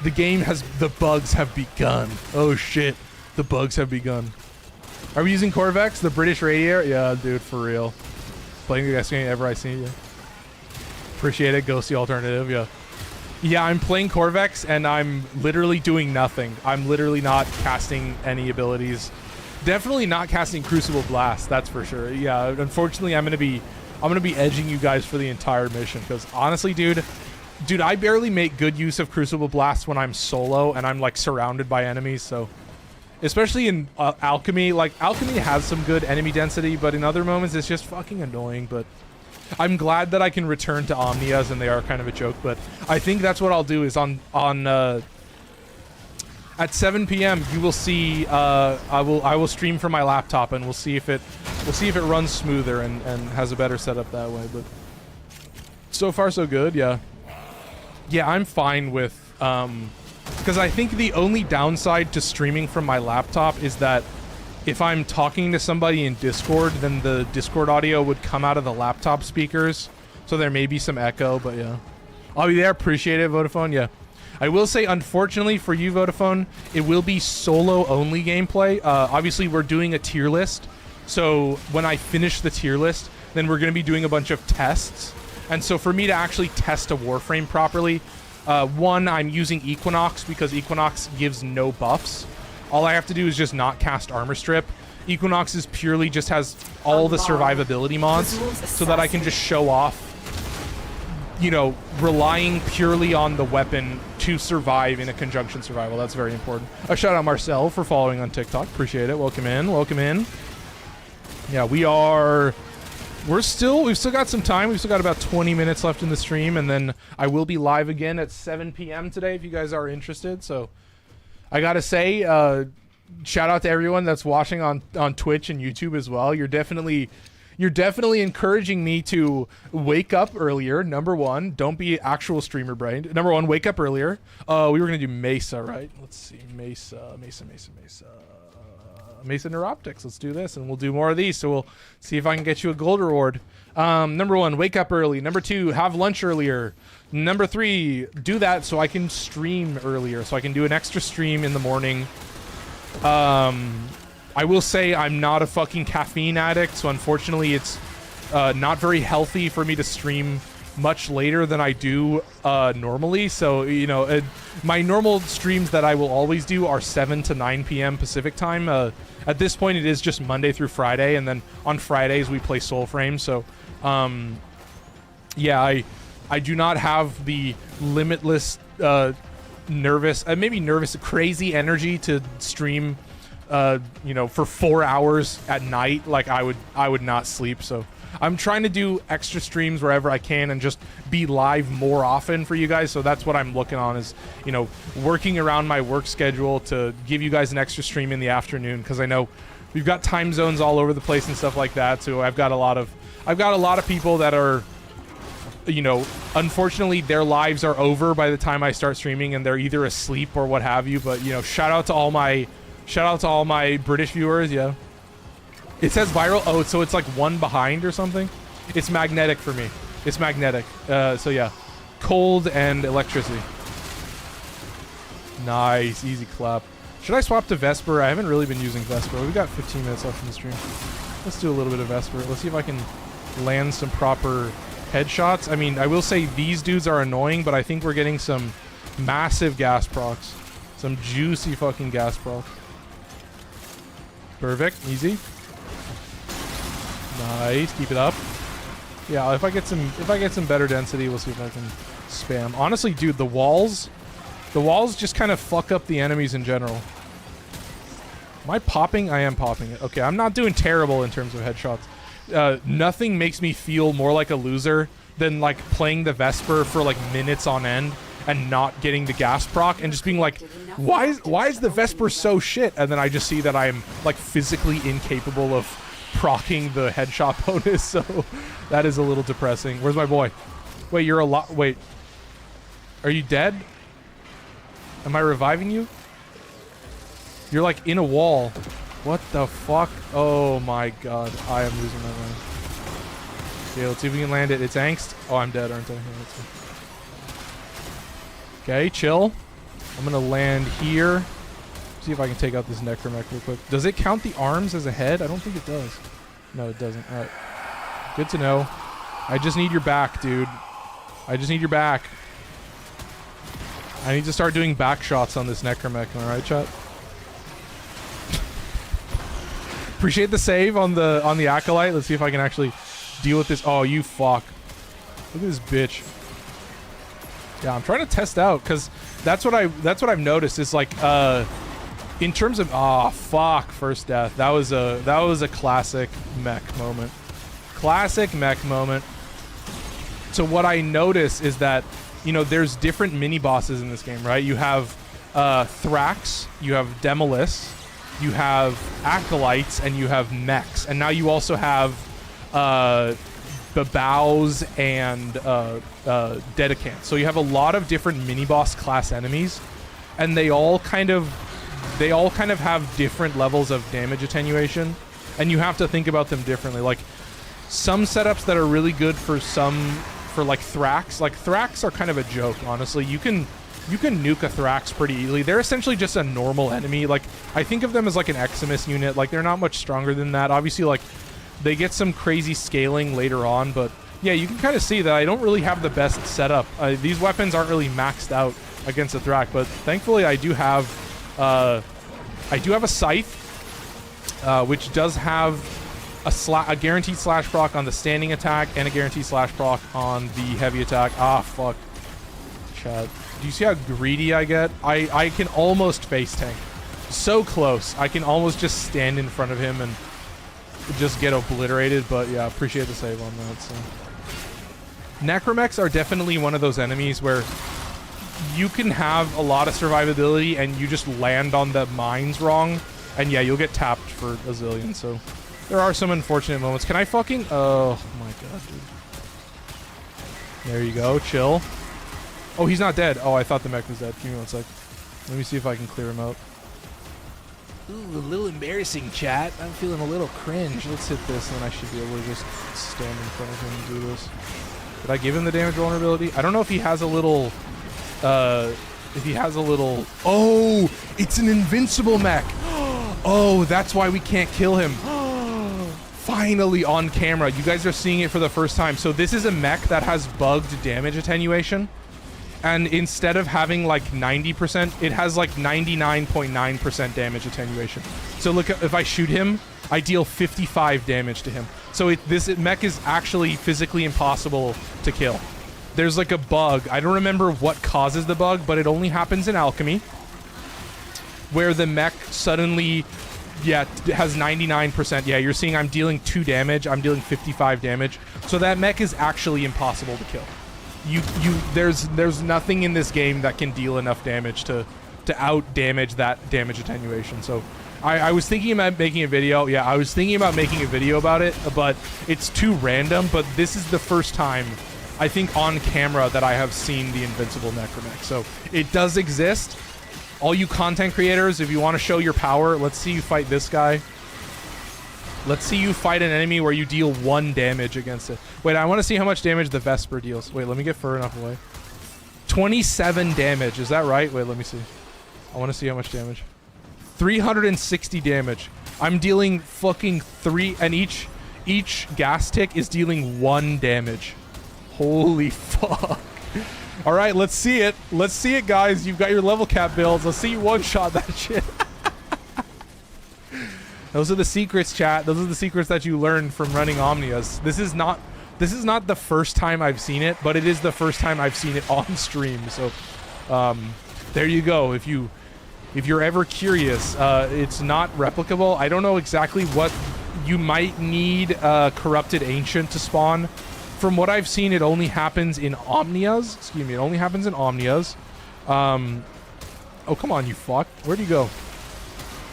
The bugs have begun. Oh shit, the bugs have begun. Are we using Qorves, the British radio? Yeah, dude, for real. Playing the best game ever I've seen. Yeah. Appreciate it. Ghosty alternative. Yeah. Yeah, I'm playing Qorves and I'm literally doing nothing. I'm literally not casting any abilities. Definitely not casting Crucible Blast. That's for sure. Yeah. Unfortunately, I'm gonna be edging you guys for the entire mission because honestly, dude, I barely make good use of Crucible Blast when I'm solo and I'm, like, surrounded by enemies, so... Especially in Alchemy. Like, Alchemy has some good enemy density, but in other moments it's just fucking annoying, but... I'm glad that I can return to Omnias, and they are kind of a joke, but I think that's what I'll do is at 7 p.m. you will see, I will stream from my laptop, and we'll see if it runs smoother and has a better setup that way, but... So far, so good, yeah. Yeah, I'm fine with, because I think the only downside to streaming from my laptop is that if I'm talking to somebody in Discord, then the Discord audio would come out of the laptop speakers, so there may be some echo, but yeah. I'll be there, appreciate it, Vodafone, yeah. I will say, unfortunately for you, Vodafone, it will be solo-only gameplay. Obviously, we're doing a tier list, so when I finish the tier list, then we're going to be doing a bunch of tests. And so for me to actually test a Warframe properly, one, I'm using Equinox because Equinox gives no buffs. all I have to do is just not cast Armor Strip. Equinox's purely just has all the survivability mods so that I can just show off, you know, relying purely on the weapon to survive in a conjunction survival. That's very important. A shout out Marcel for following on TikTok. Appreciate it. Welcome in. Welcome in. Yeah, we've still got some time. We've still got about 20 minutes left in the stream, and then I will be live again at 7 p.m. today if you guys are interested. So I gotta say, shout out to everyone that's watching on Twitch and YouTube as well. You're definitely encouraging me to wake up earlier. Number one, don't be actual streamer brained. Number one, wake up earlier. We were gonna do Mesa, right? Let's see, Mesa Neuroptics. Let's do this, and we'll do more of these. So we'll see if I can get you a gold reward. Number one, wake up early. Number two, have lunch earlier. Number three, do that so I can stream earlier, so I can do an extra stream in the morning. I will say I'm not a fucking caffeine addict, so unfortunately it's not very healthy for me to stream much later than I do normally. So, you know, my normal streams that I will always do are 7 to 9 p.m. Pacific time. At this point, it is just Monday through Friday, and then on Fridays we play Soulframe. So, yeah, I do not have the limitless, crazy energy to stream, you know, for 4 hours at night. Like I would not sleep. So I'm trying to do extra streams wherever I can and just be live more often for you guys. So that's what I'm looking on, is, you know, working around my work schedule to give you guys an extra stream in the afternoon, because I know we've got time zones all over the place and stuff like that. So I've got a lot of people that are, you know, unfortunately their lives are over by the time I start streaming, and they're either asleep or what have you. But, you know, shout out to all my British viewers. Yeah, it says viral. Oh, so it's like one behind or something. It's magnetic for me. It's magnetic. So yeah, cold and electricity. Nice, easy clap. Should I swap to Vesper? I haven't really been using Vesper. We've got 15 minutes left in the stream. Let's do a little bit of Vesper. Let's see if I can land some proper headshots. I mean, I will say these dudes are annoying, but I think we're getting some massive gas procs. Some juicy fucking gas procs. Perfect. Easy. Nice. Keep it up. Yeah, if I get some better density, we'll see if I can spam. Honestly, dude, the walls just kind of fuck up the enemies in general. Am I popping? I am popping it. Okay, I'm not doing terrible in terms of headshots. Nothing makes me feel more like a loser than like playing the Vesper for like minutes on end and not getting the gas proc and just being like, why is the Vesper so shit? And then I just see that I'm like physically incapable of proccing the headshot bonus. So that is a little depressing. Where's my boy? Wait, you're a lot. Wait, are you dead? Am I reviving you? You're like in a wall. What the fuck? Oh my god, I am losing my mind. Okay, let's see if we can land it. It's angst. Oh, I'm dead, aren't I? Yeah, okay, chill. I'm gonna land here. See if I can take out this necromech real quick. Does it count the arms as a head? I don't think it does. No, it doesn't. Alright. Good to know. I just need your back, dude. I just need your back. I need to start doing back shots on this necromech. Alright, chat? Appreciate the save on the Acolyte. Let's see if I can actually deal with this. Oh, you fuck. Look at this bitch. Yeah, I'm trying to test out, because that's what I've noticed is like in terms of fuck, first death. That was a classic mech moment. Classic mech moment. So what I notice is that, you know, there's different mini bosses in this game, right? You have Thrax, you have Demolis, you have Acolytes, and you have mechs. And now you also have Babaus and Dedicants. So you have a lot of different mini-boss class enemies, and they all kind of have different levels of damage attenuation, and you have to think about them differently. Like, some setups that are really good for like Thrax. Like, Thrax are kind of a joke, honestly. You can nuke a Thrax pretty easily. They're essentially just a normal enemy. Like, I think of them as like an Eximus unit. Like, they're not much stronger than that. Obviously, like, they get some crazy scaling later on, but yeah, you can kind of see that I don't really have the best setup. These weapons aren't really maxed out against a Thrax, but thankfully I do have I do have a Scythe, which does have a guaranteed slash proc on the standing attack and a guaranteed slash proc on the heavy attack. Ah, fuck. Chat. Do you see how greedy I get? I can almost face tank. So close. I can almost just stand in front of him and just get obliterated, but yeah, appreciate the save on that. So. Necromechs are definitely one of those enemies where you can have a lot of survivability and you just land on the mines wrong, and yeah, you'll get tapped for a zillion, so there are some unfortunate moments. Can I fucking... Oh my god, dude. There you go, chill. Oh, he's not dead. Oh, I thought the mech was dead. Give me 1 sec. Let me see if I can clear him out. Ooh, a little embarrassing, chat. I'm feeling a little cringe. Let's hit this, and then I should be able to just stand in front of him and do this. Did I give him the damage vulnerability? I don't know if he has a little... Oh! It's an invincible mech! Oh, that's why we can't kill him. Finally on camera. You guys are seeing it for the first time. So this is a mech that has bugged damage attenuation. And instead of having like 90%, it has like 99.9% damage attenuation. So look, if I shoot him, I deal 55 damage to him. So this mech is actually physically impossible to kill. There's like a bug. I don't remember what causes the bug, but it only happens in alchemy, where the mech suddenly, yeah, has 99%. Yeah, you're seeing I'm dealing 2 damage. I'm dealing 55 damage. So that mech is actually impossible to kill. There's nothing in this game that can deal enough damage to out damage that damage attenuation. So I was thinking about making a video. Yeah, I was thinking about making a video about it, but it's too random. But this is the first time, I think, on camera that I have seen the invincible Necromech. So it does exist. All you content creators, if you want to show your power, let's see you fight this guy. Let's see you fight an enemy where you deal 1 damage against it. Wait, I want to see how much damage the Vesper deals. Wait, let me get fur enough away. 27 damage. Is that right? Wait, let me see. I want to see how much damage. 360 damage. I'm dealing fucking 3, and each gas tick is dealing 1 damage. Holy fuck. All right, let's see it. Let's see it, guys. You've got your level cap builds. Let's see you one-shot that shit. Those are the secrets, chat. Those are the secrets that you learn from running Omnias. This is not the first time I've seen it, but it is the first time I've seen it on stream. So, there you go. If you're ever curious, it's not replicable. I don't know exactly what you might need Corrupted Ancient to spawn. From what I've seen, it only happens in Omnias. Excuse me, it only happens in Omnias. Oh, come on, you fuck. Where'd he go?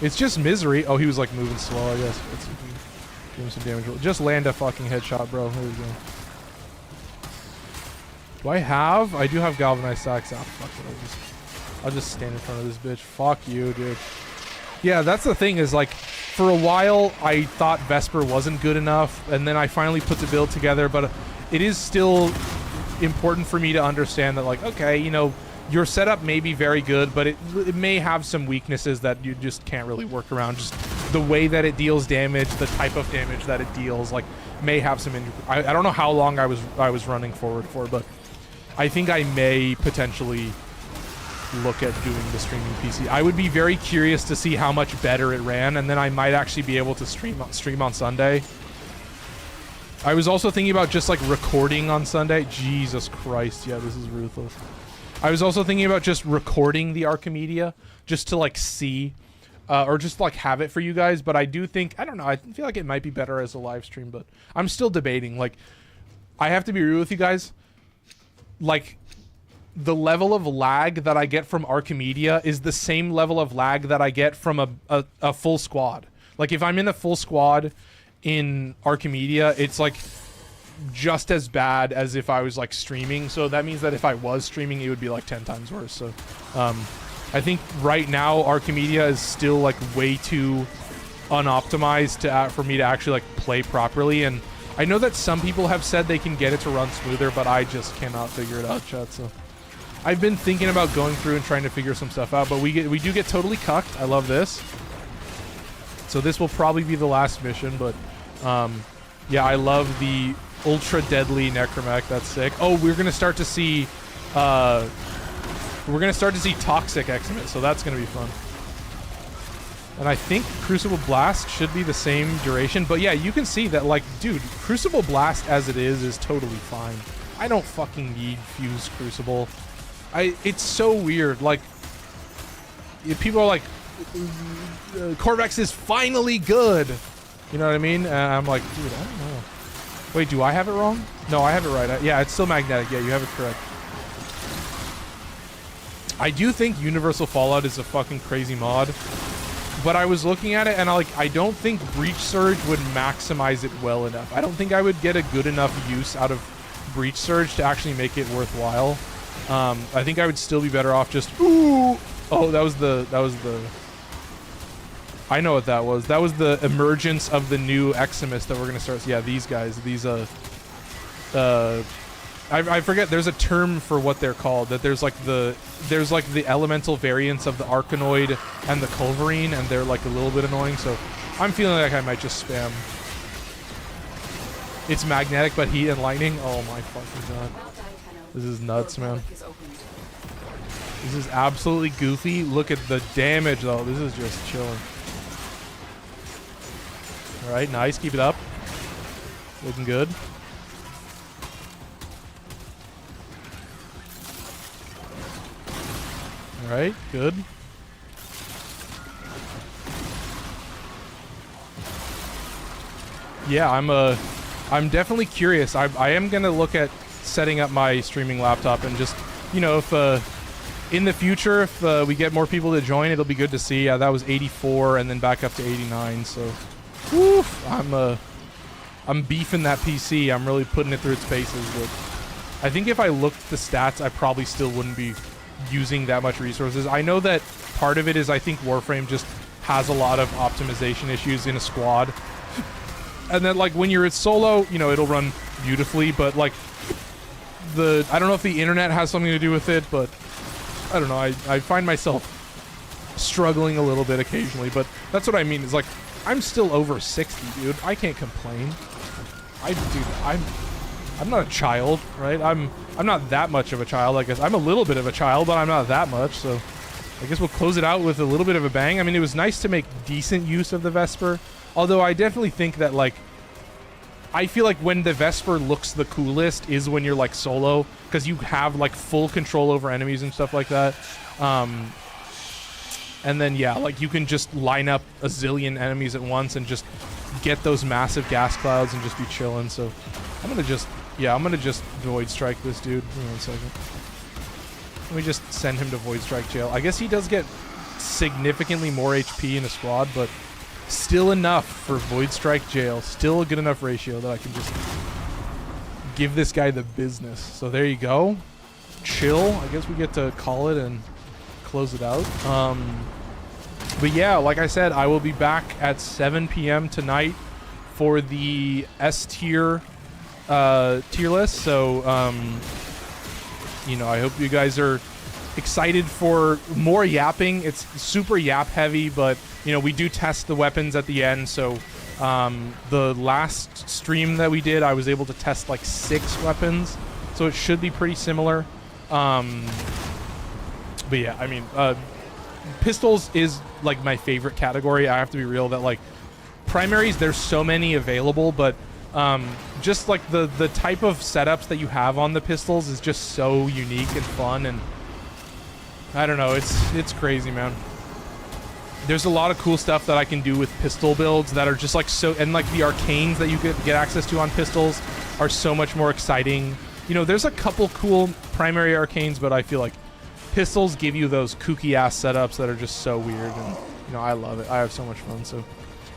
It's just misery. Oh, he was like moving slow, I guess. Let's give him some damage. Just land a fucking headshot, bro. There we go. Do I have? I do have galvanized sacks. Ah, fuck it. I'll just stand in front of this bitch. Fuck you, dude. Yeah, that's the thing is, like, for a while, I thought Vesper wasn't good enough, and then I finally put the build together, but it is still important for me to understand that, like, okay, you know, your setup may be very good, but it may have some weaknesses that you just can't really work around. Just the way that it deals damage, the type of damage that it deals, like, may have some... I don't know how long I was running forward for, but I think I may potentially look at doing the streaming PC. I would be very curious to see how much better it ran, and then I might actually be able to stream on Sunday. I was also thinking about just, like, recording on Sunday. Jesus Christ, yeah, this is ruthless. I was also thinking about just recording the Archimedia, just to, like, see, or just, like, have it for you guys. But I do think, I don't know, I feel like it might be better as a live stream, but I'm still debating. Like, I have to be real with you guys. Like, the level of lag that I get from Archimedia is the same level of lag that I get from a full squad. Like, if I'm in a full squad in Archimedia, it's, like, just as bad as if I was, like, streaming. So that means that if I was streaming, it would be like 10 times worse. So I think right now Archimedia is still, like, way too unoptimized for me to actually, like, play properly. And I know that some people have said they can get it to run smoother, but I just cannot figure it out, chat. So I've been thinking about going through and trying to figure some stuff out, but we do get totally cucked. I love this. So this will probably be the last mission, but yeah, I love the ultra deadly Necromech. That's sick. Oh, we're gonna start to see toxic Exmit, so that's gonna be fun. And I think Crucible Blast should be the same duration. But yeah, you can see that, like, dude, Crucible Blast as it is totally fine. I don't fucking need Fuse Crucible. It's so weird. Like, people are like, Qorves is finally good. You know what I mean? And I'm like, dude, I don't know. Wait, do I have it wrong? No, I have it right. Yeah, it's still magnetic. Yeah, you have it correct. I do think Universal Fallout is a fucking crazy mod. But I was looking at it and I don't think Breach Surge would maximize it well enough. I don't think I would get a good enough use out of Breach Surge to actually make it worthwhile. I think I would still be better off just, ooh! Oh, that was the... I know what that was. That was the emergence of the new Eximus that we're gonna start. Yeah, these guys. These I forget. There's a term for what they're called. That there's like the elemental variants of the Arkanoid and the Culverine, and they're like a little bit annoying. So I'm feeling like I might just spam. It's magnetic, but heat and lightning. Oh my fucking god! This is nuts, man. This is absolutely goofy. Look at the damage, though. This is just chilling. All right, nice. Keep it up. Looking good. All right, good. Yeah, I'm definitely curious. I am gonna look at setting up my streaming laptop and just, you know, if in the future, if we get more people to join, it'll be good to see. Yeah, that was 84 and then back up to 89. So, woof, I'm beefing that PC. I'm really putting it through its paces. But I think if I looked at the stats, I probably still wouldn't be using that much resources. I know that part of it is I think Warframe just has a lot of optimization issues in a squad. And then, like, when you're at solo, you know, it'll run beautifully, but, like, I don't know if the internet has something to do with it, but I don't know. I find myself struggling a little bit occasionally, but that's what I mean. Is like, I'm still over 60, dude. I can't complain. I'm not a child, right? I'm not that much of a child. I guess I'm a little bit of a child, but I'm not that much. So I guess we'll close it out with a little bit of a bang. I mean, it was nice to make decent use of the Vesper, although I definitely think that, like, I feel like when the Vesper looks the coolest is when you're, like, solo, because you have, like, full control over enemies and stuff like that. And then, yeah, like, you can just line up a zillion enemies at once and just get those massive gas clouds and just be chilling. So I'm gonna just Void Strike this dude. Give me 1 second. Let me just send him to Void Strike jail. I guess he does get significantly more HP in a squad, but still enough for Void Strike jail. Still a good enough ratio that I can just give this guy the business. So there you go. Chill. I guess we get to call it and close it out. But yeah, like I said, I will be back at 7 p.m. tonight for the S tier tier list. So you know, I hope you guys are excited for more yapping. It's super yap heavy, but you know, we do test the weapons at the end. So the last stream that we did, I was able to test like 6 weapons, so it should be pretty similar. But yeah, I mean, pistols is like my favorite category. I have to be real that, like, primaries, there's so many available, but just like the type of setups that you have on the pistols is just so unique and fun, and I don't know, it's crazy, man. There's a lot of cool stuff that I can do with pistol builds that are just like so, and like the arcanes that you get access to on pistols are so much more exciting. You know, there's a couple cool primary arcanes, but I feel like pistols give you those kooky ass setups that are just so weird, and you know, I love it. I have so much fun. So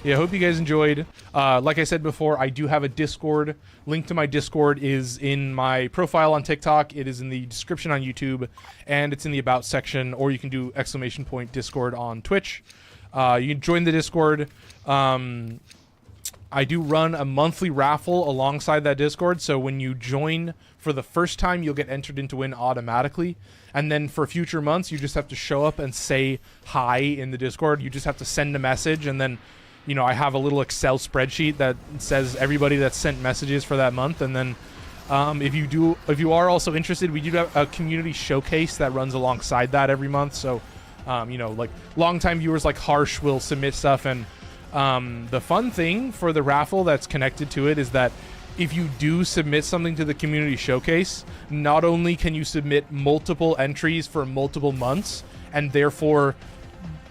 yeah, I hope you guys enjoyed. Like I said before, I do have a Discord. Link to my Discord is in my profile on TikTok. It is in the description on YouTube, and it's in the About section, or you can do !Discord on Twitch. You can join the Discord. I do run a monthly raffle alongside that Discord, so when you join for the first time, you'll get entered into win automatically. And then for future months, you just have to show up and say hi in the Discord. You just have to send a message, and then, you know, I have a little Excel spreadsheet that says everybody that sent messages for that month. And then if you are also interested, we do have a community showcase that runs alongside that every month. So You know, like longtime viewers like Harsh will submit stuff, and the fun thing for the raffle that's connected to it is that if you do submit something to the community showcase, not only can you submit multiple entries for multiple months, and therefore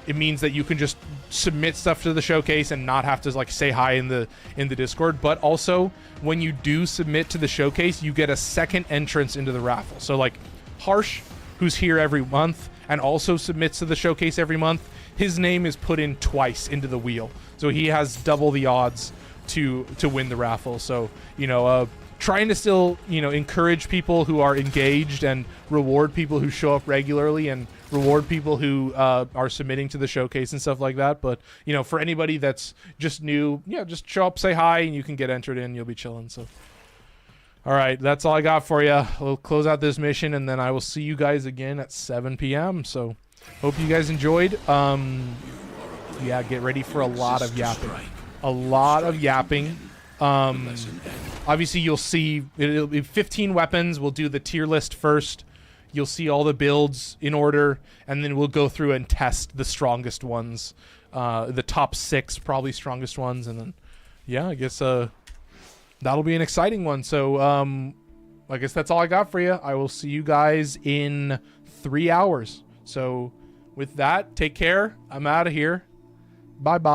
it means that you can just submit stuff to the showcase and not have to like say hi in the Discord, but also when you do submit to the showcase, you get a second entrance into the raffle. So like Harsh, who's here every month and also submits to the showcase every month, his name is put in twice into the wheel, so he has double the odds to win the raffle. So, you know, trying to still, you know, encourage people who are engaged and reward people who show up regularly and reward people who are submitting to the showcase and stuff like that. But, you know, for anybody that's just new, yeah, just show up, say hi, and you can get entered in. You'll be chilling. So, all right, that's all I got for you. We'll close out this mission, and then I will see you guys again at 7 p.m. So, hope you guys enjoyed. Yeah, get ready for a lot of yapping. A lot of yapping. Obviously, you'll see it'll be 15 weapons. We'll do the tier list first. You'll see all the builds in order, and then we'll go through and test the strongest ones, the top 6 probably strongest ones, and then yeah, I guess that'll be an exciting one. So I guess that's all I got for you. I will see you guys in 3 hours. So with that, take care. I'm out of here. Bye bye.